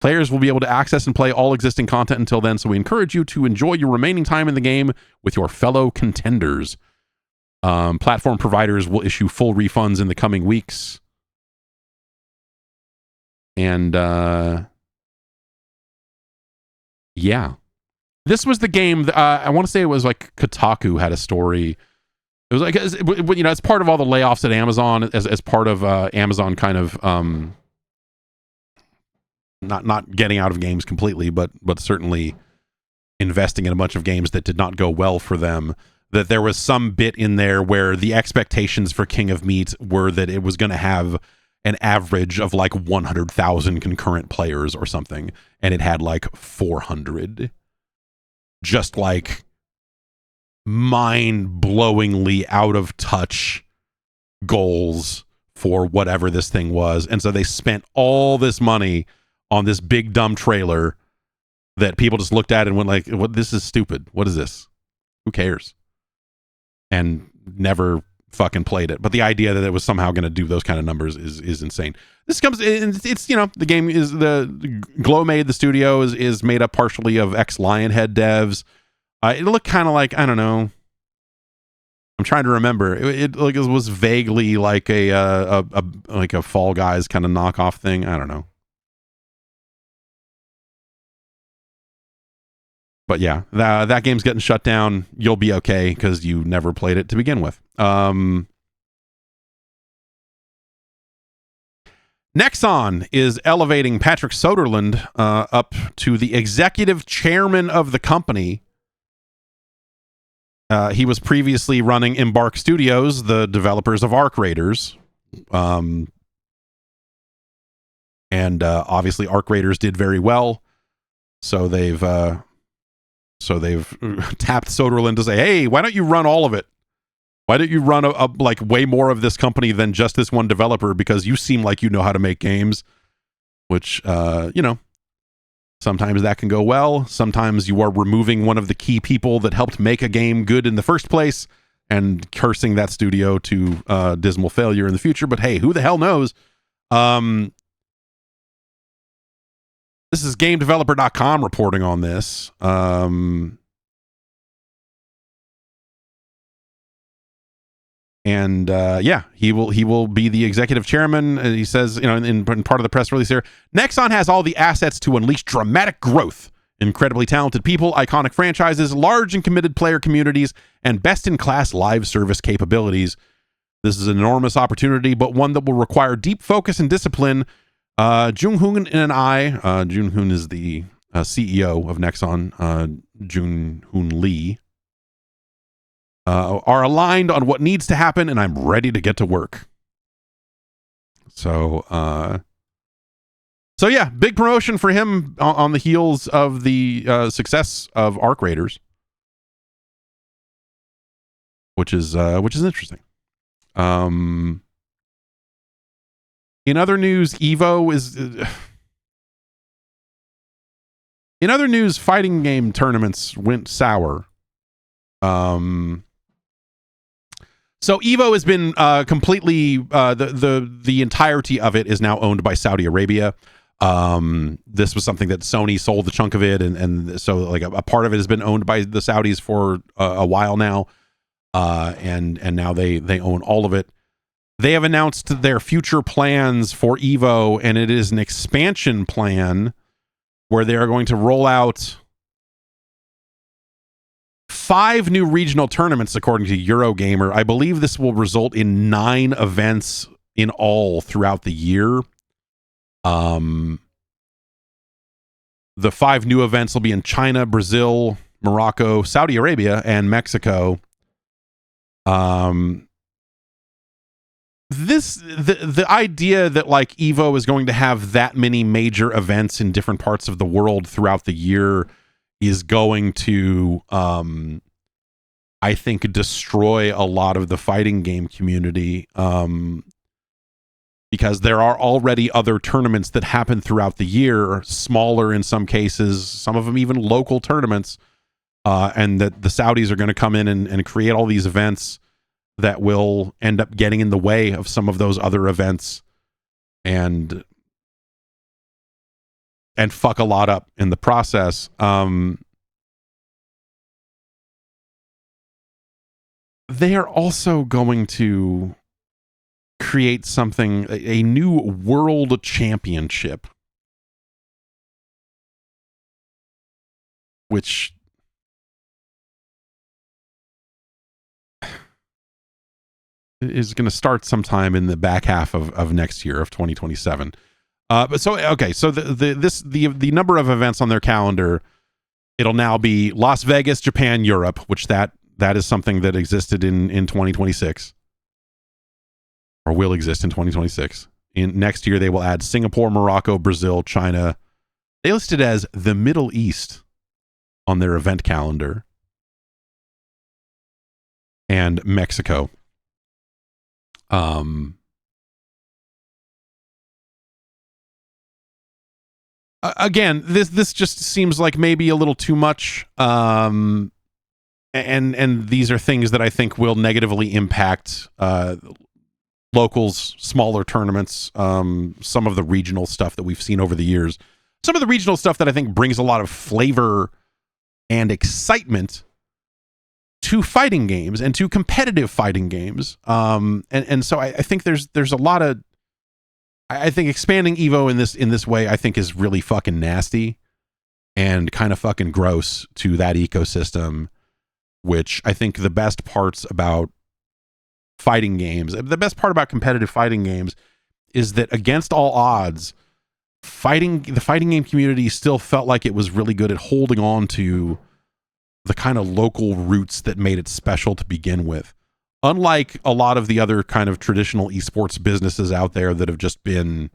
Players will be able to access and play all existing content until then, so we encourage you to enjoy your remaining time in the game with your fellow contenders. Platform providers will issue full refunds in the coming weeks. And, yeah. This was the game that, I want to say it was like Kotaku had a story. It was like, you know, it's part of all the layoffs at Amazon, as part of Amazon kind of not getting out of games completely, but certainly investing in a bunch of games that did not go well for them, that there was some bit in there where the expectations for King of Meat were that it was going to have an average of like 100,000 concurrent players or something, and it had like 400. Just like mind-blowingly out of touch goals for whatever this thing was. And so they spent all this money on this big dumb trailer that people just looked at and went like, "What? This is stupid. What is this? Who cares?" And never fucking played it. But the idea that it was somehow going to do those kind of numbers is insane. This comes in, it's, you know, the game is the Glowmade, the studio is made up partially of ex-Lionhead devs. It looked kind of like, I don't know, I'm trying to remember. It was vaguely like a Fall Guys kind of knockoff thing. I don't know. But yeah, that game's getting shut down. You'll be okay because you never played it to begin with. Nexon is elevating Patrick Soderlund up to the executive chairman of the company. He was previously running Embark Studios, the developers of Arc Raiders. And obviously Arc Raiders did very well. So they've tapped Soderlund to say, "Hey, why don't you run all of it? Why don't you run a like way more of this company than just this one developer? Because you seem like you know how to make games." Which, you know, sometimes that can go well. Sometimes you are removing one of the key people that helped make a game good in the first place and cursing that studio to dismal failure in the future. But hey, who the hell knows? This is GameDeveloper.com reporting on this. Yeah, he will be the executive chairman. He says, you know, in part of the press release here, Nexon has all the assets to unleash dramatic growth. Incredibly talented people, iconic franchises, large and committed player communities, and best-in-class live service capabilities. This is an enormous opportunity, but one that will require deep focus and discipline. Jung Hoon and I, Jung Hoon is the CEO of Nexon, Jung Hoon Lee, are aligned on what needs to happen, and I'm ready to get to work. So yeah, big promotion for him on the heels of the success of Arc Raiders, which is interesting. In other news, Evo is... in other news, fighting game tournaments went sour. So Evo has been completely... the entirety of it is now owned by Saudi Arabia. This was something that Sony sold a chunk of it, and so like a part of it has been owned by the Saudis for a while now. And now they own all of it. They have announced their future plans for Evo, and it is an expansion plan where they are going to roll out 5 new regional tournaments, according to Eurogamer. I believe this will result in 9 events in all throughout the year. The 5 new events will be in China, Brazil, Morocco, Saudi Arabia, and Mexico. The idea that like Evo is going to have that many major events in different parts of the world throughout the year is going to I think destroy a lot of the fighting game community, because there are already other tournaments that happen throughout the year, smaller in some cases, some of them even local tournaments, and that the Saudis are going to come in and create all these events that will end up getting in the way of some of those other events and fuck a lot up in the process. They are also going to create something, a new world championship, which is going to start sometime in the back half of next year, of 2027. But so okay, so the number of events on their calendar, it'll now be Las Vegas, Japan, Europe, which that is something that existed in 2026 or will exist in 2026. In next year, they will add Singapore, Morocco, Brazil, China. They listed as the Middle East on their event calendar, and Mexico. Again, this just seems like maybe a little too much. And these are things that I think will negatively impact locals, smaller tournaments, some of the regional stuff that we've seen over the years. Some of the regional stuff that I think brings a lot of flavor and excitement to fighting games and to competitive fighting games. And so I think there's a lot of, I think expanding Evo in this way, I think is really fucking nasty and kind of fucking gross to that ecosystem, which I think the best parts about fighting games, the best part about competitive fighting games is that against all odds, the fighting game community still felt like it was really good at holding on to the kind of local roots that made it special to begin with. Unlike a lot of the other kind of traditional esports businesses out there that have just been,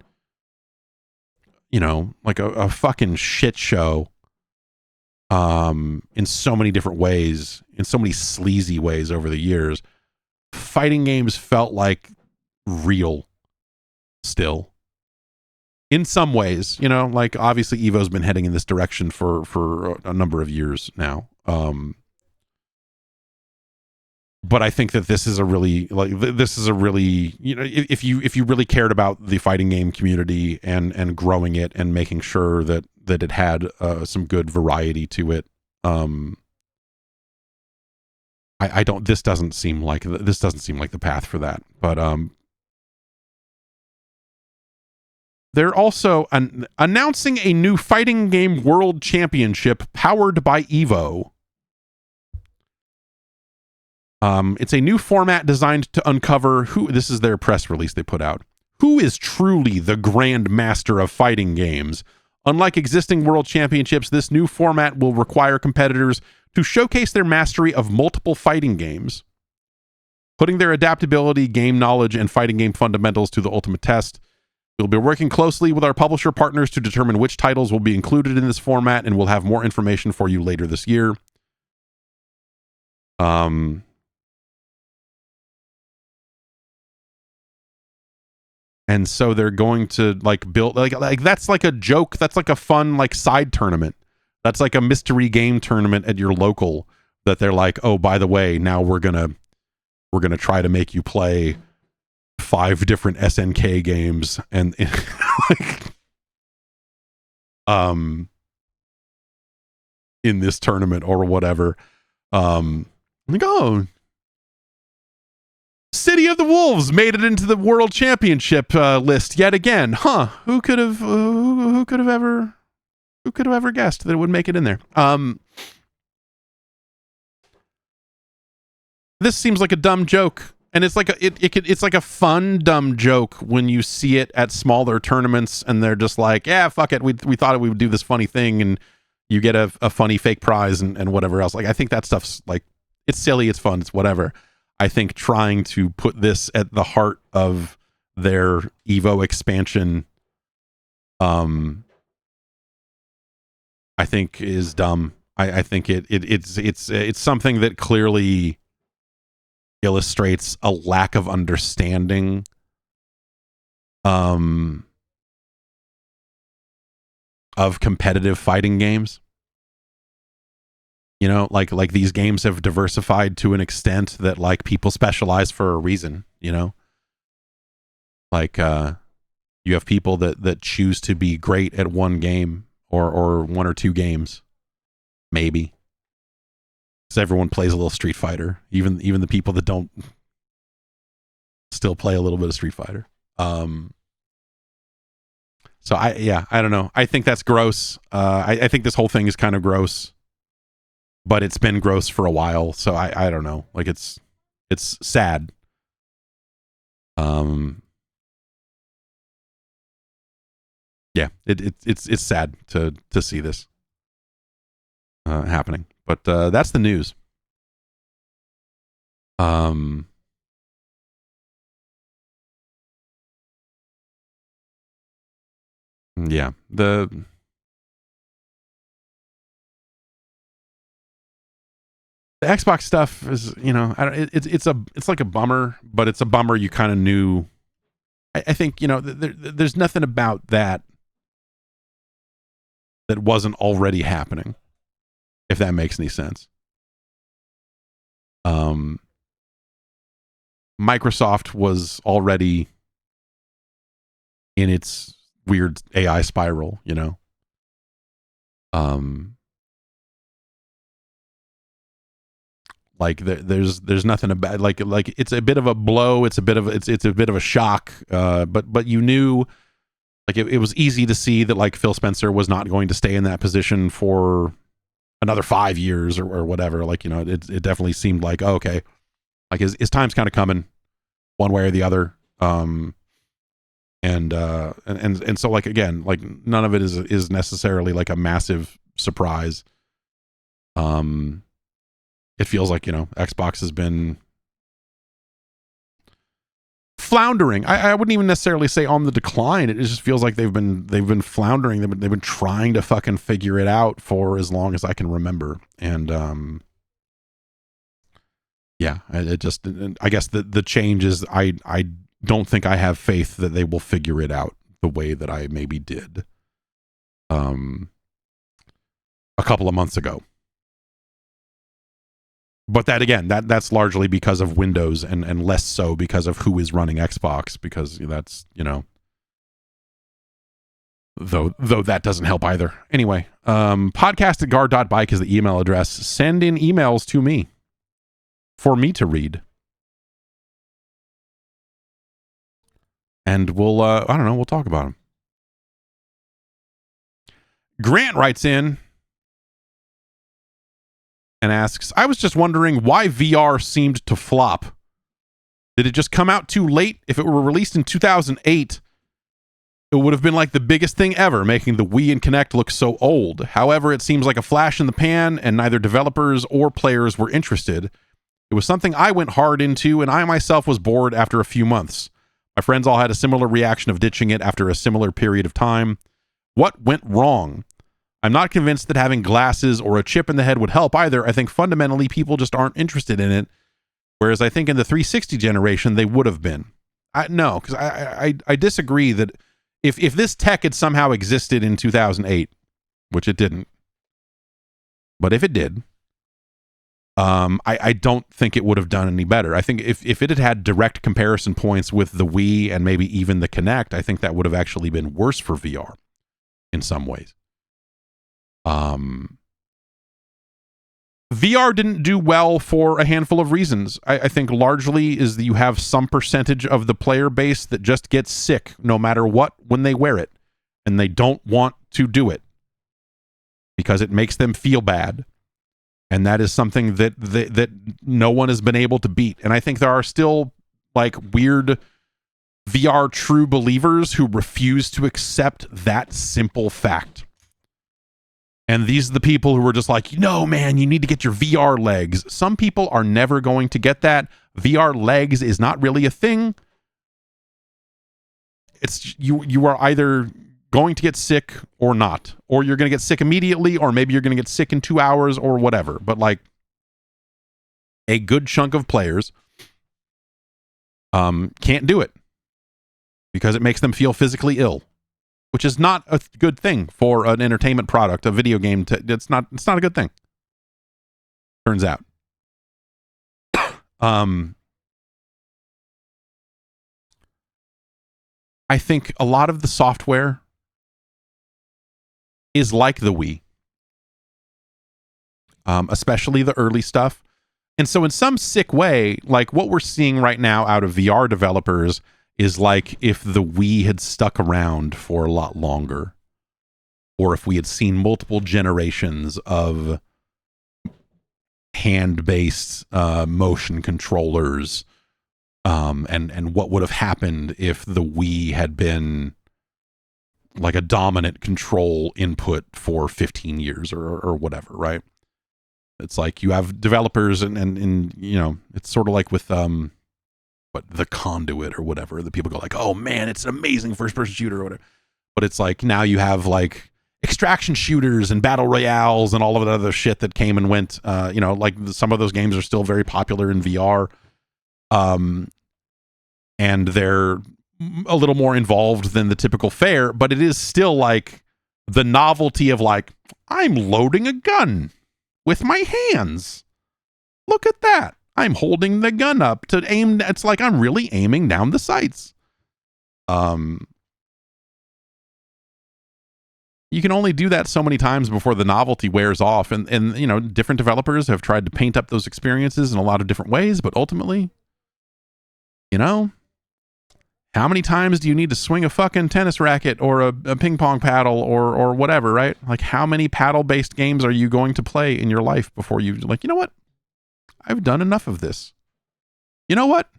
you know, like a fucking shit show in so many different ways, in so many sleazy ways over the years, fighting games felt like real still. In some ways, you know, like obviously Evo's been heading in this direction for a number of years now. But I think that this is a really, you know, if you really cared about the fighting game community and growing it and making sure that it had some good variety to it, I don't. This doesn't seem like the path for that. But they're also announcing a new fighting game world championship powered by Evo. It's a new format designed to uncover who, this is their press release they put out, who is truly the grand master of fighting games. Unlike existing world championships, this new format will require competitors to showcase their mastery of multiple fighting games, putting their adaptability, game knowledge, and fighting game fundamentals to the ultimate test. We'll be working closely with our publisher partners to determine which titles will be included in this format, and we'll have more information for you later this year. And so they're going to like build like that's like a joke. That's like a fun like side tournament. That's like a mystery game tournament at your local that they're like, oh, by the way, now we're gonna try to make you play 5 different SNK games and like, in this tournament or whatever. Like, oh, City of the Wolves made it into the World Championship list yet again. Huh? Who could have ever guessed that it would make it in there? This seems like a dumb joke, and it's like it's like a fun dumb joke when you see it at smaller tournaments, and they're just like, yeah, fuck it, we thought we would do this funny thing, and you get a funny fake prize and whatever else. Like, I think that stuff's like, it's silly, it's fun, it's whatever. I think trying to put this at the heart of their Evo expansion, I think is dumb. I think it's something that clearly illustrates a lack of understanding of competitive fighting games. You know, like these games have diversified to an extent that like people specialize for a reason, you know? Like you have people that choose to be great at one game or 1 or 2 games, maybe. Because everyone plays a little Street Fighter, even the people that don't still play a little bit of Street Fighter. So I don't know. I think that's gross. I think this whole thing is kind of gross. But it's been gross for a while, so I don't know. Like, it's sad. yeah, it's sad to see this happening, but that's the news. Yeah, the Xbox stuff is, it's like a bummer, but it's a bummer you kind of knew. I think, there's nothing about that wasn't already happening, if that makes any sense. Microsoft was already in its weird AI spiral, like there's nothing about like it's a bit of a blow, it's a bit of a shock, but you knew, like it was easy to see that like Phil Spencer was not going to stay in that position for another 5 years or whatever. Like, it definitely seemed like, oh, okay, like his time's kind of coming one way or the other. And so, like, again, like none of it is necessarily like a massive surprise. It feels like, Xbox has been floundering. I wouldn't even necessarily say on the decline. It just feels like they've been floundering. They've been trying to fucking figure it out for as long as I can remember. And yeah, I guess the change is I don't think I have faith that they will figure it out the way that I maybe did a couple of months ago. But that, again, that's largely because of Windows and less so because of who is running Xbox, because that's, though that doesn't help either. Anyway, podcast@gar.bike is the email address. Send in emails to me for me to read. And we'll, we'll talk about them. Grant writes in and asks, I was just wondering why VR seemed to flop. Did it just come out too late? If it were released in 2008, it would have been like the biggest thing ever, making the Wii and Kinect look so old. However, it seems like a flash in the pan, and neither developers or players were interested. It was something I went hard into, and I myself was bored after a few months. My friends all had a similar reaction of ditching it after a similar period of time. What went wrong? I'm not convinced that having glasses or a chip in the head would help either. I think fundamentally people just aren't interested in it, whereas I think in the 360 generation they would have been. No, because I disagree that if this tech had somehow existed in 2008, which it didn't, but if it did, I don't think it would have done any better. I think if it had had direct comparison points with the Wii and maybe even the Kinect, I think that would have actually been worse for VR in some ways. VR didn't do well for a handful of reasons. I think largely is that you have some percentage of the player base that just gets sick no matter what when they wear it, and they don't want to do it because it makes them feel bad. And that is something that no one has been able to beat. And I think there are still like weird VR true believers who refuse to accept that simple fact. And these are the people who are just like, no, man, you need to get your VR legs. Some people are never going to get that. VR legs is not really a thing. It's you are either going to get sick or not, or you're going to get sick immediately, or maybe you're going to get sick in 2 hours or whatever. But like a good chunk of players can't do it because it makes them feel physically ill, which is not a good thing for an entertainment product, a video game. It's not a good thing. Turns out. I think a lot of the software is like the Wii, especially the early stuff. And so in some sick way, like what we're seeing right now out of VR developers is like if the Wii had stuck around for a lot longer, or if we had seen multiple generations of hand-based motion controllers, and what would have happened if the Wii had been like a dominant control input for 15 years or whatever, right? It's like you have developers and you know, it's sort of like with what the Conduit or whatever, the people go like, oh man, it's an amazing first person shooter or whatever. But it's like now you have like extraction shooters and battle royales and all of that other shit that came and went. You know, like some of those games are still very popular in VR. And they're a little more involved than the typical fare, but it is still like the novelty of like, I'm loading a gun with my hands. Look at that. I'm holding the gun up to aim. It's like I'm really aiming down the sights. You can only do that so many times before the novelty wears off. And you know, different developers have tried to paint up those experiences in a lot of different ways, but ultimately, you know, how many times do you need to swing a fucking tennis racket or a ping pong paddle or whatever, right? Like, how many paddle-based games are you going to play in your life before you, like, you know what? I've done enough of this. You know what?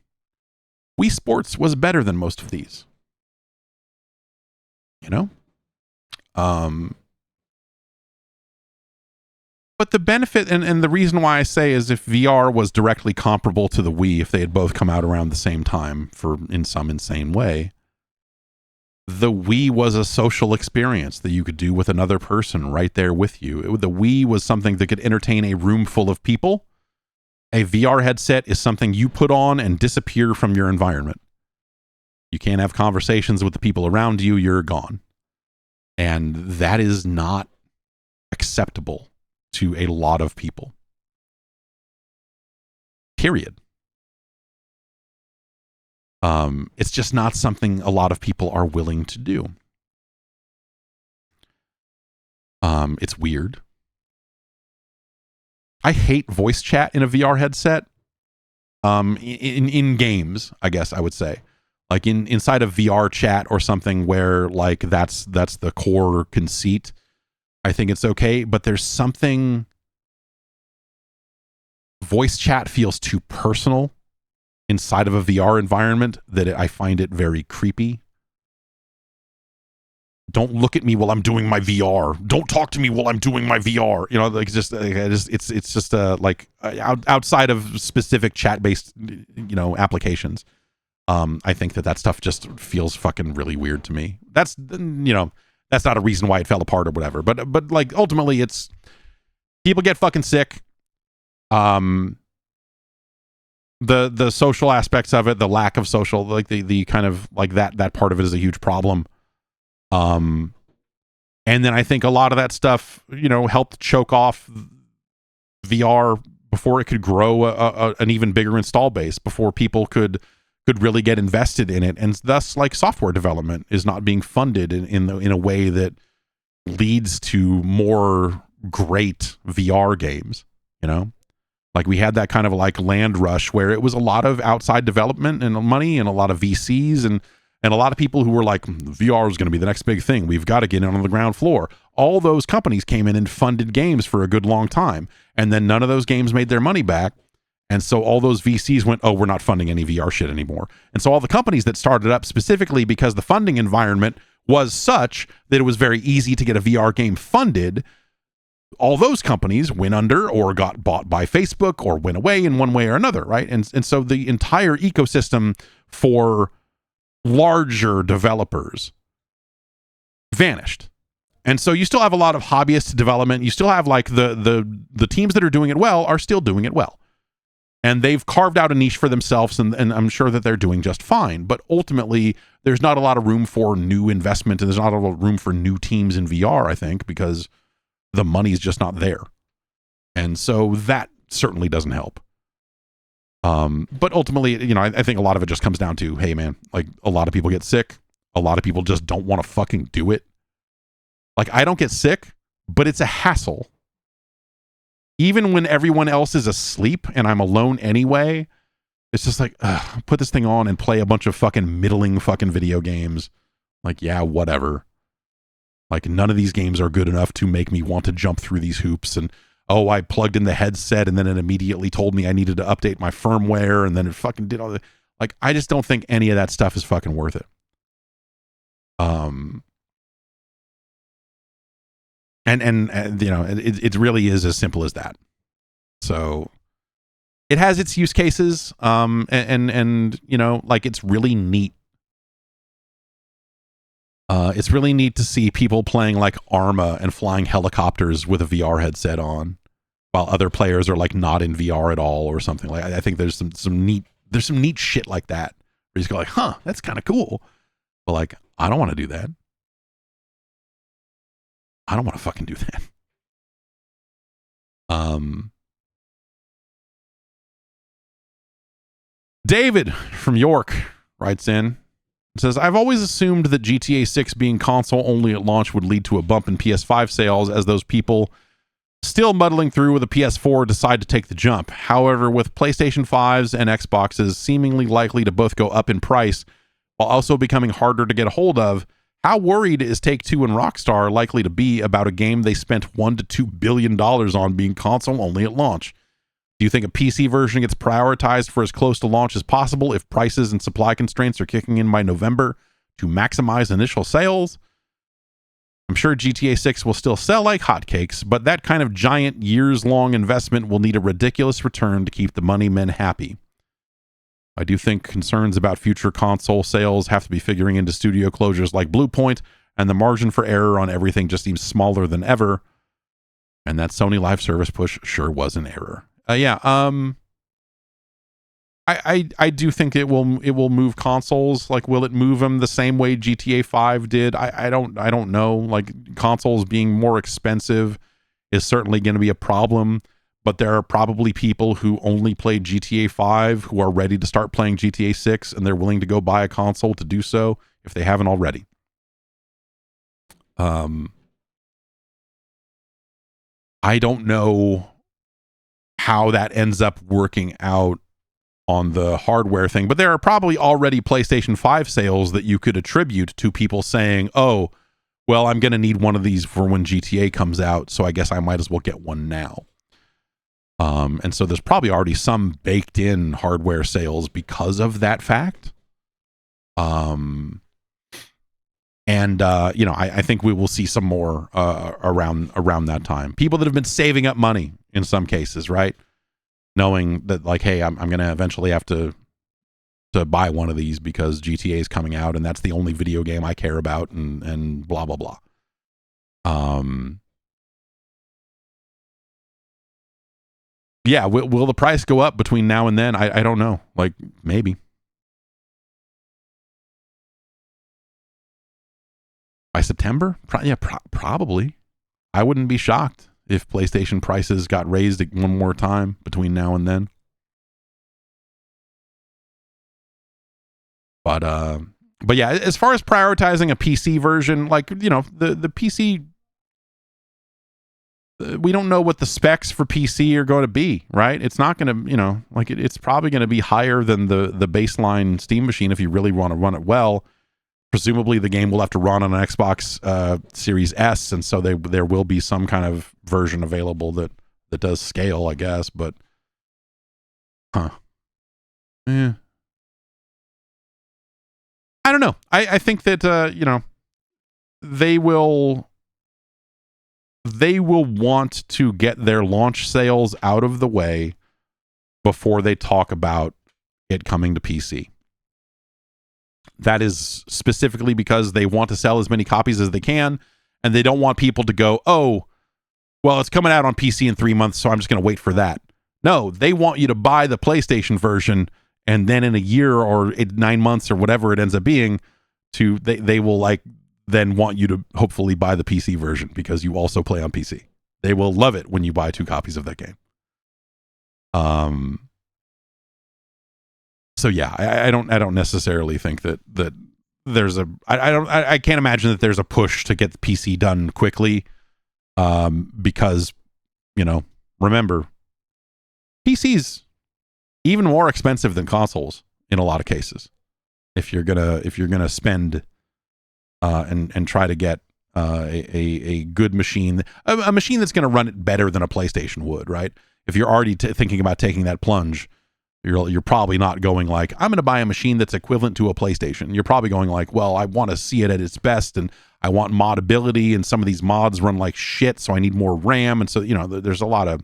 Wii Sports was better than most of these. You know? But the benefit and the reason why I say is if VR was directly comparable to the Wii, if they had both come out around the same time in some insane way, the Wii was a social experience that you could do with another person right there with you. The Wii was something that could entertain a room full of people. A VR headset is something you put on and disappear from your environment. You can't have conversations with the people around you, you're gone. And that is not acceptable to a lot of people. Period. It's just not something a lot of people are willing to do. It's weird. I hate voice chat in a VR headset. In games, I guess I would say. Like inside of VR chat or something where like that's the core conceit. I think it's okay, but there's something, voice chat feels too personal inside of a VR environment that I find it very creepy. Don't look at me while I'm doing my VR. Don't talk to me while I'm doing my VR. You know, like it's just like outside of specific chat-based, you know, applications. I think that stuff just feels fucking really weird to me. That's, you know, that's not a reason why it fell apart or whatever. But like ultimately, it's people get fucking sick. The social aspects of it, the lack of social, like the kind of like that part of it is a huge problem. And then I think a lot of that stuff, you know, helped choke off VR before it could grow an even bigger install base, before people could really get invested in it, and thus like software development is not being funded in a way that leads to more great VR games. You know, like we had that kind of like land rush where it was a lot of outside development and money and a lot of VCs and a lot of people who were like, VR is going to be the next big thing. We've got to get in on the ground floor. All those companies came in and funded games for a good long time, and then none of those games made their money back. And so all those VCs went, oh, we're not funding any VR shit anymore. And so all the companies that started up specifically because the funding environment was such that it was very easy to get a VR game funded, all those companies went under or got bought by Facebook or went away in one way or another, right? And so the entire ecosystem for larger developers vanished. And so you still have a lot of hobbyist development. You still have like the teams that are doing it well are still doing it well. And they've carved out a niche for themselves, and I'm sure that they're doing just fine. But ultimately, there's not a lot of room for new investment, and there's not a lot of room for new teams in VR, I think, because the money's just not there. And so that certainly doesn't help. But ultimately, you know, I think a lot of it just comes down to, hey, man, like a lot of people get sick. A lot of people just don't want to fucking do it. Like, I don't get sick, but it's a hassle. Even when everyone else is asleep and I'm alone anyway, it's just like, put this thing on and play a bunch of fucking middling fucking video games. Like, yeah, whatever. Like, none of these games are good enough to make me want to jump through these hoops. And, oh, I plugged in the headset and then it immediately told me I needed to update my firmware, and then it fucking did all the... Like, I just don't think any of that stuff is fucking worth it. And you know, it really is as simple as that. So it has its use cases, and you know, like it's really neat. It's really neat to see people playing like Arma and flying helicopters with a VR headset on, while other players are like not in VR at all or something. Like I think there's some neat shit like that where you just go like, huh, that's kind of cool. But like, I don't want to do that. I don't want to fucking do that. David from York writes in. It says, I've always assumed that GTA 6 being console only at launch would lead to a bump in PS5 sales as those people still muddling through with a PS4 decide to take the jump. However, with PlayStation 5s and Xboxes seemingly likely to both go up in price while also becoming harder to get a hold of, how worried is Take-Two and Rockstar likely to be about a game they spent $1 to $2 billion on being console only at launch? Do you think a PC version gets prioritized for as close to launch as possible if prices and supply constraints are kicking in by November to maximize initial sales? I'm sure GTA 6 will still sell like hotcakes, but that kind of giant years-long investment will need a ridiculous return to keep the money men happy. I do think concerns about future console sales have to be figuring into studio closures like Bluepoint, and the margin for error on everything just seems smaller than ever. And that Sony Live Service push sure was an error. I do think it will move consoles. Like, will it move them the same way GTA 5 did? I don't know. Like, consoles being more expensive is certainly going to be a problem, but there are probably people who only played GTA 5 who are ready to start playing GTA 6, and they're willing to go buy a console to do so if they haven't already. I don't know how that ends up working out on the hardware thing, but there are probably already PlayStation 5 sales that you could attribute to people saying, oh, well, I'm going to need one of these for when GTA comes out, so I guess I might as well get one now. And so there's probably already some baked in hardware sales because of that fact. You know, I think we will see some more around that time. People that have been saving up money in some cases, right? Knowing that, like, hey, I'm going to eventually have to buy one of these because GTA is coming out and that's the only video game I care about, and blah, blah, blah. Yeah, will the price go up between now and then? I don't know. Like, maybe. By September? Probably. I wouldn't be shocked if PlayStation prices got raised one more time between now and then. But yeah, as far as prioritizing a PC version, like, you know, the PC, we don't know what the specs for PC are going to be, right? It's not going to, you know, like it's probably going to be higher than the baseline Steam machine if you really want to run it well. Presumably the game will have to run on an Xbox Series S, and so there will be some kind of version available that does scale, I guess, but yeah. I don't know. I think that you know, they will want to get their launch sales out of the way before they talk about it coming to PC. That is specifically because they want to sell as many copies as they can, and they don't want people to go, oh, well, it's coming out on PC in 3 months, so I'm just going to wait for that. No, they want you to buy the PlayStation version, and then in a year or 9 months or whatever it ends up being, they will like then want you to hopefully buy the PC version because you also play on PC. They will love it when you buy 2 copies of that game. So yeah, I don't necessarily think that there's I can't imagine that there's a push to get the PC done quickly, because, you know, remember, PC's even more expensive than consoles in a lot of cases. If you're gonna spend and try to get a good machine, a machine that's going to run it better than a PlayStation would, right? If you're already thinking about taking that plunge, you're probably not going like, I'm going to buy a machine that's equivalent to a PlayStation. You're probably going like, well, I want to see it at its best, and I want modability, and some of these mods run like shit, so I need more RAM. And so, you know, there's a lot of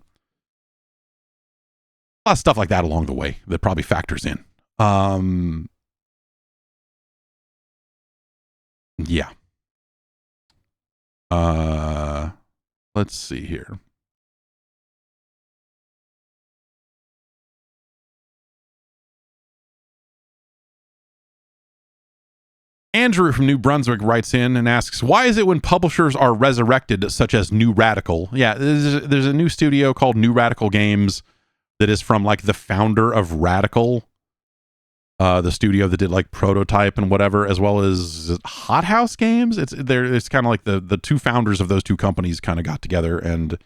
stuff like that along the way that probably factors in. Yeah. Let's see here. Andrew from New Brunswick writes in and asks, why is it when publishers are resurrected, such as New Radical? Yeah, there's a new studio called New Radical Games that is from like the founder of Radical, the studio that did like Prototype and whatever, as well as Hot House Games. It's kind of like the two founders of those two companies kind of got together and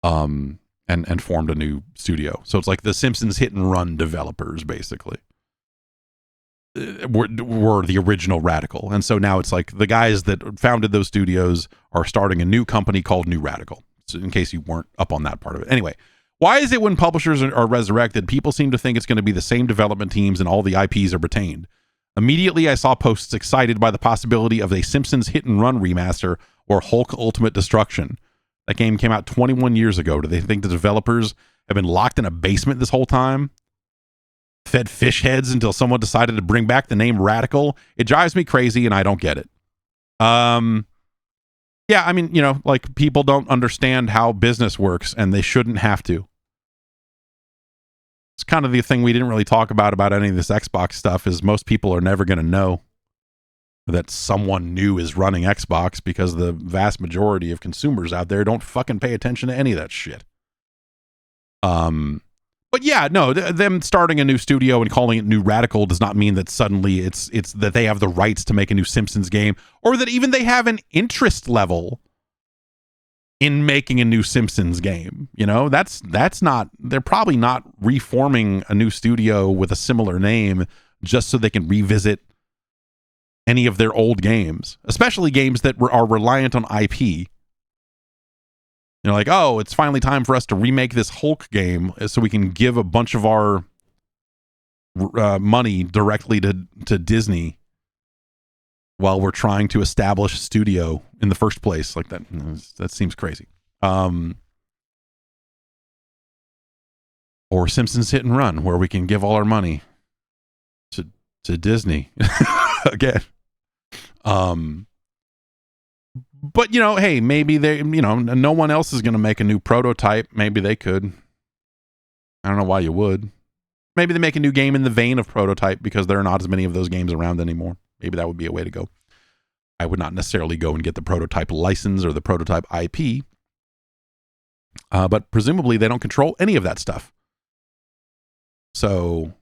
formed a new studio. So it's like the Simpsons Hit and Run developers, basically. Were the original Radical, and so now it's like the guys that founded those studios are starting a new company called New Radical. So in case you weren't up on that part of it, anyway, why is it when publishers are resurrected, people seem to think it's going to be the same development teams and all the IPs are retained? Immediately, I saw posts excited by the possibility of a Simpsons Hit and Run remaster or Hulk Ultimate Destruction. That game came out 21 years ago. Do they think the developers have been locked in a basement this whole time? Fed fish heads until someone decided to bring back the name Radical? It drives me crazy and I don't get it. Yeah, I mean, you know, like people don't understand how business works and they shouldn't have to. It's kind of the thing we didn't really talk about any of this Xbox stuff is most people are never going to know that someone new is running Xbox because the vast majority of consumers out there don't fucking pay attention to any of that shit. But yeah, no, them starting a new studio and calling it New Radical does not mean that suddenly it's that they have the rights to make a new Simpsons game, or that even they have an interest level in making a new Simpsons game. You know, that's not, they're probably not reforming a new studio with a similar name just so they can revisit any of their old games, especially games that are reliant on IP. You know, like, oh, it's finally time for us to remake this Hulk game so we can give a bunch of our money directly to Disney while we're trying to establish a studio in the first place. Like that seems crazy. Or Simpsons Hit and Run, where we can give all our money to Disney again. But, you know, hey, maybe they, you know, no one else is going to make a new Prototype. Maybe they could. I don't know why you would. Maybe they make a new game in the vein of Prototype because there are not as many of those games around anymore. Maybe that would be a way to go. I would not necessarily go and get the Prototype license or the Prototype IP. But presumably they don't control any of that stuff. So,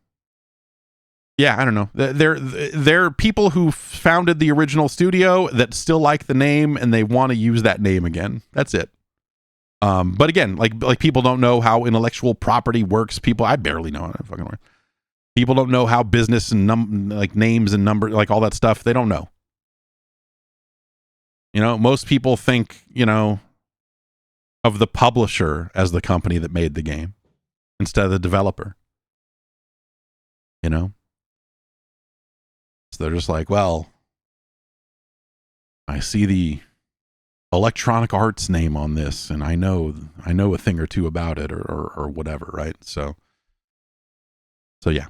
yeah, I don't know. They're people who founded the original studio that still like the name and they want to use that name again. That's it. But again, like people don't know how intellectual property works. I barely know how it fucking works. People don't know how business and like names and numbers, like all that stuff. They don't know. You know, most people think, you know, of the publisher as the company that made the game instead of the developer. You know? So they're just like, well, I see the Electronic Arts name on this and I know a thing or two about it or whatever, right? So yeah.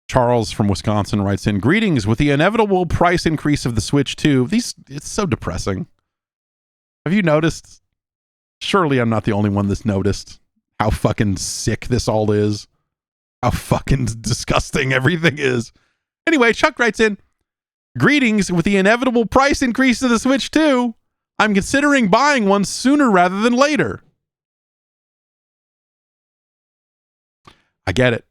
Charles from Wisconsin writes in, greetings. With the inevitable price increase of the Switch 2, it's so depressing. Have you noticed? Surely I'm not the only one that's noticed how fucking sick this all is. How fucking disgusting everything is. Anyway, Chuck writes in, greetings. With the inevitable price increase of the Switch 2, I'm considering buying one sooner rather than later. I get it.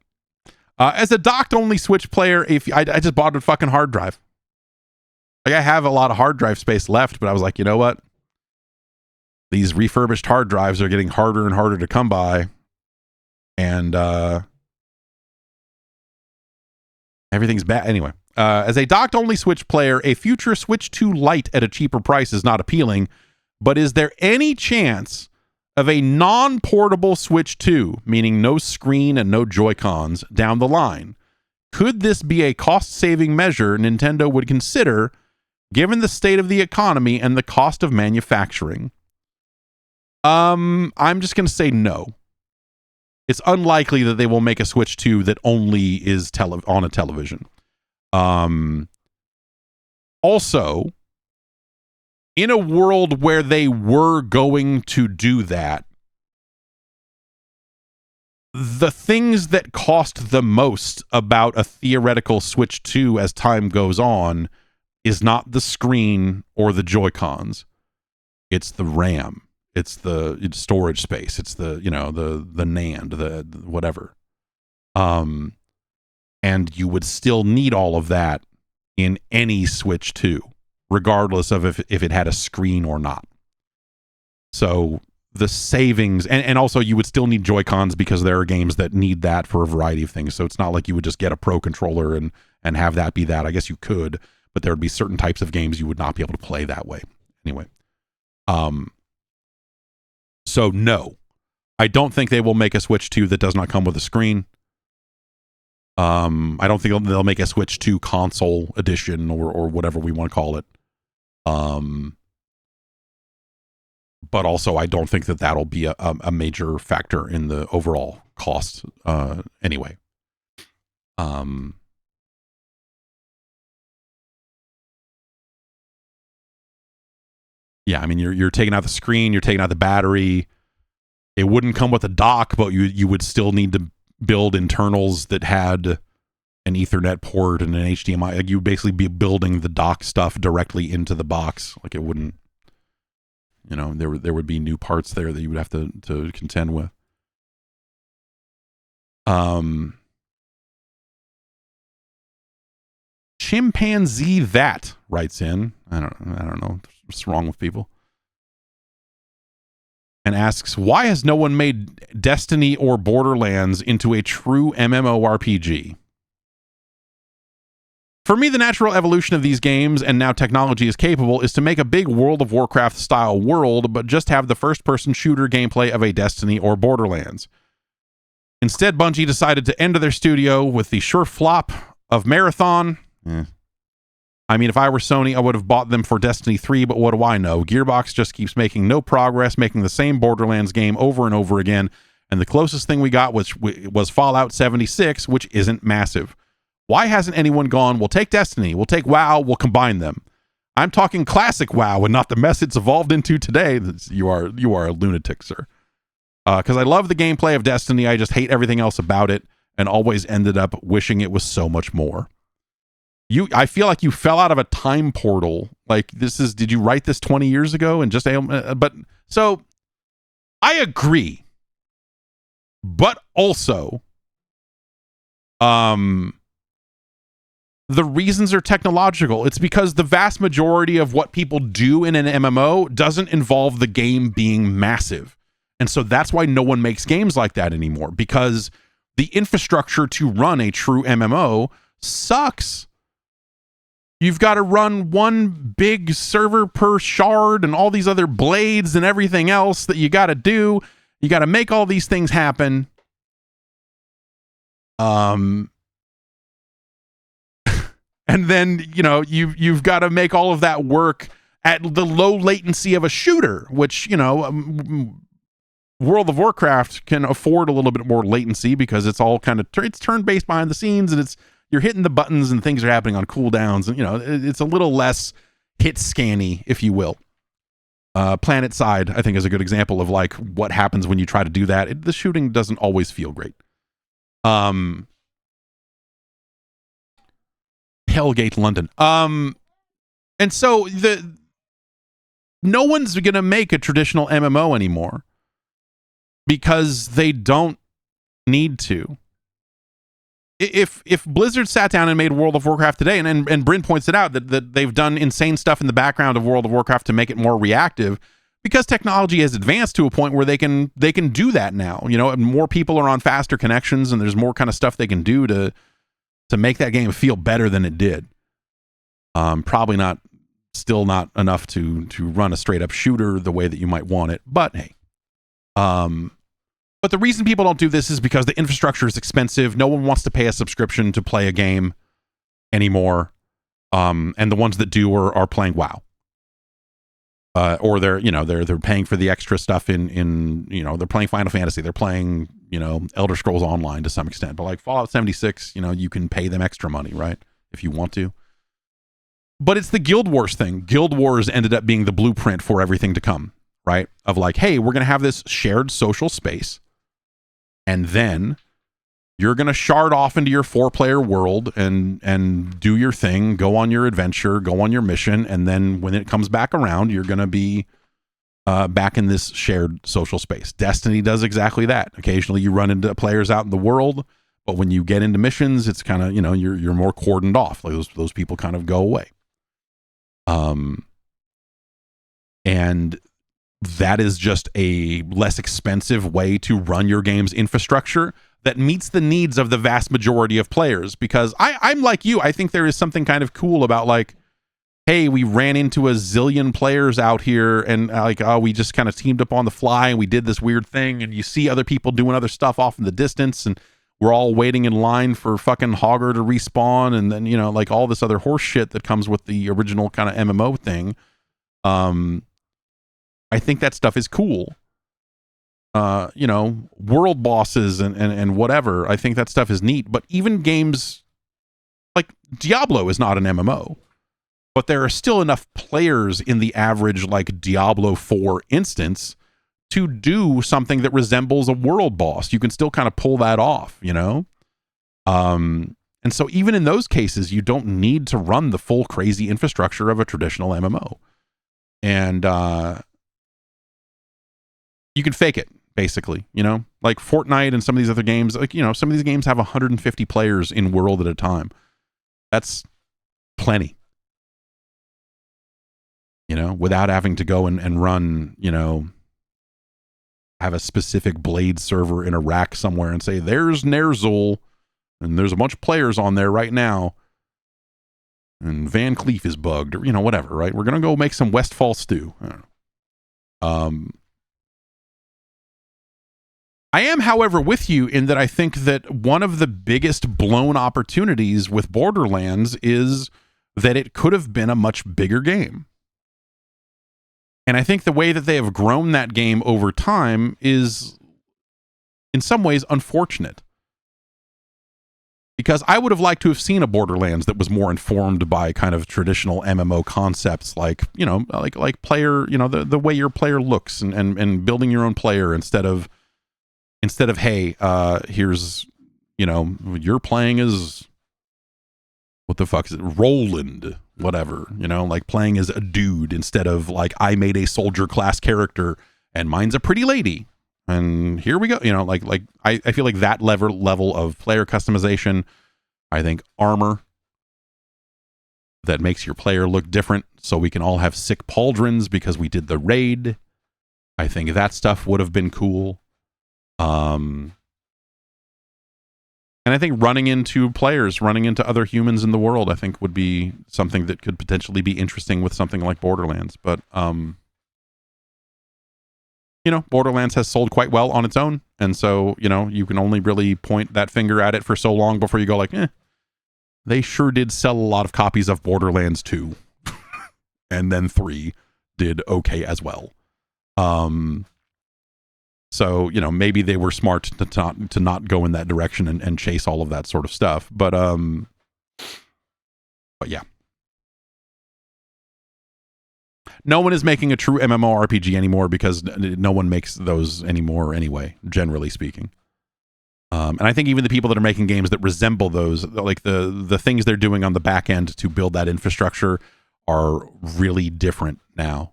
As a docked-only Switch player, I just bought a fucking hard drive. Like, I have a lot of hard drive space left, but I was like, you know what? These refurbished hard drives are getting harder and harder to come by. And everything's bad. Anyway, as a docked-only Switch player, a future Switch 2 Lite at a cheaper price is not appealing. But is there any chance of a non-portable Switch 2, meaning no screen and no Joy-Cons, down the line? Could this be a cost-saving measure Nintendo would consider given the state of the economy and the cost of manufacturing? I'm just going to say no. It's unlikely that they will make a Switch 2 that only is on a television. Also, in a world where they were going to do that, the things that cost the most about a theoretical Switch 2 as time goes on is not the screen or the Joy-Cons. It's the RAM. It's the storage space. It's the NAND, the whatever. And you would still need all of that in any Switch 2, regardless of if it had a screen or not. So the savings, and also you would still need Joy-Cons because there are games that need that for a variety of things. So it's not like you would just get a Pro controller and have that be that. I guess you could, but there would be certain types of games you would not be able to play that way. Anyway. So no, I don't think they will make a Switch 2 that does not come with a screen. I don't think they'll make a Switch 2 console edition or whatever we want to call it. But also I don't think that that'll be a major factor in the overall cost anyway. Yeah, I mean, you're taking out the screen, you're taking out the battery. It wouldn't come with a dock, but you would still need to build internals that had an Ethernet port and an HDMI. Like, you'd basically be building the dock stuff directly into the box. Like, it wouldn't, there would be new parts there that you would have to contend with. Chimpanzee that writes in. I don't know what's wrong with people. And asks, why has no one made Destiny or Borderlands into a true MMORPG? For me, the natural evolution of these games, and now technology is capable, is to make a big World of Warcraft style world, but just have the first-person shooter gameplay of a Destiny or Borderlands. Instead, Bungie decided to enter their studio with the sure flop of Marathon. I mean, if I were Sony, I would have bought them for Destiny 3, but what do I know? Gearbox just keeps making no progress, making the same Borderlands game over and over again, and the closest thing we got was Fallout 76, which isn't massive. Why hasn't anyone gone, we'll take Destiny, we'll take WoW, we'll combine them? I'm talking classic WoW and not the mess it's evolved into today. You are a lunatic, sir. Because I love the gameplay of Destiny, I just hate everything else about it, and always ended up wishing it was so much more. I feel like you fell out of a time portal. Like, did you write this 20 years ago and just, but so I agree, but also, the reasons are technological. It's because the vast majority of what people do in an MMO doesn't involve the game being massive. And so that's why no one makes games like that anymore, because the infrastructure to run a true MMO sucks. You've got to run one big server per shard and all these other blades and everything else that you got to do. You got to make all these things happen. And then, you've got to make all of that work at the low latency of a shooter, which, World of Warcraft can afford a little bit more latency because it's all kind of it's turn-based behind the scenes, and you're hitting the buttons and things are happening on cooldowns, and it's a little less hit scanny, if you will. Planet Side, I think, is a good example of like what happens when you try to do that. The shooting doesn't always feel great. Hellgate London. And so no one's gonna make a traditional MMO anymore because they don't need to. If Blizzard sat down and made World of Warcraft today, and Bryn points it out that they've done insane stuff in the background of World of Warcraft to make it more reactive, because technology has advanced to a point where they can do that now. And more people are on faster connections, and there's more kind of stuff they can do to make that game feel better than it did. Probably still not enough to run a straight up shooter the way that you might want it, but hey. But But the reason people don't do this is because the infrastructure is expensive. No one wants to pay a subscription to play a game anymore. And the ones that do are playing WoW. Or they're paying for the extra stuff in they're playing Final Fantasy. They're playing, Elder Scrolls Online to some extent. But like Fallout 76, you can pay them extra money, right? If you want to. But it's the Guild Wars thing. Guild Wars ended up being the blueprint for everything to come, right? Of like, hey, we're going to have this shared social space. And then you're going to shard off into your 4-player world and do your thing, go on your adventure, go on your mission. And then when it comes back around, you're going to be back in this shared social space. Destiny does exactly that. Occasionally you run into players out in the world, but when you get into missions, it's kind of, you're more cordoned off. Like those people kind of go away. And that is just a less expensive way to run your game's infrastructure that meets the needs of the vast majority of players. Because I'm like you, I think there is something kind of cool about like, hey, we ran into a zillion players out here and we just kind of teamed up on the fly and we did this weird thing, and you see other people doing other stuff off in the distance, and we're all waiting in line for fucking Hogger to respawn, and then, like all this other horse shit that comes with the original kind of MMO thing. I think that stuff is cool. World bosses and whatever. I think that stuff is neat. But even games like Diablo is not an MMO, but there are still enough players in the average like Diablo 4 instance to do something that resembles a world boss. You can still kind of pull that off, And so even in those cases, you don't need to run the full crazy infrastructure of a traditional MMO. And you can fake it, basically, like Fortnite and some of these other games. Like, some of these games have 150 players in world at a time. That's plenty, without having to go and run, have a specific Blade server in a rack somewhere and say, there's Ner'zhul, and there's a bunch of players on there right now, and Van Cleef is bugged, or, whatever, right? We're going to go make some Westfall stew. I don't know. I am, however, with you in that I think that one of the biggest blown opportunities with Borderlands is that it could have been a much bigger game. And I think the way that they have grown that game over time is, in some ways, unfortunate. Because I would have liked to have seen a Borderlands that was more informed by kind of traditional MMO concepts, like, like player, the way your player looks and building your own player instead of, hey, here's, you're playing as, what the fuck is it? Roland, whatever, like playing as a dude instead of like, I made a soldier class character and mine's a pretty lady. And here we go. I feel like that level of player customization, I think armor that makes your player look different so we can all have sick pauldrons because we did the raid. I think that stuff would have been cool. And I think running into other humans in the world, I think would be something that could potentially be interesting with something like Borderlands. But, Borderlands has sold quite well on its own. And so, you can only really point that finger at it for so long before you go like, they sure did sell a lot of copies of Borderlands 2. And then 3 did okay as well. So, maybe they were smart to not go in that direction and chase all of that sort of stuff. But yeah. No one is making a true MMORPG anymore because no one makes those anymore anyway, generally speaking. And I think even the people that are making games that resemble those, like the things they're doing on the back end to build that infrastructure are really different now.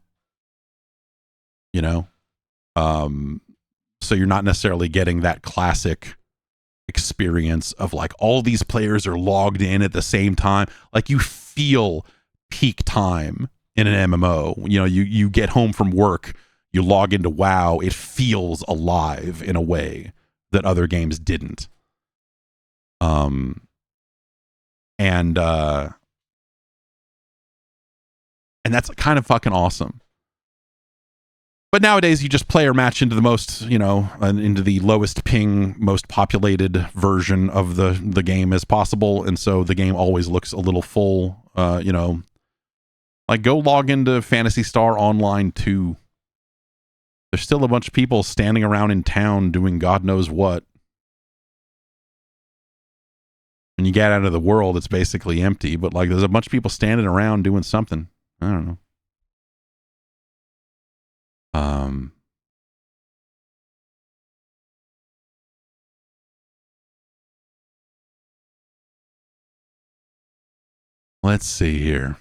So you're not necessarily getting that classic experience of like all these players are logged in at the same time. Like you feel peak time in an MMO. You get home from work, you log into WoW, it feels alive in a way that other games didn't. And that's kind of fucking awesome. But nowadays, you just player match into the most, into the lowest ping, most populated version of the game as possible, and so the game always looks a little full. Like go log into Phantasy Star Online 2. There's still a bunch of people standing around in town doing God knows what. When you get out of the world, it's basically empty, but like there's a bunch of people standing around doing something. I don't know. Let's see here.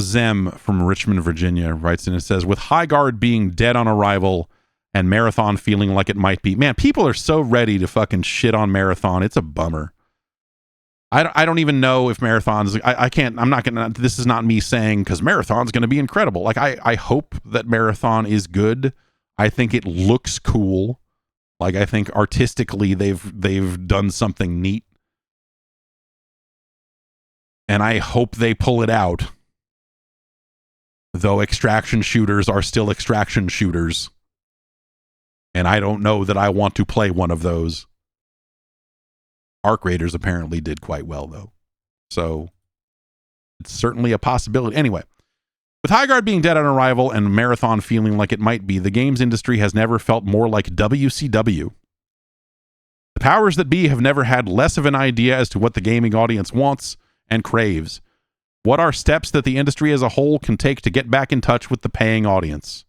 Zem from Richmond, Virginia writes in and says, with High Guard being dead on arrival and Marathon feeling like it might be, man, people are so ready to fucking shit on Marathon. It's a bummer. I don't even know if Marathon's, I can't, I'm not gonna, this is not me saying because Marathon's gonna be incredible. Like I hope that Marathon is good. I think it looks cool. Like I think artistically they've done something neat. And I hope they pull it out. Though extraction shooters are still extraction shooters. And I don't know that I want to play one of those. Arc Raiders apparently did quite well, though. So, it's certainly a possibility. Anyway, with High Guard being dead on arrival and Marathon feeling like it might be, the games industry has never felt more like WCW. The powers that be have never had less of an idea as to what the gaming audience wants and craves. What are steps that the industry as a whole can take to get back in touch with the paying audience?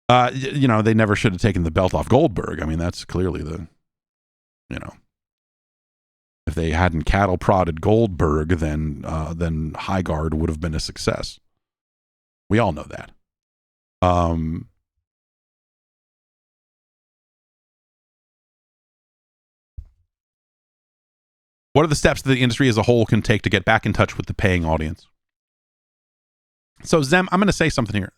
They never should have taken the belt off Goldberg. I mean, that's clearly the, if they hadn't cattle prodded Goldberg, then High Guard would have been a success. We all know that. What are the steps that the industry as a whole can take to get back in touch with the paying audience? So, Zem, I'm going to say something here.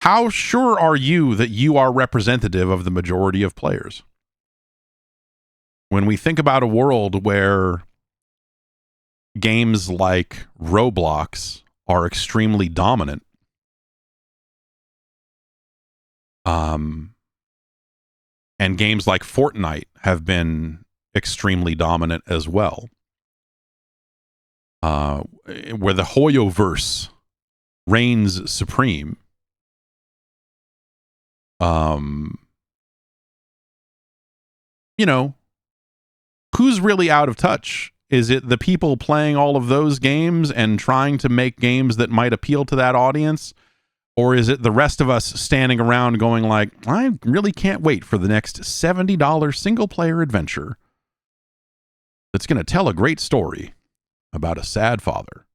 How sure are you that you are representative of the majority of players? When we think about a world where games like Roblox are extremely dominant, and games like Fortnite have been extremely dominant as well, where the Hoyoverse reigns supreme, who's really out of touch? Is it the people playing all of those games and trying to make games that might appeal to that audience? Or is it the rest of us standing around going like, I really can't wait for the next $70 single-player adventure that's going to tell a great story about a sad father?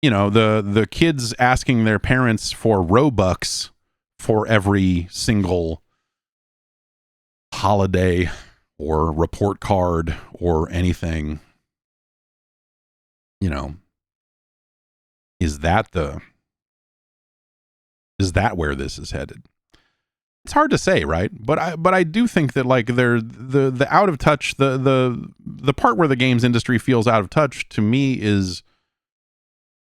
The kids asking their parents for Robux for every single holiday or report card or anything, is that where this is headed? It's hard to say, right? But I do think that like the out of touch, the part where the games industry feels out of touch to me is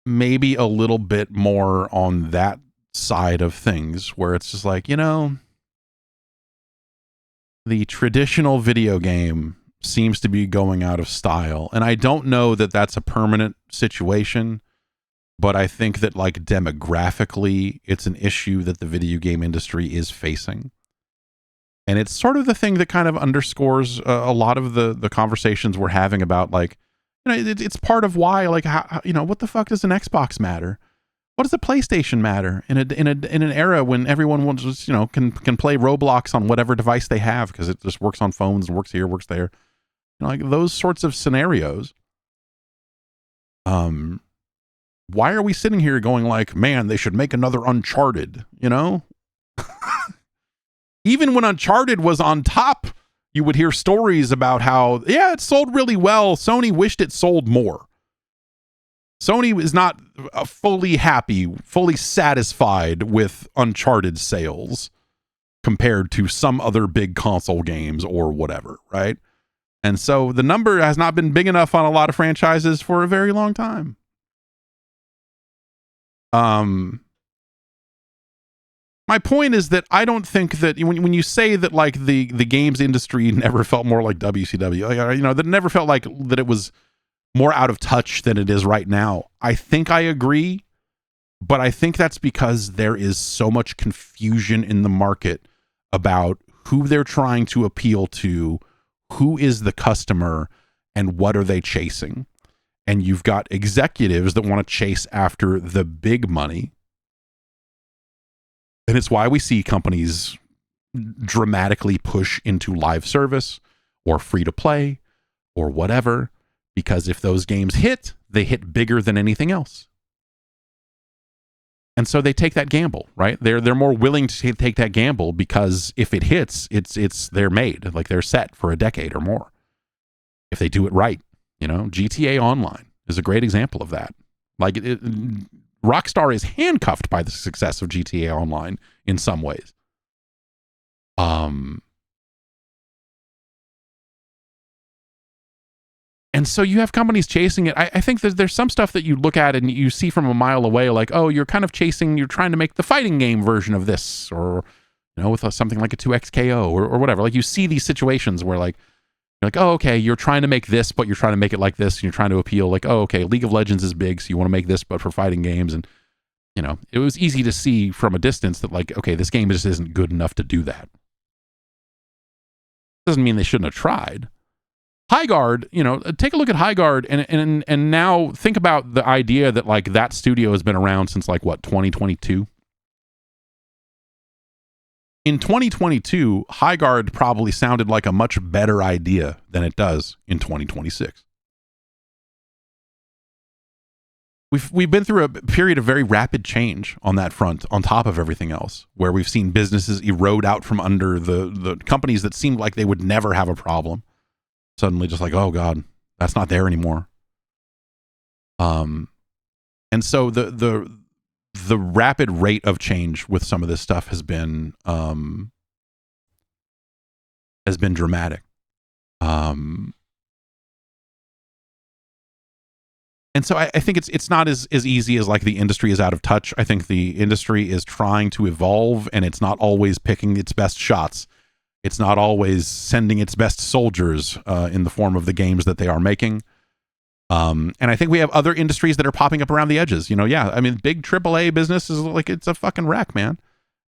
maybe a little bit more on that side of things, where it's just like, the traditional video game seems to be going out of style. And I don't know that that's a permanent situation, but I think that like demographically, it's an issue that the video game industry is facing. And it's sort of the thing that kind of underscores a lot of the conversations we're having about like, it's part of why, like, how, what the fuck does an Xbox matter? What does a PlayStation matter in an era when everyone wants, can play Roblox on whatever device they have because it just works on phones and works here, works there, like those sorts of scenarios. Why are we sitting here going like, man, they should make another Uncharted? Even when Uncharted was on top, you would hear stories about how, yeah, it sold really well. Sony wished it sold more. Sony is not fully happy, fully satisfied with Uncharted sales compared to some other big console games or whatever, right? And so the number has not been big enough on a lot of franchises for a very long time. My point is that I don't think that when you say that like the games industry never felt more like WCW, that never felt like that it was more out of touch than it is right now. I think I agree, but I think that's because there is so much confusion in the market about who they're trying to appeal to, who is the customer, and what are they chasing. And you've got executives that want to chase after the big money. And it's why we see companies dramatically push into live service or free to play or whatever, because if those games hit, they hit bigger than anything else. And so they take that gamble, right? They're more willing to take that gamble because if it hits, they're made, like they're set for a decade or more. If they do it right, GTA Online is a great example of that. Like Rockstar is handcuffed by the success of GTA Online in some ways. And so you have companies chasing it. I think that there's some stuff that you look at and you see from a mile away, like, oh, you're trying to make the fighting game version of this, or, with something like a 2XKO or whatever. Like you see these situations where you're like, oh, okay, you're trying to make this, but you're trying to make it like this, and you're trying to appeal like, oh, okay, League of Legends is big, so you want to make this, but for fighting games. And, it was easy to see from a distance that like, okay, this game just isn't good enough to do that. Doesn't mean they shouldn't have tried. Highguard, take a look at Highguard and now think about the idea that like that studio has been around since like what, 2022? In 2022, Highguard probably sounded like a much better idea than it does in 2026. We've been through a period of very rapid change on that front, on top of everything else, where we've seen businesses erode out from under the companies that seemed like they would never have a problem. Suddenly just like, oh God, that's not there anymore. And so the rapid rate of change with some of this stuff has been dramatic. And so I think it's not as easy as like the industry is out of touch. I think the industry is trying to evolve, and it's not always picking its best shots. It's not always sending its best soldiers in the form of the games that they are making. And I think we have other industries that are popping up around the edges. Big AAA business is like, it's a fucking wreck, man.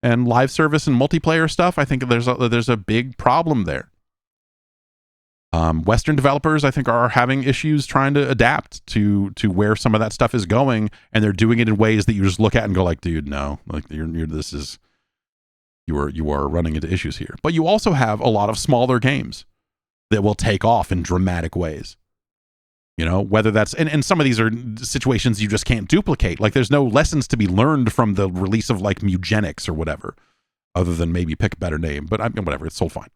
And live service and multiplayer stuff, I think there's a big problem there. Western developers, I think, are having issues trying to adapt to where some of that stuff is going, and they're doing it in ways that you just look at and go like, dude, no, like you are running into issues here. But you also have a lot of smaller games that will take off in dramatic ways. Whether that's, and some of these are situations you just can't duplicate. Like there's no lessons to be learned from the release of like Mugenics or whatever, other than maybe pick a better name, but whatever, it's so fine.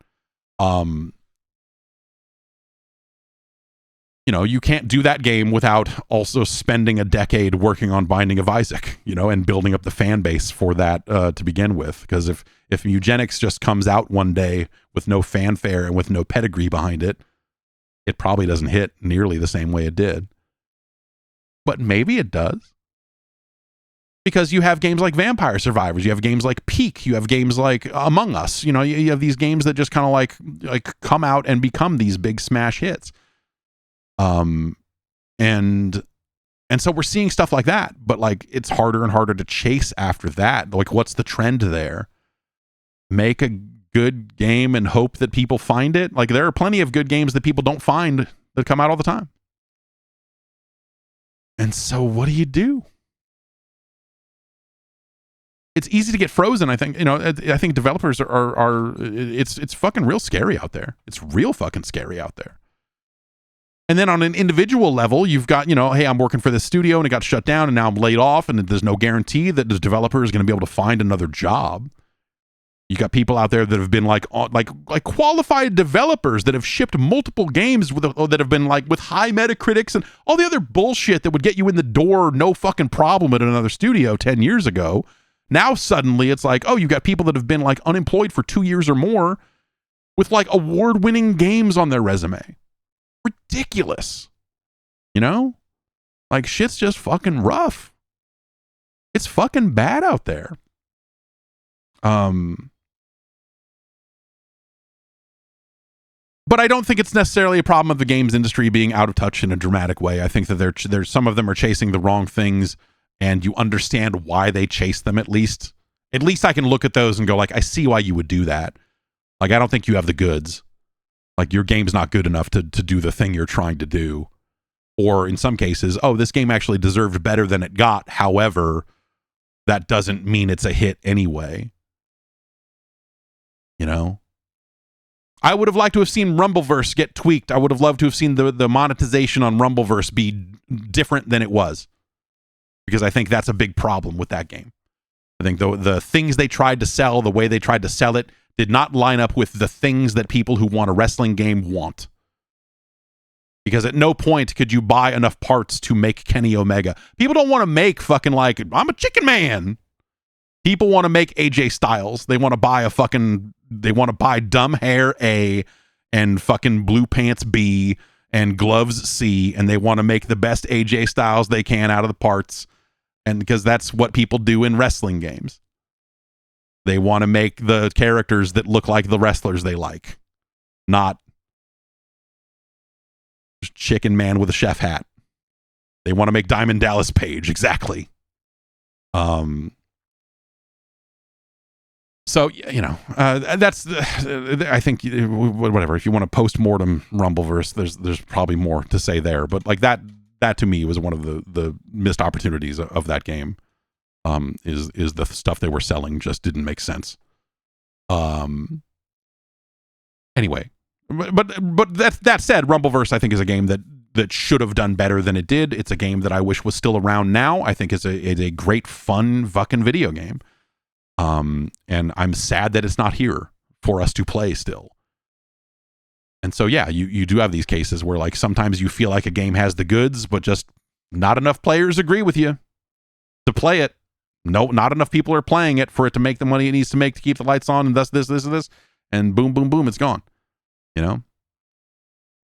You can't do that game without also spending a decade working on Binding of Isaac, and building up the fan base for that to begin with. Because if Mugenics just comes out one day with no fanfare and with no pedigree behind it, it probably doesn't hit nearly the same way it did. But maybe it does. Because you have games like Vampire Survivors, you have games like Peak, you have games like Among Us, you have these games that just kind of like come out and become these big smash hits. And so we're seeing stuff like that, but like it's harder and harder to chase after that. Like, what's the trend there? Make a good game and hope that people find it. Like, there are plenty of good games that people don't find that come out all the time. And so what do? It's easy to get frozen. I think, I think developers are it's fucking real scary out there. It's real fucking scary out there. And then on an individual level, you've got, hey, I'm working for this studio and it got shut down and now I'm laid off, and there's no guarantee that the developer is going to be able to find another job. You got people out there that have been like qualified developers that have shipped multiple games that have been like with high Metacritics and all the other bullshit that would get you in the door no fucking problem at another studio 10 years ago. Now suddenly it's like, oh, you got people that have been like unemployed for 2 years or more with like award-winning games on their resume. Ridiculous. You know? Like shit's just fucking rough. It's fucking bad out there. But I don't think it's necessarily a problem of the games industry being out of touch in a dramatic way. I think that there's some of them are chasing the wrong things, and you understand why they chase them at least. At least I can look at those and go like, I see why you would do that. Like, I don't think you have the goods. Like, your game's not good enough to do the thing you're trying to do. Or in some cases, oh, this game actually deserved better than it got. However, that doesn't mean it's a hit anyway. You know? I would have liked to have seen Rumbleverse get tweaked. I would have loved to have seen the monetization on Rumbleverse be different than it was. Because I think that's a big problem with that game. I think the things they tried to sell, the way they tried to sell it, did not line up with the things that people who want a wrestling game want. Because at no point could you buy enough parts to make Kenny Omega. People don't want to make fucking like, I'm a chicken man. People want to make AJ Styles. They want to buy dumb hair A and fucking blue pants B and gloves C, and they want to make the best AJ Styles they can out of the parts. And because that's what people do in wrestling games. They want to make the characters that look like the wrestlers they like, not chicken man with a chef hat. They want to make Diamond Dallas Page, exactly. So, you know, that's, I think, whatever. If you want to post-mortem Rumbleverse, there's probably more to say there. But like that to me was one of the missed opportunities of that game. Is the stuff they were selling just didn't make sense. Anyway, but that said, Rumbleverse I think is a game that should have done better than it did. It's a game that I wish was still around now. I think it's a great fun fucking video game. And I'm sad that it's not here for us to play still. And so yeah, you do have these cases where like sometimes you feel like a game has the goods, but just not enough players agree with you to play it. No, not enough people are playing it for it to make the money it needs to make to keep the lights on, and thus this, and boom, boom, boom, it's gone. You know?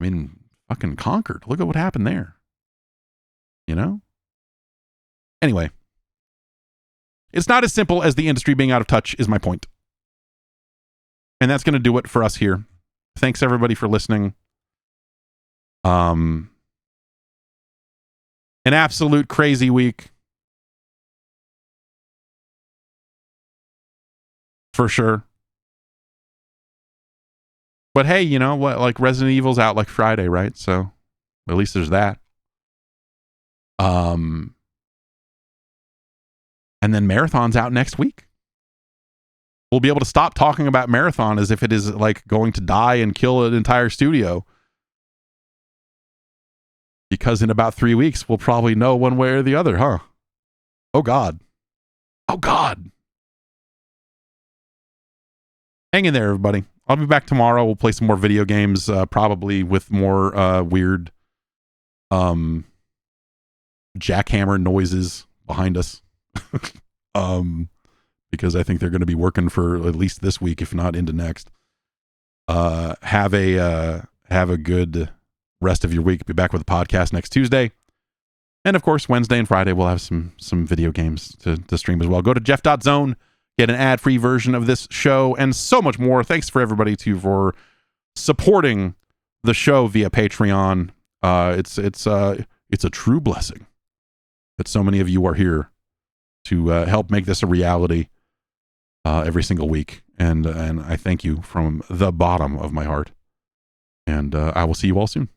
I mean, fucking Conquered. Look at what happened there. You know? Anyway. It's not as simple as the industry being out of touch is my point. And that's going to do it for us here. Thanks everybody for listening. An absolute crazy week. For sure. But hey, you know what? Like Resident Evil's out like Friday, right? So at least there's that. And then Marathon's out next week. We'll be able to stop talking about Marathon as if it is like going to die and kill an entire studio. Because in about 3 weeks, we'll probably know one way or the other, huh? Oh, God. Oh, God. Hang in there, everybody. I'll be back tomorrow. We'll play some more video games, probably with more weird jackhammer noises behind us. Because I think they're going to be working for at least this week, if not into next. Have a good rest of your week. Be back with a podcast next Tuesday. And of course, Wednesday and Friday, we'll have some video games to stream as well. Go to jeff.zone, get an ad-free version of this show and so much more. Thanks for everybody for supporting the show via Patreon. It's a true blessing that so many of you are here to help make this a reality every single week. And I thank you from the bottom of my heart. And I will see you all soon.